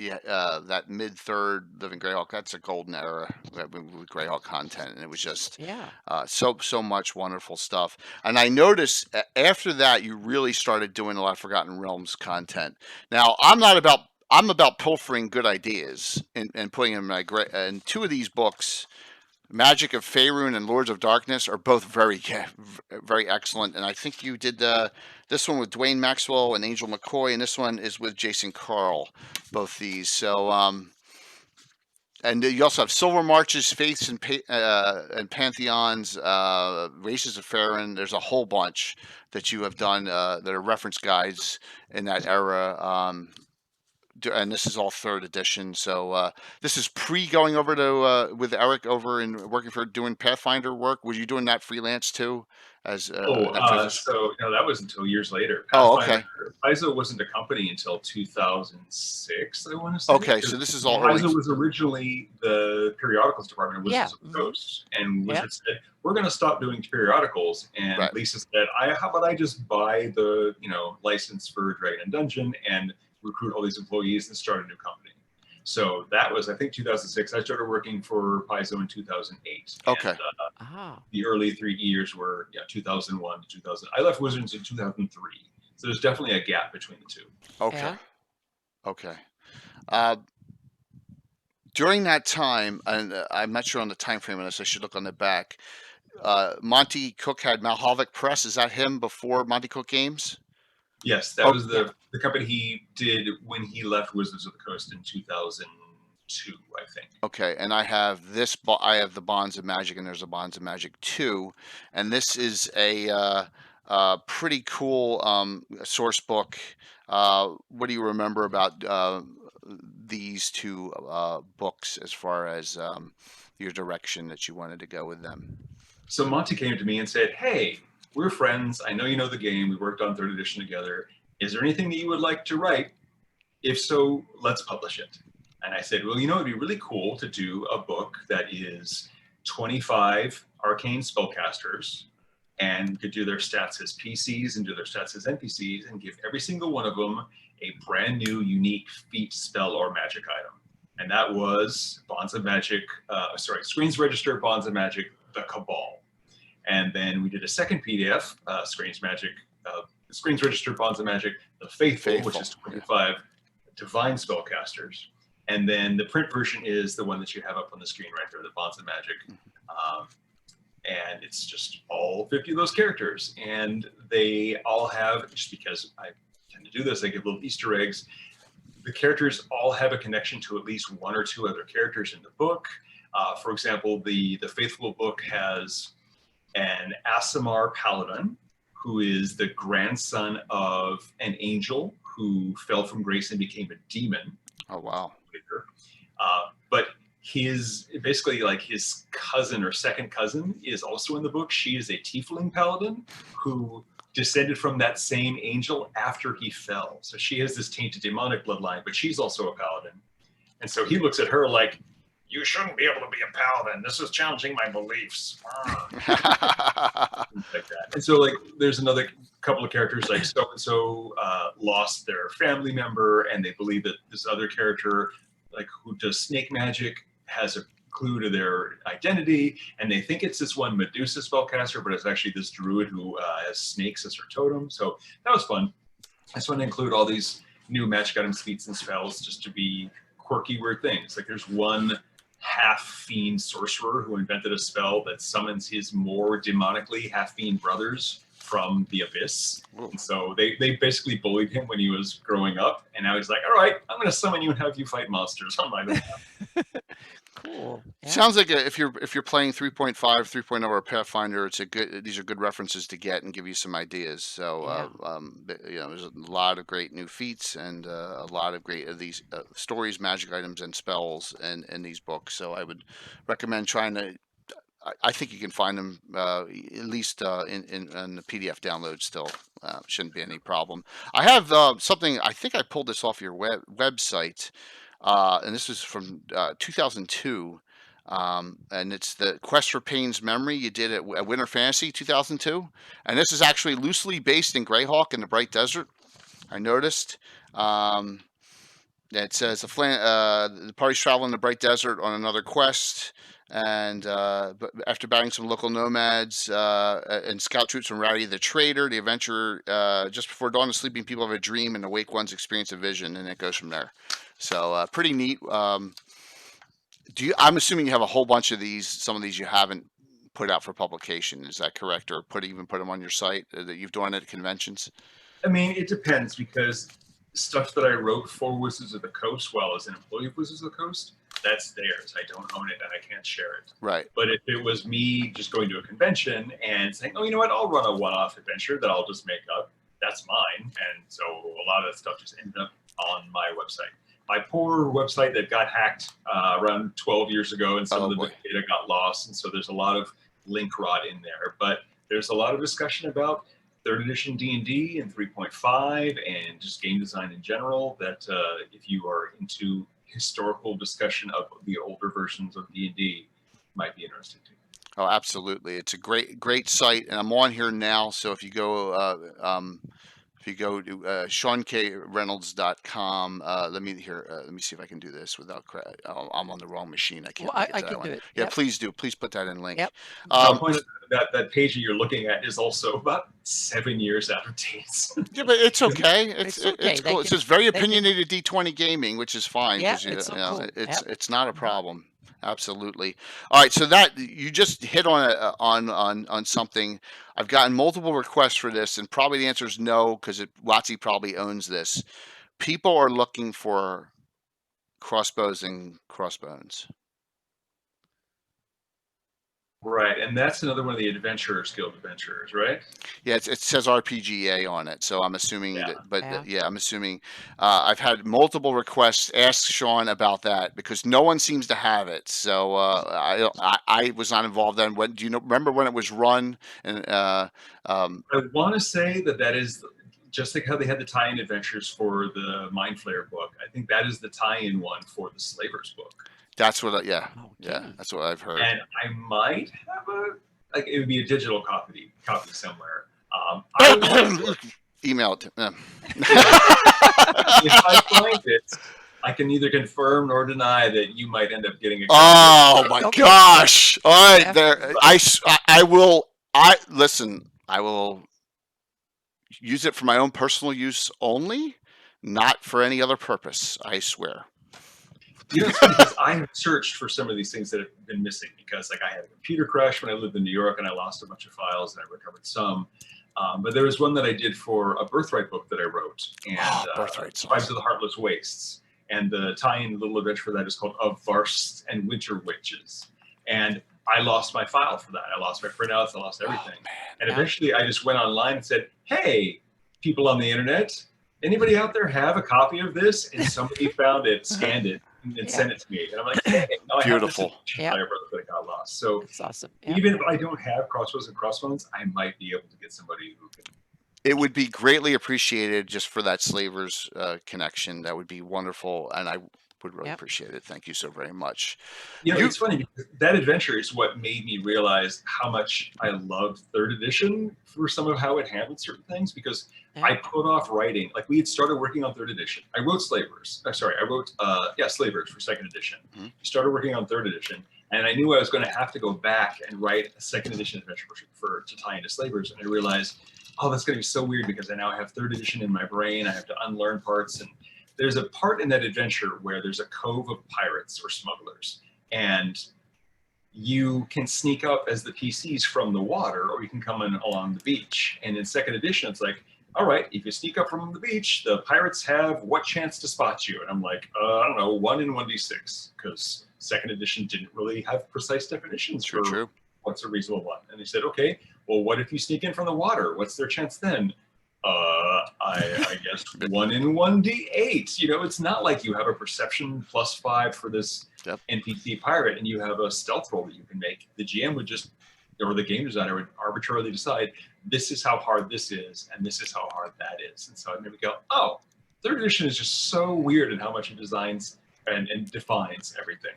that mid third Living Greyhawk, that's a golden era with Greyhawk content, and it was just Yeah. so much wonderful stuff. And I noticed after that you really started doing a lot of Forgotten Realms content. Now I'm about pilfering good ideas and putting them in my and two of these books, Magic of Faerun and Lords of Darkness, are both very excellent. And I think you did this one with Dwayne Maxwell and Angel McCoy, and this one is with Jason Carl. Both these. So and you also have Silver Marches, Faiths and Pantheons, Races of Faerun. There's a whole bunch that you have done that are reference guides in that era. And this is all third edition. So this is pre going over to with Eric over and working for doing Pathfinder work. Were you doing that freelance too? As so that was until years later. Okay. Paizo wasn't a company until 2006, I want to say. Okay, so this is all Paizo was originally the periodicals department of Wizards of the Coast, and Wizards said, we're going to stop doing periodicals. And Lisa said, how about I just buy the license for Dragon and Dungeon and recruit all these employees and start a new company. So that was, I think, 2006. I started working for Paizo in 2008. Okay. And, the early 3 years were 2001 to 2000. I left Wizards in 2003. So there's definitely a gap between the two. Okay. Yeah. Okay. During that time, and I'm not sure on the time frame on this, I should look on the back. Monty Cook had Malhovic Press. Is that him before Monty Cook Games? Yes, that was the company he did when he left Wizards of the Coast in 2002, I think. Okay, and I have I have the Bonds of Magic, and there's a Bonds of Magic 2, and this is a pretty cool source book. What do you remember about these two books as far as your direction that you wanted to go with them? So Monty came to me and said, hey, we're friends. I know you know the game. We worked on third edition together. Is there anything that you would like to write? If so, let's publish it. And I said, well, it'd be really cool to do a book that is 25 arcane spellcasters and could do their stats as PCs and do their stats as NPCs and give every single one of them a brand new, unique feat, spell, or magic item. And that was Screens Register, Bonds of Magic, the Cabal. And then we did a second PDF, Screens Register, Bonds of Magic, the Faithful, which is 25 divine spellcasters. And then the print version is the one that you have up on the screen right there, the Bonds of Magic. And it's just all 50 of those characters. And they all have, just because I tend to do this, I give little Easter eggs. The characters all have a connection to at least one or two other characters in the book. For example, the Faithful book has an Aasimar Paladin, who is the grandson of an angel who fell from grace and became a demon. Oh, wow. But his cousin or second cousin is also in the book. She is a tiefling paladin who descended from that same angel after he fell. So she has this tainted demonic bloodline, but she's also a paladin. And so he looks at her like, you shouldn't be able to be a paladin. This is challenging my beliefs. Like that. And so there's another couple of characters like so-and-so lost their family member, and they believe that this other character who does snake magic has a clue to their identity, and they think it's this one Medusa spellcaster, but it's actually this druid who has snakes as her totem. So that was fun. I just want to include all these new magic items, feats, and spells just to be quirky, weird things. There's one half-fiend sorcerer who invented a spell that summons his more demonically half-fiend brothers from the abyss. And so they basically bullied him when he was growing up, and now he's like, all right, I'm going to summon you and have you fight monsters on my behalf. Cool. Yeah. Sounds like if you're playing 3.5, 3.0 or Pathfinder, these are good references to get and give you some ideas. So there's a lot of great new feats and a lot of great these stories, magic items, and spells in these books. So I would recommend trying to. I think you can find them at least in the PDF download still. Shouldn't be any problem. I have something. I think I pulled this off your website. And this is from 2002, and it's the Quest for Pain's Memory you did at Winter Fantasy 2002, and this is actually loosely based in Greyhawk in the Bright Desert. I noticed. It says the party's traveling the Bright Desert on another quest, and but after battling some local nomads and scout troops from Rowdy the Trader, the adventurer just before dawn, the sleeping people have a dream, and awake ones experience a vision, and it goes from there. So pretty neat. I'm assuming you have a whole bunch of these. Some of these you haven't put out for publication. Is that correct, or even put them on your site that you've done at conventions? I mean, it depends, because stuff that I wrote for Wizards of the Coast, while as an employee of Wizards of the Coast, that's theirs. I don't own it and I can't share it. Right. But if it was me just going to a convention and saying, oh, you know what, I'll run a one-off adventure that I'll just make up, that's mine. And so a lot of that stuff just ended up on my website. My poor website that got hacked around 12 years ago, and some of the data got lost. And so there's a lot of link rot in there. But there's a lot of discussion about 3rd edition D&D and 3.5 and just game design in general, that if you are into historical discussion of the older versions of D&D, might be interesting to you. Oh, absolutely. It's a great site, and I'm on here now. So if you go to SeanKReynolds.com, let me see if I can do this without I'm on the wrong machine. I can't. Well, I can do it. Yeah, Yep. please do. Please put that in link. Yep. That page that you're looking at is also about 7 years out of date. Yeah, but it's okay. It's okay. cool. It says very opinionated D20 gaming, which is fine. Yeah, 'Cause it's so cool. it's not a problem. Absolutely. All right, so that you just hit on something. I've gotten multiple requests for this, and probably the answer is no, because WotC probably owns this. People are looking for crossbows and crossbones. Right, and that's another one of the Adventurers Guild adventurers, right? Yeah, it says RPGA on it, so I'm assuming Yeah. that. But I'm assuming I've had multiple requests. Ask Sean about that, because no one seems to have it. So I was not involved then. When do you remember when it was run? And I want to say that is just like how they had the tie-in adventures for the Mind Flayer book. I think that is the tie-in one for the Slavers book. That's what. Okay. That's what I've heard. And I might have it would be a digital copy somewhere. Email it to them. If I find it, I can neither confirm nor deny that you might end up getting a copy. Oh my gosh! All right, there. I will. Listen. I will use it for my own personal use only, not for any other purpose. I swear. You know, it's funny because I have searched for some of these things that have been missing, because like I had a computer crash when I lived in New York and I lost a bunch of files, and I recovered some. But there was one that I did for a Birthright book that I wrote, and Birthright's Tribes awesome. of the Heartless Wastes. And the tie-in little adventure for that is called Of Varsts and Winter Witches. And I lost my file for that. I lost my printouts, I lost everything. And eventually I just went online and said, hey, people on the internet, anybody out there have a copy of this? And somebody found it, scanned it, and sent it to me. And I'm like, hey, Beautiful. I have this that I got lost. So It's awesome. even if I don't have Crossbows and Crossbones, I might be able to get somebody who can. It would be greatly appreciated just for that Slavers connection. That would be wonderful, and I would really appreciate it. Thank you so very much. You know, it's funny because that adventure is what made me realize how much I loved 3rd edition for some of how it handled certain things, because I put off writing. Like, we had started working on 3rd edition. I wrote Slavers. I wrote Slavers for 2nd edition. Mm-hmm. We started working on 3rd edition, and I knew I was going to have to go back and write a 2nd edition adventure to tie into Slavers. And I realized, oh, that's going to be so weird, because I now have 3rd edition in my brain. I have to unlearn parts. And there's a part in that adventure where there's a cove of pirates or smugglers, and you can sneak up as the PCs from the water, or you can come in along the beach. And in 2nd edition, it's like, all right, if you sneak up from the beach, the pirates have what chance to spot you? And I'm like, I don't know, 1 in 1d6, because 2nd edition didn't really have precise definitions for what's a reasonable one. And they said, okay, well, what if you sneak in from the water? What's their chance then? I guess 1 in 1d8. You know, it's not like you have a perception +5 for this NPC pirate and you have a stealth roll that you can make. The GM would just, or the game designer would arbitrarily decide, this is how hard this is, and this is how hard that is. And so I maybe go, oh, 3rd edition is just so weird in how much it designs and defines everything.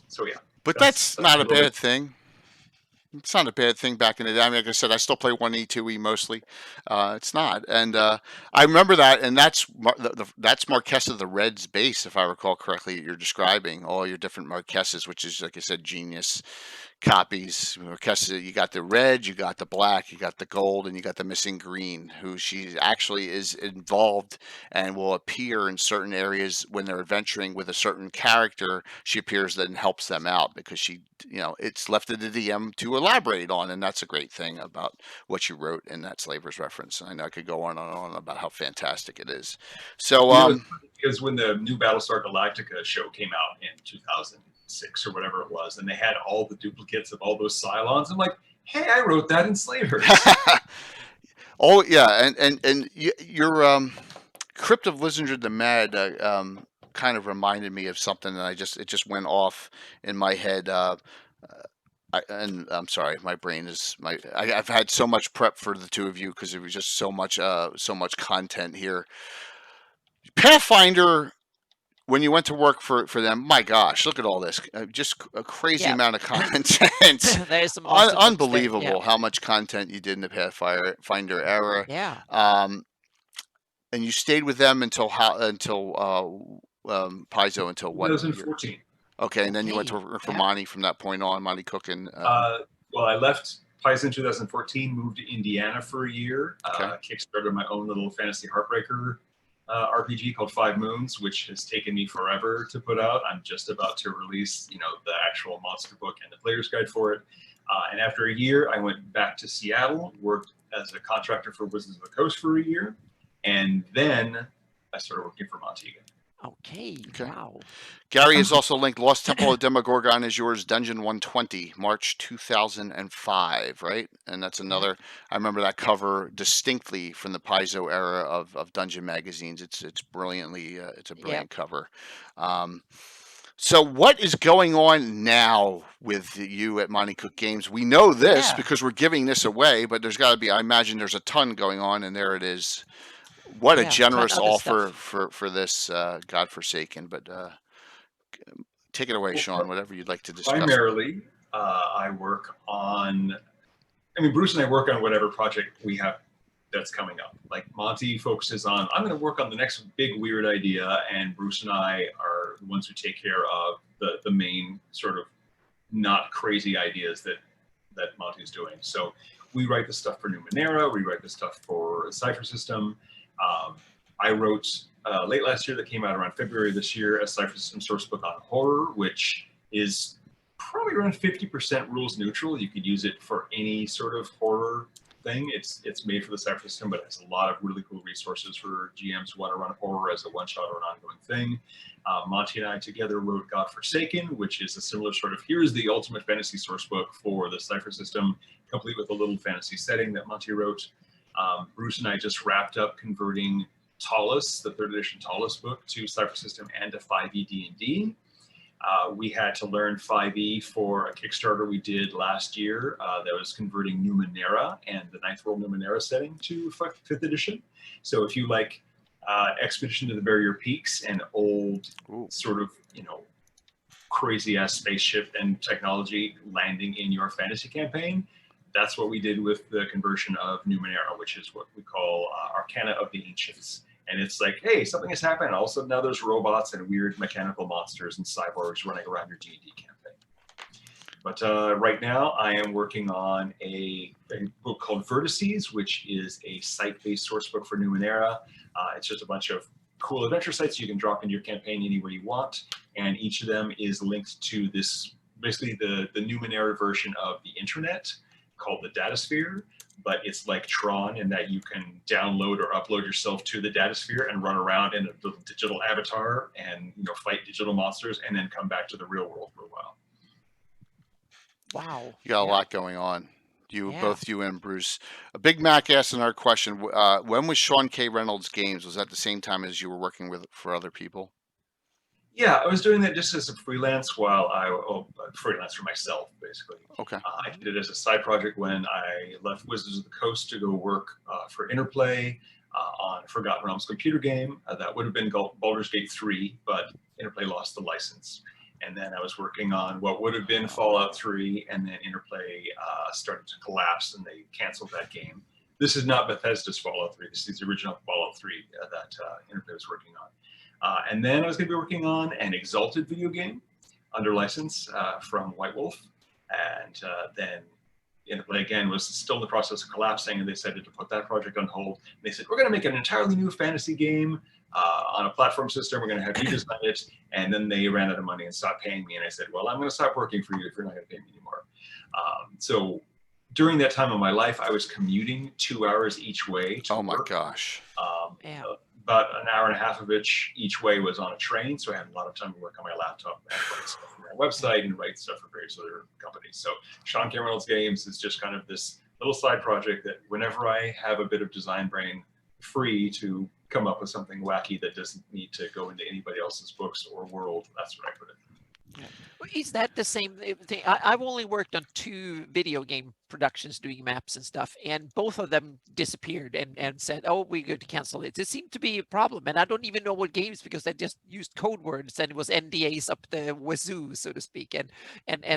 So yeah. But that's not a bad thing. It's not a bad thing back in the day. I mean, like I said, I still play 1E, 2E mostly. It's not, and I remember that, and that's Marquesa the Red's base, if I recall correctly. You're describing all your different Marquesas, which is, like I said, genius copies. Marquesa, you got the red, you got the black, you got the gold, and you got the missing green, who she actually is involved and will appear in certain areas when they're adventuring with a certain character. She appears and helps them out because she, it's left to the DM to elaborate on, and that's a great thing about what you wrote in that Slaver's reference. I know I could go on and on about how fantastic it is. So, It's funny because when the new Battlestar Galactica show came out in 2006 or whatever it was, and they had all the duplicates of all those Cylons, I'm like, hey, I wrote that in Slavers. oh yeah, and your Crypt of Lizinger the Mad kind of reminded me of something that it just went off in my head. And I'm sorry, my brain is I've had so much prep for the two of you because there was just so much content here. Pathfinder, when you went to work for them, my gosh, look at all this, just a crazy Yeah. amount of content. There's some awesome books there. Unbelievable how much content you did in the Pathfinder era. Yeah. And you stayed with them until Paizo until what year? 2014. Okay, and then you went to Okay, work for yeah. Monty from that point on, Monty Cook and Well, I left Paizo in 2014, moved to Indiana for a year, Okay. kickstarted my own little fantasy heartbreaker RPG called Five Moons, which has taken me forever to put out. I'm just about to release, the actual monster book and the player's guide for it. And after a year, I went back to Seattle, worked as a contractor for Wizards of the Coast for a year, and then I started working for Monty again. Okay. Okay. Wow. Gary has also linked Lost Temple of Demogorgon is yours, Dungeon 120, March 2005, right? And that's another. I remember that cover distinctly from the Paizo era of Dungeon magazines. It's brilliantly. It's a brilliant cover. So what is going on now with you at Monty Cook Games? We know this Yeah. because we're giving this away, but there's got to be. I imagine there's a ton going on, and there it is. What a Yeah, ton generous other offer stuff. for this Godforsaken. But take it away, Sean. Whatever you'd like to discuss. Primarily, I work on. I mean, Bruce and I work on whatever project we have that's coming up. Like Monty focuses on, I'm going to work on the next big weird idea, and Bruce and I are the ones who take care of the main sort of not crazy ideas that Monty's doing. So we write the stuff for Numenera, we write the stuff for the Cypher System. I wrote late last year, that came out around February this year, a Cypher System source book on horror, which is probably around 50% rules neutral. You could use it for any sort of horror thing. It's made for the Cypher System, but it has a lot of really cool resources for GMs who want to run horror as a one-shot or an ongoing thing. Monty and I together wrote Godforsaken, which is a similar sort of, here's the ultimate fantasy source book for the Cypher System, complete with a little fantasy setting that Monty wrote. Bruce and I just wrapped up converting Talus, the 3rd edition Talus book, to Cypher System and to 5e D&D. We had to learn 5e for a Kickstarter we did last year that was converting Numenera and the Ninth World Numenera setting to 5th edition. So if you like Expedition to the Barrier Peaks and old sort of, crazy ass spaceship and technology landing in your fantasy campaign, that's what we did with the conversion of Numenera, which is what we call Arcana of the Ancients. And it's like, hey, something has happened. All of a sudden now there's robots and weird mechanical monsters and cyborgs running around your D&D campaign. But right now I am working on a book called Vertices, which is a site-based source book for Numenera. It's just a bunch of cool adventure sites you can drop into your campaign anywhere you want. And each of them is linked to this, basically the Numenera version of the internet, called the Datasphere, but it's like Tron in that you can download or upload yourself to the Datasphere and run around in a digital avatar and fight digital monsters and then come back to the real world for a while. Wow. You got a lot going on. Yeah. Both you and Bruce. A Big Mac asked another question. When was Sean K. Reynolds Games? Was that the same time as you were working for other people? Yeah, I was doing that just as a freelance while freelance for myself, basically. Okay. I did it as a side project when I left Wizards of the Coast to go work for Interplay on Forgotten Realms computer game. That would have been Baldur's Gate 3, but Interplay lost the license. And then I was working on what would have been Fallout 3, and then Interplay started to collapse, and they canceled that game. This is not Bethesda's Fallout 3. This is the original Fallout 3 that Interplay was working on. And then I was going to be working on an Exalted video game under license from White Wolf. And then Interplay again was still in the process of collapsing, and they decided to put that project on hold. And they said, we're going to make an entirely new fantasy game on a platform system. We're going to have you design it. And then they ran out of money and stopped paying me. And I said, well, I'm going to stop working for you if you're not going to pay me anymore. So during that time of my life, I was commuting 2 hours each way to Oh my work. gosh. Yeah. About an hour and a half of each way was on a train. So I had a lot of time to work on my laptop and write stuff for my website and write stuff for various other companies. So Sean K. Reynolds Games is just kind of this little side project that whenever I have a bit of design brain free to come up with something wacky that doesn't need to go into anybody else's books or world, that's what I put in. Is that the same thing? I've only worked on 2 video game productions doing maps and stuff, and both of them disappeared and said, oh, we're going to cancel it. It seemed to be a problem, and I don't even know what games, because they just used code words and it was NDAs up the wazoo, so to speak. And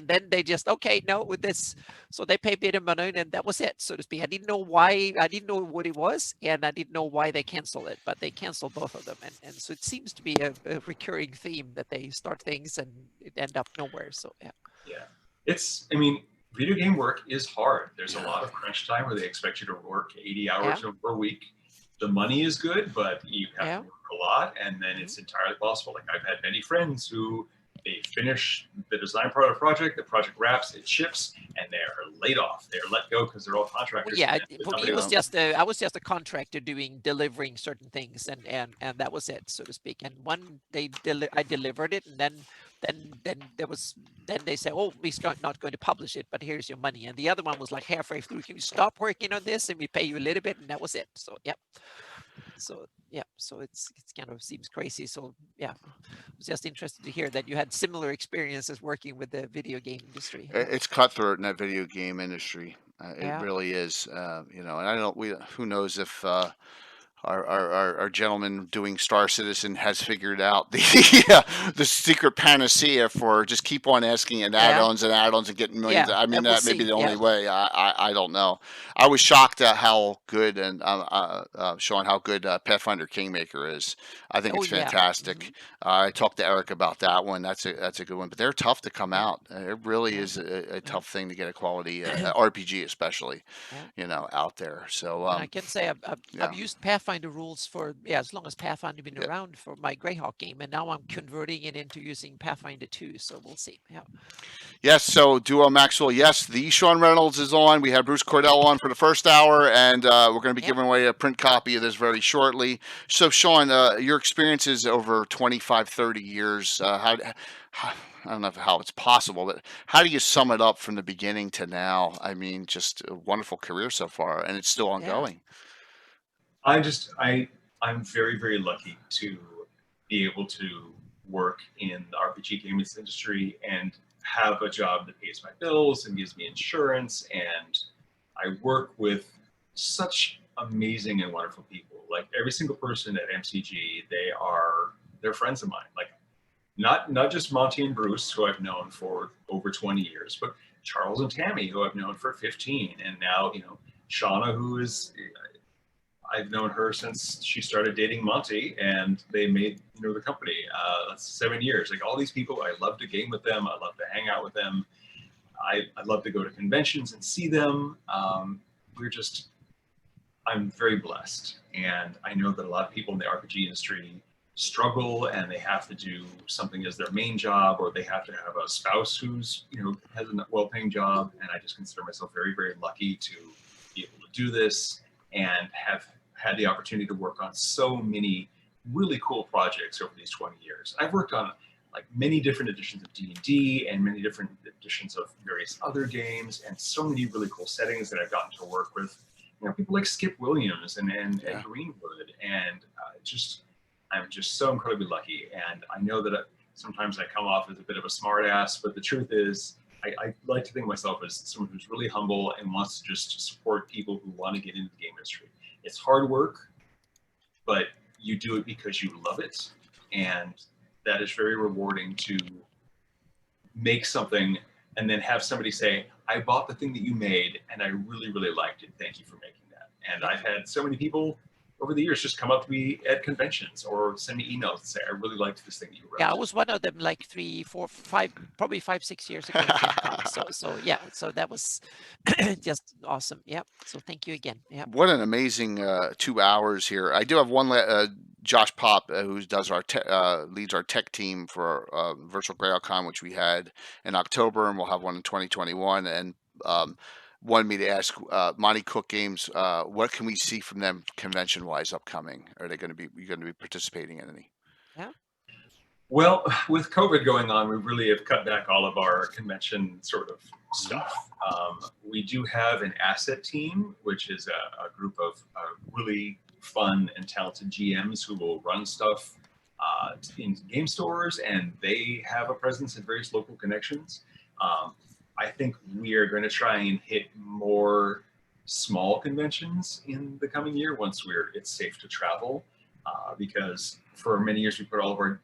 then they just, okay, no, with this. So they paid a bit of money and that was it, so to speak. I didn't know why, I didn't know what it was, and I didn't know why they canceled it, but they canceled both of them. And so it seems to be a recurring theme that they start things and it end up nowhere. So Yeah. I mean, video game work is hard. There's a lot of crunch time where they expect you to work 80 hours per week. The money is good, but you have to work a lot, and then it's entirely possible. Like, I've had many friends who they finish the design part of the project wraps, it ships, and they're laid off. They're let go because they're all contractors. Well, yeah, for me, it was just I was just a contractor delivering certain things, and that was it, so to speak. And one I delivered it, and then they say, oh, we're not going to publish it, but here's your money. And the other one was like halfway through, can you stop working on this and we pay you a little bit, and that was it. So so it's kind of seems crazy. So yeah, I was just interested to hear that you had similar experiences working with the video game industry. It's cutthroat in that video game industry. It Yeah. really is. And I don't. Who knows if our gentleman doing Star Citizen has figured out the secret panacea for just keep on asking and add-ons and getting millions. I mean, that may be the only way. I don't know. I was shocked at how good and Sean, how good Pathfinder Kingmaker is. I think it's fantastic. I talked to Eric about that one. That's a good one. But they're tough to come out. It really is a tough thing to get a quality RPG, especially, out there. So I can say I've used Pathfinder rules for as long as Pathfinder been around for my Greyhawk game, and now I'm converting it into using Pathfinder 2. So we'll see. Yeah. Yes. So Duo Maxwell. Yes, the Sean Reynolds is on. We had Bruce Cordell on for the first hour, and we're going to be giving away a print copy of this very shortly. So Sean, your experiences over 25, 30 years. I don't know how it's possible, but how do you sum it up from the beginning to now? I mean, just a wonderful career so far, and it's still ongoing. I'm very, very lucky to be able to work in the RPG games industry and have a job that pays my bills and gives me insurance. And I work with such amazing and wonderful people. Like, every single person at MCG, they're friends of mine. Like, not just Monty and Bruce, who I've known for over 20 years, but Charles and Tammy, who I've known for 15. And now, Shauna, who is, I've known her since she started dating Monty, and they made the company. That's 7 years. Like, all these people, I love to game with them. I love to hang out with them. I love to go to conventions and see them. I'm very blessed, and I know that a lot of people in the RPG industry struggle, and they have to do something as their main job, or they have to have a spouse who's has a well-paying job. And I just consider myself very, very lucky to be able to do this and have had the opportunity to work on so many really cool projects over these 20 years. I've worked on like many different editions of D&D and many different editions of various other games, and so many really cool settings that I've gotten to work with. People like Skip Williams and Greenwood, and I'm just so incredibly lucky. And I know that sometimes I come off as a bit of a smart ass, but the truth is, I like to think of myself as someone who's really humble and wants to just support people who want to get into the game industry. It's hard work, but you do it because you love it, and that is very rewarding to make something and then have somebody say, I bought the thing that you made and I really, really liked it. Thank you for making that. And I've had so many people over the years just come up to me at conventions or send me emails and say, I really liked this thing that you wrote. Yeah, I was one of them like 3, 4, 5, probably 5, 6 years ago. So yeah, so that was just awesome. Yeah. So thank you again. Yeah. What an amazing 2 hours here. I do have one. Josh Pop, who does our leads our tech team for Virtual GreyHawkCon, which we had in October, and we'll have one in 2021. And wanted me to ask Monty Cook Games, what can we see from them convention wise upcoming? Are they going to be participating in any? Yeah. Well, with COVID going on, we really have cut back all of our convention sort of stuff. We do have an asset team, which is a group of really fun and talented GMs who will run stuff in game stores, and they have a presence at various local connections. I think we are going to try and hit more small conventions in the coming year once it's safe to travel, because for many years we put all of our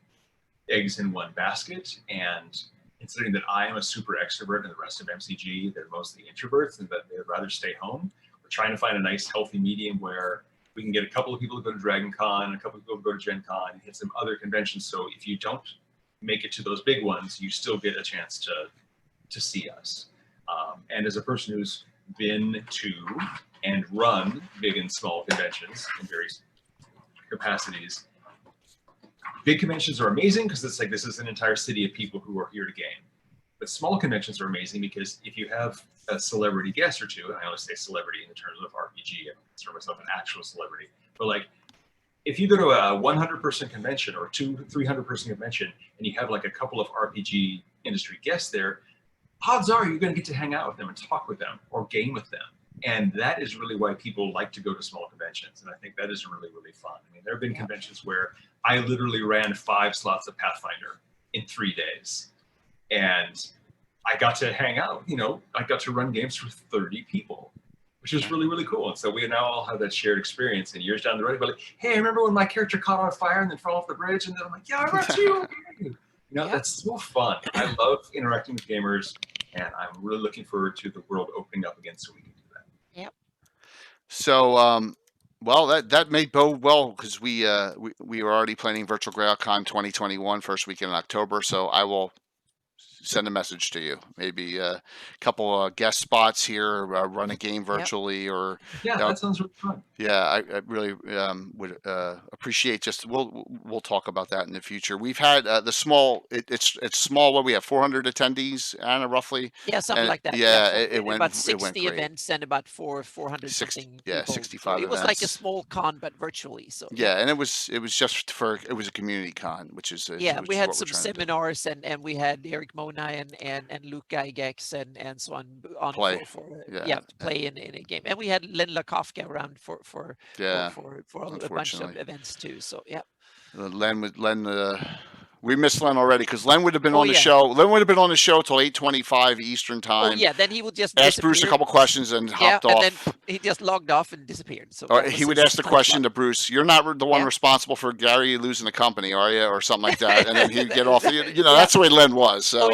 eggs in one basket, and considering that I am a super extrovert and the rest of MCG, they're mostly introverts and that they'd rather stay home, we're trying to find a nice healthy medium where we can get a couple of people to go to Dragon Con, a couple of people to go to Gen Con, and hit some other conventions. So if you don't make it to those big ones, you still get a chance to see us. And as a person who's been to and run big and small conventions in various capacities, big conventions are amazing because it's like this is an entire city of people who are here to game. But small conventions are amazing because if you have a celebrity guest or two, and I always say celebrity in the terms of RPG, I consider myself an actual celebrity, but like if you go to a 100-person convention or 200-300-person convention and you have like a couple of RPG industry guests there, odds are you're going to get to hang out with them and talk with them or game with them. And that is really why people like to go to small conventions. And I think that is really, really fun. I mean, there have been conventions where I literally ran 5 slots of Pathfinder in 3 days. And I got to hang out, I got to run games for 30 people, which is really, really cool. And so we now all have that shared experience. And years down the road, we're like, hey, I remember when my character caught on fire and then fell off the bridge? And then I'm like, yeah, I remember you. That's so fun. I love interacting with gamers, and I'm really looking forward to the world opening up again so we can do that. Yep. So, well, that may bode well because we were already planning Virtual GreyHawkCon 2021 first weekend in October. So I will send a message to you. Maybe a couple guest spots here, run a game virtually, or that sounds really fun. Yeah, I really would appreciate. We'll talk about that in the future. We've had the small. It's small. What we have 400 attendees, Anna, roughly. Yeah, something like that. Yeah, it went about 60 it went great. events and about 400 something. Yeah, people. 65 So it was like a events. small con, but virtually. So Yeah, and it was just it was a community con, which is we had what we're some trying to do. seminars and we had Eric Mona and Luke Gygax and so on Play. for Yeah. play in a game, and we had Len LaKafka around for Yeah, a bunch of unfortunately. events too. So yeah. We missed Len already because Len would have been Oh, on the yeah. show. Len would have been on the show till 8:25 Eastern time. Oh yeah, then he would just Asked Bruce a disappear. couple questions and hopped and off. then he just logged off and disappeared. So Or that he was would his ask the time question slot. to Bruce, "You're not the one Yeah. responsible for Gary losing the company, are you?" Or something like that, and then he'd get off. That's the way Len was. So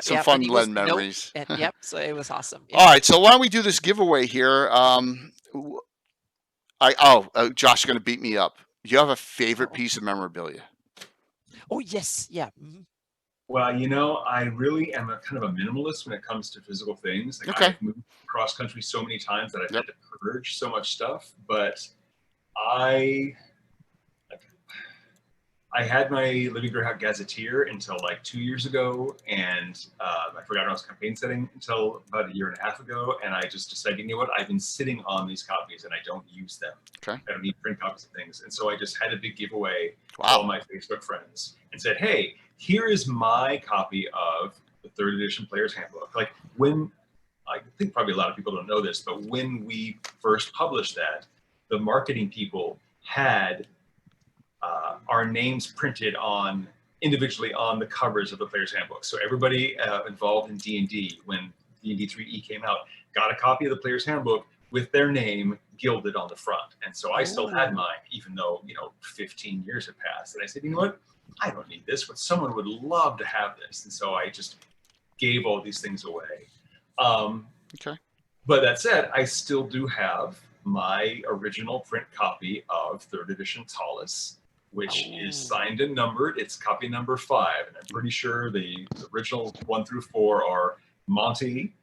some fun and he was, Len nope, memories. and so it was awesome. Yeah. All right, so why don't we do this giveaway here? Josh is going to beat me up. Do you have a favorite piece of memorabilia? Oh yes, yeah. Mhm. Well, I really am a kind of a minimalist when it comes to physical things. Like Okay. I've moved cross country so many times that I've Yep. had to purge so much stuff. But I had my Living GreyHawk Gazetteer until like 2 years ago, and I forgot when I was campaign setting until about 1.5 years ago, and I just decided, you know what, I've been sitting on these copies and I don't use them. Okay. I don't need print copies of things. And so I just had a big giveaway to Wow. all my Facebook friends and said, hey, here is my copy of the 3rd edition Player's Handbook. Like I think probably a lot of people don't know this, but when we first published that, the marketing people had our names printed individually on the covers of the Player's Handbook. So everybody involved in D&D when D&D 3E came out got a copy of the Player's Handbook with their name gilded on the front. And so I still had mine, even though 15 years had passed. And I said, you know what? I don't need this, but someone would love to have this. And so I just gave all these things away. Um, Okay. But that said, I still do have my original print copy of third edition Tallis, which is signed and numbered. It's copy number 5, and I'm pretty sure the original 1 through 4 are Monty,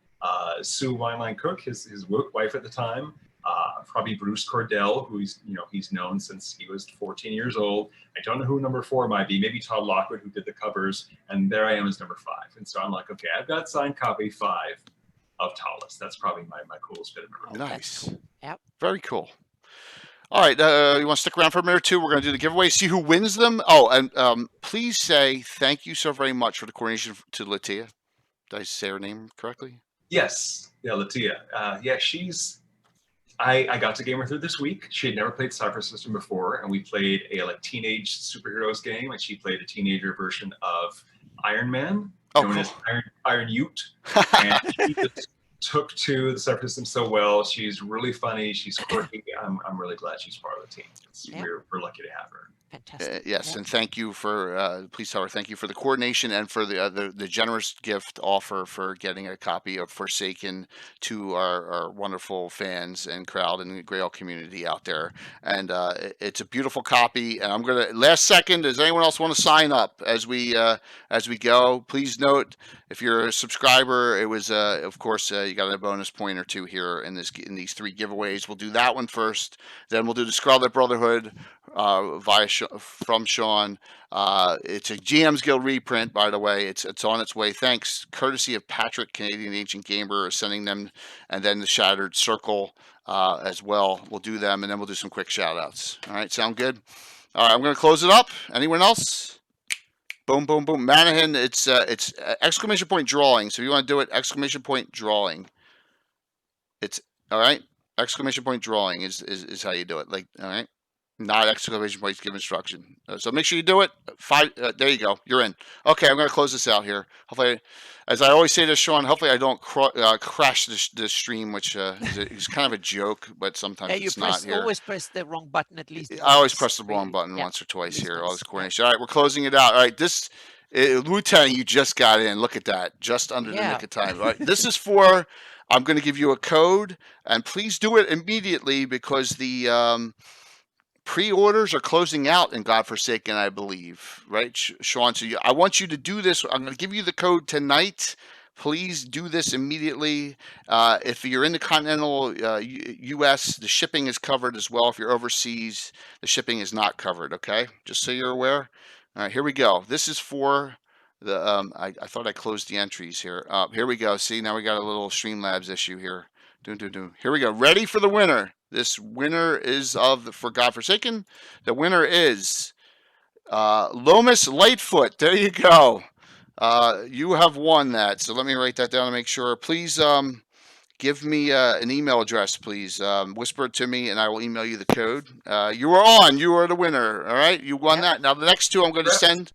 Sue Wineline Cook, his wife at the time, probably Bruce Cordell, who he's known since he was 14 years old. I don't know who number 4 might be. Maybe Todd Lockwood, who did the covers, and there I am as number 5. And so I'm like, okay, I've got signed copy 5 of Tallis. That's probably my coolest bit of memorabilia. Nice. Cool. Yep. Very cool. All right, you want to stick around for a minute or two? We're going to do the giveaway, see who wins them. Oh, and please say thank you so very much for the coordination to Latia. Did I say her name correctly? Yes. Yeah, Latia. Yeah, I got to game with her this week. She had never played Cypher System before, and we played a teenage superheroes game, and she played a teenager version of Iron Man, known as Iron Ute. And she just took to the Cypher System so well. She's really funny. She's quirky. I'm really glad she's part of the team. We're lucky to have her. Fantastic. Yes, Yep. and thank you for please tell her thank you for the coordination and for the generous gift offer for getting a copy of Forsaken to our wonderful fans and crowd and the Grail community out there. And it's a beautiful copy. And I'm gonna last second. Does anyone else want to sign up as we go? Please note if you're a subscriber, it was of course you got a bonus point or 2 here in these 3 giveaways. We'll do that one first, then we'll do the Scarlet Brotherhood from Sean. It's a GM's Guild reprint, by the way. It's on its way. Thanks, courtesy of Patrick, Canadian Ancient Gamer, sending them, and then the Shattered Circle as well. We'll do them, and then we'll do some quick shout outs. All right, sound good? All right, I'm going to close it up. Anyone else? Boom, boom, boom. Manahan, it's exclamation point drawing. So if you want to do it, exclamation point drawing. It's all right. Exclamation point drawing is how you do it. All right. Not exclamation points, give instruction. So make sure you do it. 5. There you go. You're in. Okay, I'm going to close this out here. Hopefully, as I always say to Sean, hopefully I don't crash the stream, which is kind of a joke, but sometimes it's not here. Always press the wrong button at least. I always press the wrong button once or twice here. All this coordination. All right, we're closing it out. All right, this Wu-Tang, you just got in. Look at that. Just under the nick of time. All right, this is for. I'm going to give you a code, and please do it immediately because the pre-orders are closing out in Godforsaken, I believe, right, Sean? So I want you to do this. I'm going to give you the code tonight. Please do this immediately. If you're in the continental U.S., the shipping is covered as well. If you're overseas, the shipping is not covered, okay? Just so you're aware. All right, here we go. This is for the, I thought I closed the entries here. Here we go. See, now we got a little Streamlabs issue here. Here we go. Ready for the winner. This winner is for Godforsaken. The winner is Lomas Lightfoot. There you go. You have won that. So let me write that down to make sure. Please give me an email address, please. Whisper it to me, and I will email you the code. You are on. You are the winner. All right. You won that. Now the next 2 I'm going to send.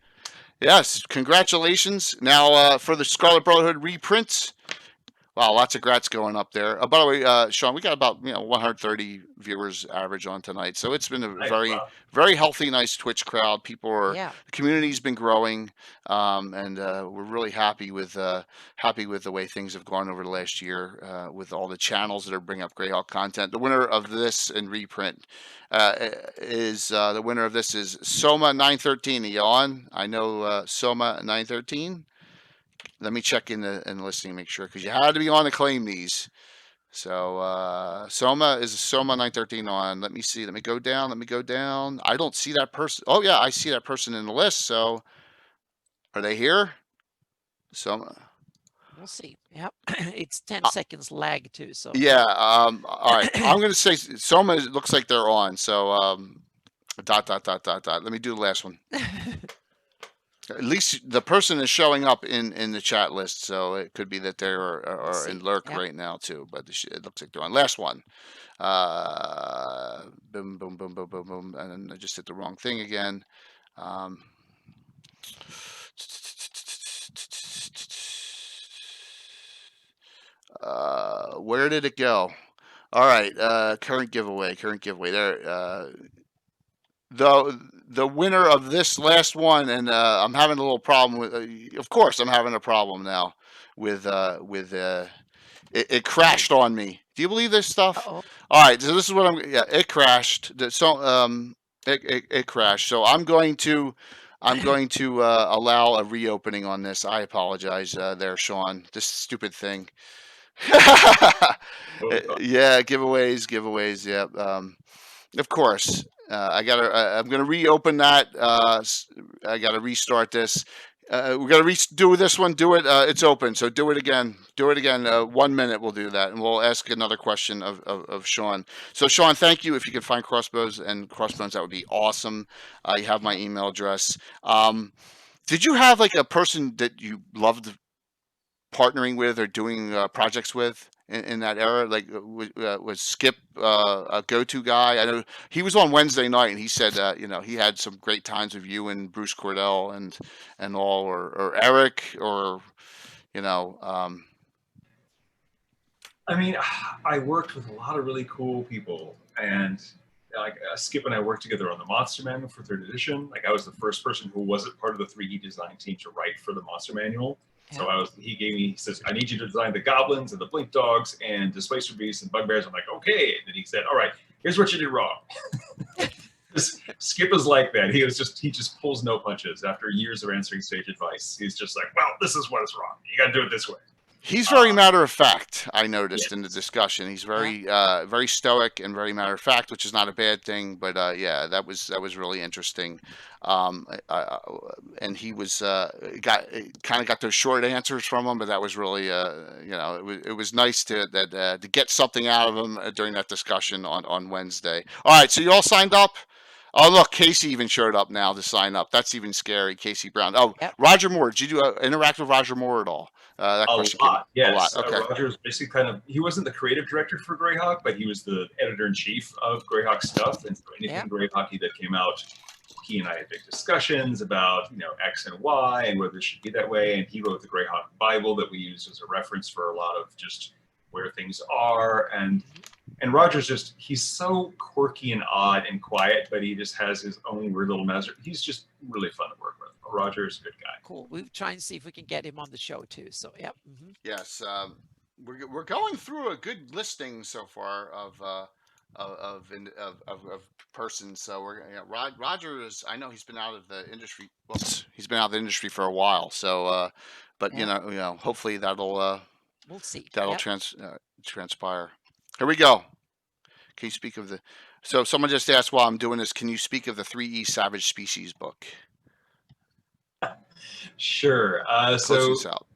Yes. Congratulations. Now for the Scarlet Brotherhood reprints. Wow, lots of grats going up there. By the way, Sean, we got about 130 viewers average on tonight, so it's been a very healthy, nice Twitch crowd. The community's been growing, and we're really happy with the way things have gone over the last year with all the channels that are bringing up Greyhawk content. The winner of this in reprint is Soma 913. Are you on? I know Soma 913. Let me check in the listing, make sure, because you had to be on to claim these. So Soma 913 on. Let me see. Let me go down. I don't see that person. Oh yeah, I see that person in the list. So are they here? Soma. We'll see. Yep. It's 10 seconds lag too. So yeah. All right. I'm gonna say Soma looks like they're on. So dot. Let me do the last one. At least the person is showing up in the chat list, so it could be that they are in lurk right now too. But it looks like they're on. Last one. Boom, boom, boom, boom, boom, boom, and then I just hit the wrong thing again. Where did it go? All right. Current giveaway. There. the winner of this last one, and I'm having a little problem with. Of course, I'm having a problem now with it crashed on me. Do you believe this stuff? Uh-oh. All right, so this is what I'm. Yeah, it crashed. So it crashed. So I'm going to allow a reopening on this. I apologize, there, Sean. This stupid thing. Yeah, giveaways. Yeah. Of course. I'm gonna reopen that. I gotta restart this. We're gonna do this one. Do it. It's open. So do it again. Do it again. 1 minute. We'll do that, and we'll ask another question of Sean. So Sean, thank you. If you could find Crossbones, that would be awesome. You have my email address. Did you have like a person that you loved partnering with or doing projects with in that era? Like, was Skip a go-to guy? I know he was on Wednesday night, and he said he had some great times with you and Bruce Cordell and all, or Eric, or you know. I mean, I worked with a lot of really cool people, and like Skip and I worked together on the Monster Manual for 3rd edition. Like, I was the first person who wasn't part of the 3E design team to write for the Monster Manual. So he says, I need you to design the goblins and the blink dogs and displacer beasts and bugbears. I'm like, okay. And then he said, all right, here's what you did wrong. Skip is like that. He just pulls no punches after years of answering sage advice. He's just like, well, this is what is wrong. You got to do it this way. He's very matter of fact. I noticed Yes. in the discussion, he's very very stoic and very matter of fact, which is not a bad thing. But yeah, that was really interesting. And he was got those short answers from him, but that was really it was nice to get something out of him during that discussion on Wednesday. All right, so you all signed up. Oh, look, Casey even showed up now to sign up. That's even scary. Casey Brown. Oh, Yep. Roger Moore. Did you interact with Roger Moore at all? That A question lot, came- yes. A lot. Okay. Roger's basically he wasn't the creative director for Greyhawk, but he was the editor-in-chief of Greyhawk stuff. And so anything Greyhawky that came out, he and I had big discussions about, X and Y and whether it should be that way. And he wrote the Greyhawk Bible that we use as a reference for a lot of just where things are. And Roger's he's so quirky and odd and quiet, but he just has his own weird little measure. He's just really fun to work with. Roger's a good guy. Cool. We'll try and see if we can get him on the show too. So yeah. Mm-hmm. Yes, we're going through a good listing so far of persons. So Roger is. I know he's been out of the industry. Whoops, he's been out of the industry for a while. So, but hopefully that'll We'll see. that'll transpire. Here we go. Can you speak of the? So someone just asked while I'm doing this. Can you speak of the 3E Savage Species book? Sure. Close So this out.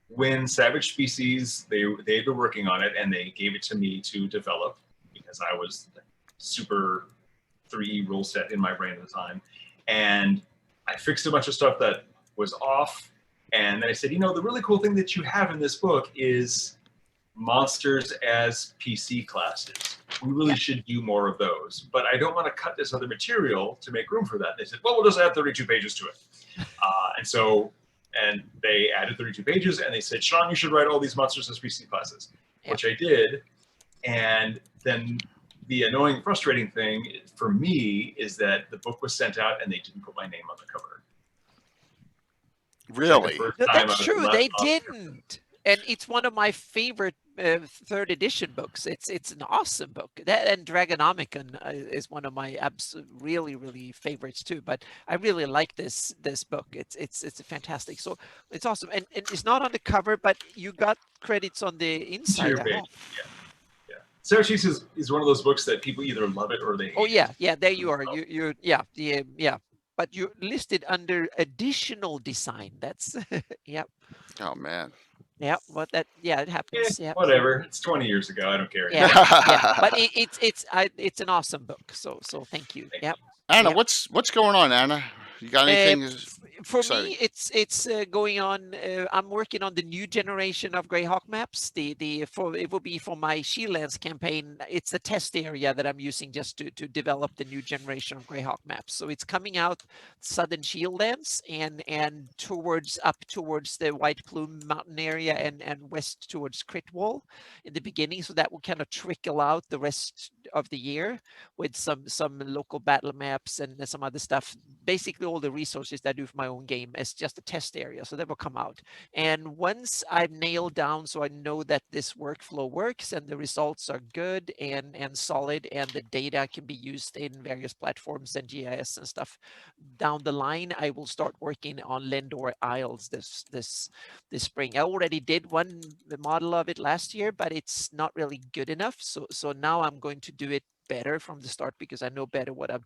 when Savage Species, they had been working on it and they gave it to me to develop because I was super 3E rule set in my brain at the time. And I fixed a bunch of stuff that was off. And then I said, the really cool thing that you have in this book is monsters as PC classes. We really should do more of those. But I don't want to cut this other material to make room for that. They said, well, we'll just add 32 pages to it. And they added 32 pages and they said, Sean, you should write all these monsters as PC classes, which I did. And then the annoying, frustrating thing for me is that the book was sent out and they didn't put my name on the cover. Really? No, that's true. They didn't. And it's one of my favorite 3rd edition books. It's an awesome book. That and Dragonomicon is one of my really favorites too. But I really like this book. It's fantastic. So it's awesome. And it's not on the cover, but you got credits on the inside. Yeah. Savage Species is one of those books that people either love it or they hate. Oh yeah. There you are. Yeah. But you're listed under additional design. That's yep. Oh man. Yeah, but it happens. Yeah, whatever. It's 20 years ago. I don't care. Yeah, but it's an awesome book. So thank you. Thank Yep. Anna, Yep. what's going on, Anna? You got anything? For Exciting. me, it's going on. I'm working on the new generation of Greyhawk maps. It will be for my Shieldlands campaign. It's the test area that I'm using just to develop the new generation of Greyhawk maps. So it's coming out southern Shieldlands and up towards the White Plume Mountain area and west towards Critwall in the beginning. So that will kind of trickle out the rest of the year with some local battle maps and some other stuff. Basically, all the resources that I do for my own game as just a test area. So that will come out. And once I've nailed down, so I know that this workflow works and the results are good and solid, and the data can be used in various platforms and GIS and stuff. Down the line, I will start working on Lendor Isles this spring. I already did one model of it last year, but it's not really good enough. So now I'm going to do it better from the start because I know better what I'm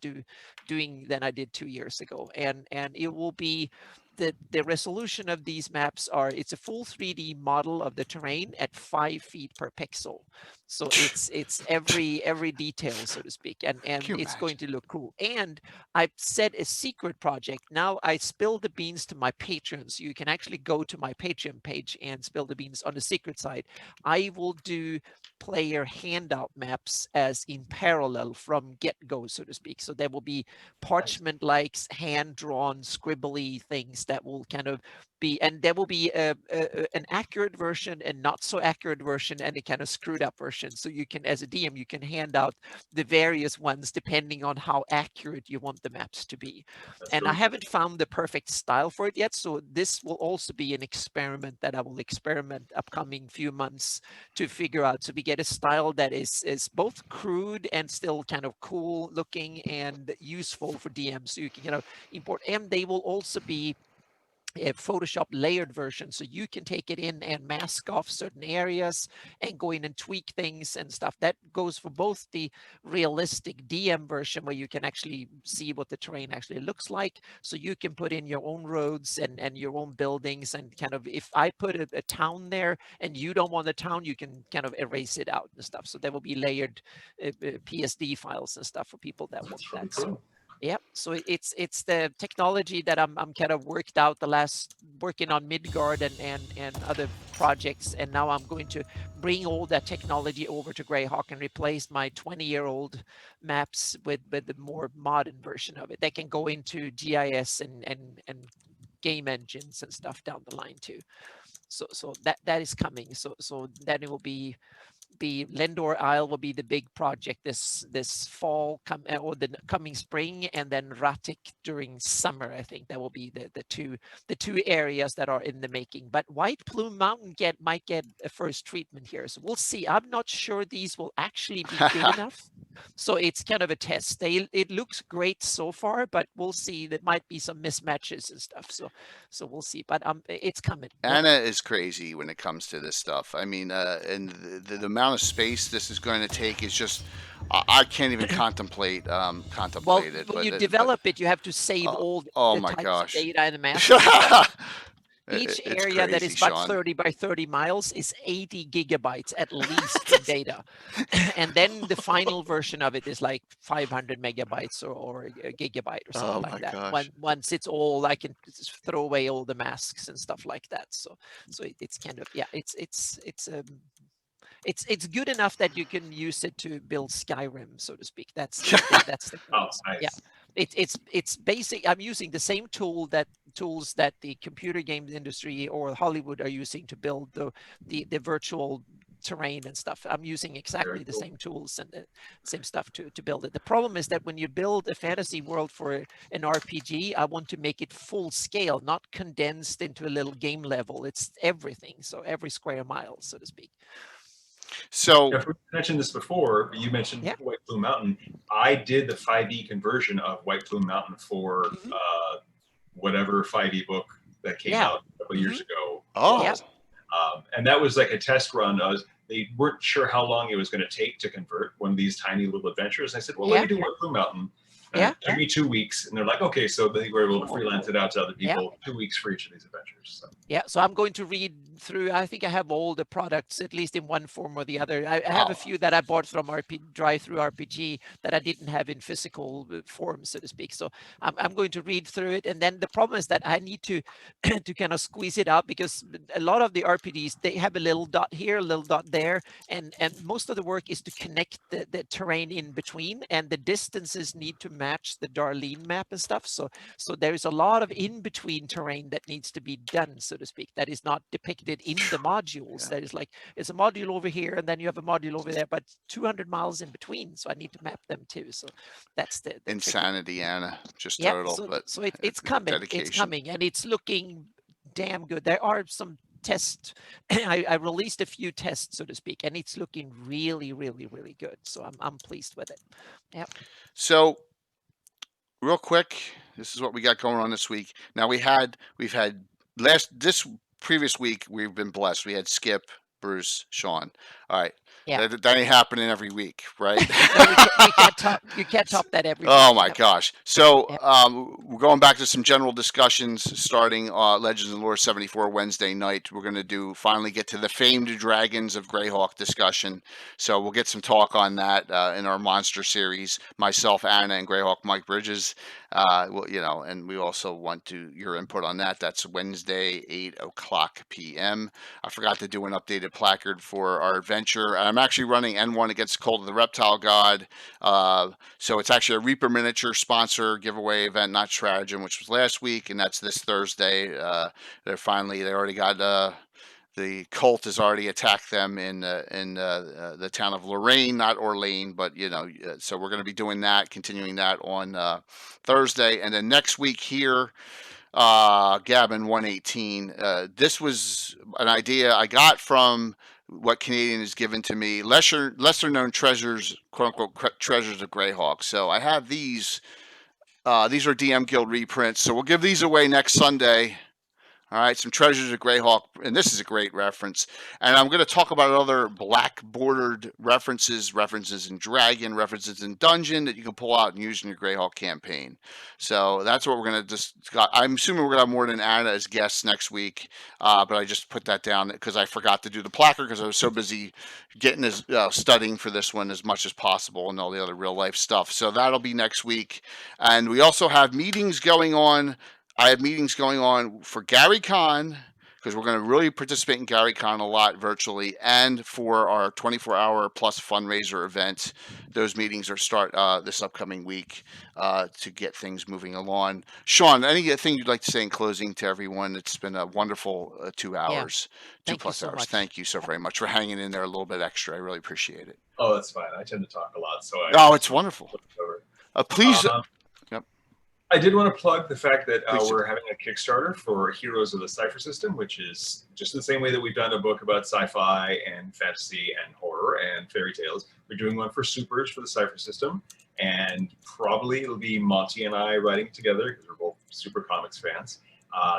doing than I did 2 years ago. And it will be the resolution of these maps it's a full 3D model of the terrain at 5 feet per pixel. So it's every detail, so to speak, and it's going to look cool. And I've set a secret project. Now I spill the beans to my patrons. You can actually go to my Patreon page and spill the beans on the secret side. I will do player handout maps as in parallel from get-go, so to speak. So there will be parchment-like hand-drawn scribbly things that will kind of be, and there will be an accurate version and not so accurate version and a kind of screwed up version. So you can, as a DM, you can hand out the various ones depending on how accurate you want the maps to be. And I haven't found the perfect style for it yet. So this will also be an experiment that I will experiment upcoming few months to figure out. So we get a style that is both crude and still kind of cool looking and useful for DMs. So you can kind of import, and they will also be a Photoshop layered version, so you can take it in and mask off certain areas and go in and tweak things and stuff. That goes for both the realistic DM version where you can actually see what the terrain actually looks like, so you can put in your own roads and your own buildings, and kind of, if I put a town there and you don't want the town, you can kind of erase it out and stuff. So there will be layered PSD files and stuff for people that want that. So yeah, so it's the technology that I'm kind of worked out working on Midgard and other projects, and now I'm going to bring all that technology over to Greyhawk and replace my 20-year-old maps with the more modern version of it. They can go into GIS and game engines and stuff down the line too. So that is coming. So then it will be Lendor Isle will be the big project this fall, or the coming spring, and then Ratik during summer. I think that will be the two areas that are in the making. But White Plume Mountain might get a first treatment here, so we'll see. I'm not sure these will actually be good enough. So it's kind of a test. It looks great so far, but we'll see. There might be some mismatches and stuff. So we'll see. But it's coming. Anna is crazy when it comes to this stuff. I mean, and the amount of space this is going to take is just, I can't even contemplate Well, it. when you develop it, you have to save all the my types gosh. of data in the map. Each It's area that crazy, is about Sean. 30 by 30 miles is 80 gigabytes at least in data. And then the final version of it is like 500 megabytes or a gigabyte or something like that. gosh. Once it's all, I can just throw away all the masks and stuff like that. So it's kind of, yeah, it's good enough that you can use it to build Skyrim, so to speak. That's the Oh, nice. Yeah. It's basic. I'm using the same tools that the computer game industry or Hollywood are using to build the virtual terrain and stuff. I'm using exactly the same tools and the same stuff to build it. The problem is that when you build a fantasy world for an RPG, I want to make it full scale, not condensed into a little game level. It's everything, so every square mile, so to speak. So If we mentioned this before, you mentioned White Plume Mountain. I did the 5e conversion of White Plume Mountain for whatever 5e book that came out a couple years ago. And that was like a test run. They weren't sure how long it was going to take to convert one of these tiny little adventures. And I said, well, let me do White Plume Mountain. Yeah. It took me 2 weeks, and they're like, okay, so they were able to freelance it out to other people, 2 weeks for each of these adventures. So. Yeah, so I'm going to read through. I think I have all the products, at least in one form or the other. I have a few that I bought from Drive-Through RPG that I didn't have in physical form, so to speak. So I'm going to read through it, and then the problem is that I need to to kind of squeeze it out, because a lot of the RPGs, they have a little dot here, a little dot there, and most of the work is to connect the terrain in between, and the distances need to match the Darlene map and stuff. So there is a lot of in-between terrain that needs to be done, so to speak, that is not depicted in the modules. Yeah. That is like, it's a module over here, and then you have a module over there, but 200 miles in between. So I need to map them too. So that's the Insanity, Anna. Just yeah. total. So, But so it's coming. dedication. It's coming, and it's looking damn good. There are some tests. I released a few tests, so to speak, and it's looking really, really, really good. So I'm pleased with it. Yeah. So, real quick, this is what we got going on this week. Now we've had this previous week, we've been blessed. We had Skip, Bruce, Sean. All right. Yeah. That ain't happening every week, right? You can't top that every Oh week. my gosh. So Yep. we're going back to some general discussions starting Legends and Lore 74 Wednesday night. We're going to finally get to the famed Dragons of Greyhawk discussion. So we'll get some talk on that in our monster series. Myself, Anna, and Greyhawk Mike Bridges. And we also want your input on that. That's Wednesday, 8:00 p.m. I forgot to do an updated placard for our adventure. I'm actually running N1 against Cult of the Reptile God. So it's actually a Reaper Miniature sponsor giveaway event, not Stratagem, which was last week, and that's this Thursday. They already got the cult has already attacked them in the town of Lorraine, not Orlane, but so we're going to be doing that, continuing that on Thursday, and then next week here. Gavin 118. This was an idea I got from what Canadian has given to me. Lesser known treasures, quote unquote, treasures of Greyhawk. So I have these. These are DM Guild reprints. So we'll give these away next Sunday. All right, some treasures of Greyhawk, and this is a great reference. And I'm going to talk about other black bordered references in Dragon, references in Dungeon that you can pull out and use in your Greyhawk campaign. So that's what we're going to discuss. I'm assuming we're going to have more than Anna as guests next week, but I just put that down because I forgot to do the placard because I was so busy getting studying for this one as much as possible and all the other real life stuff. So that'll be next week. And we also have meetings going on. I have meetings going on for Gary Con, because we're going to really participate in Gary Con a lot virtually, and for our 24-hour plus fundraiser event. Those meetings are start this upcoming week to get things moving along. Sean, anything you'd like to say in closing to everyone? It's been a wonderful 2 hours, Yeah. 2+ so hours. much. Thank you so very much for hanging in there a little bit extra. I really appreciate it. Oh, that's fine. I tend to talk a lot, so It's wonderful. Please. I did want to plug the fact that Please. we're having a Kickstarter for Heroes of the Cypher System, which is just the same way that we've done a book about sci-fi and fantasy and horror and fairy tales. We're doing one for supers for the Cypher System, and probably it'll be Monty and I writing together because we're both super comics fans.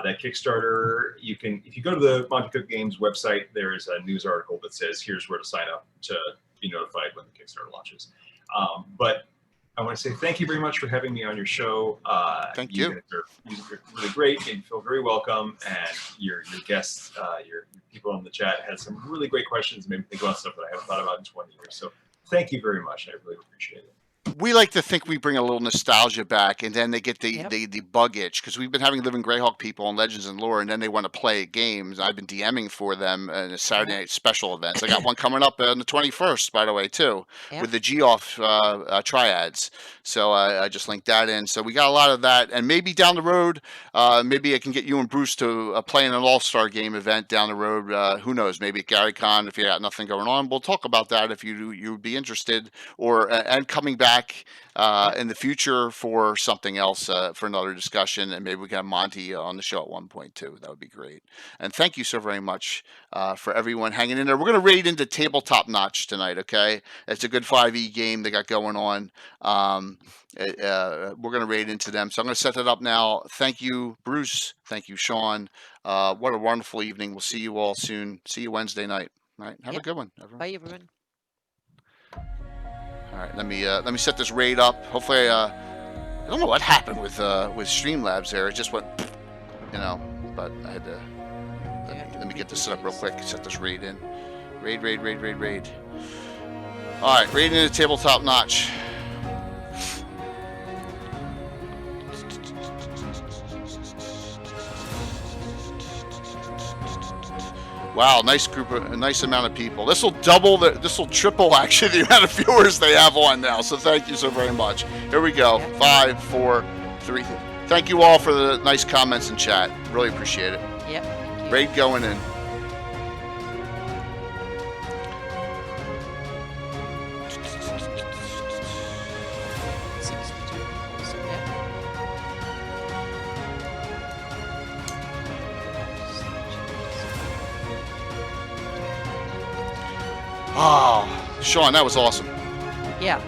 That Kickstarter, if you go to the Monty Cook Games website, there is a news article that says here's where to sign up to be notified when the Kickstarter launches. But I want to say thank you very much for having me on your show. Thank you. You're really great, and you feel very welcome. And your guests, your people in the chat had some really great questions, made me think about stuff that I haven't thought about in 20 years. So thank you very much. I really appreciate it. We like to think we bring a little nostalgia back, and then they get the bug itch, because we've been having Living Greyhawk people on Legends and Lore, and then they want to play games. I've been DMing for them in a Saturday night special events. I got one coming up on the 21st, by the way, too, with the Geoff triads. So I just linked that in. So we got a lot of that, and maybe down the road, maybe I can get you and Bruce to play in an All-Star Game event down the road. Who knows? Maybe at Gary Con, if you got nothing going on. We'll talk about that if you would be interested, and coming back in the future for something else, for another discussion, and maybe we can have Monty on the show at one point too. That would be great. And thank you so very much for everyone hanging in there. We're going to raid into Tabletop Notch tonight, okay? It's a good 5e game they got going on. We're going to raid into them. So I'm going to set that up now. Thank you, Bruce. Thank you, Sean. What a wonderful evening. We'll see you all soon. See you Wednesday night. All right. Have a good one, everyone. Bye, everyone. All right, let me set this raid up. Hopefully, I don't know what happened with Streamlabs there. It just went, you know. But I had to. Let me get this set up real quick. Set this raid in. Raid. All right, raid into tabletop notch. Wow, nice group, a nice amount of people. This will triple actually the amount of viewers they have on now. So thank you so very much. Here we go. 5, 4, 3. Thank you all for the nice comments and chat. Really appreciate it. Yep. Thank you. Raid going in. Seems to be also, yeah. Oh, Sean, that was awesome. Yeah.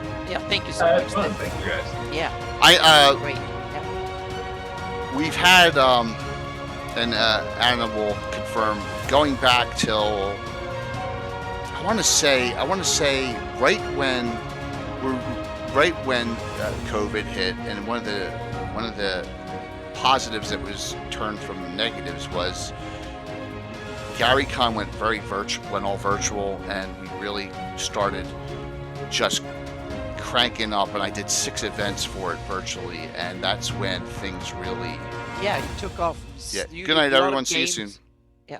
Thank you so Had much. fun. Thank you guys. Yeah. I Great. Yeah. we've had an animal confirmed going back till I want to say right when COVID hit, and one of the positives that was turned from negatives was GaryCon went all virtual, and we really started just cranking up, and I did 6 events for it virtually, and that's when things really Yeah, it took off. yeah. You Good did night, a lot of everyone. See you games. soon. Yeah,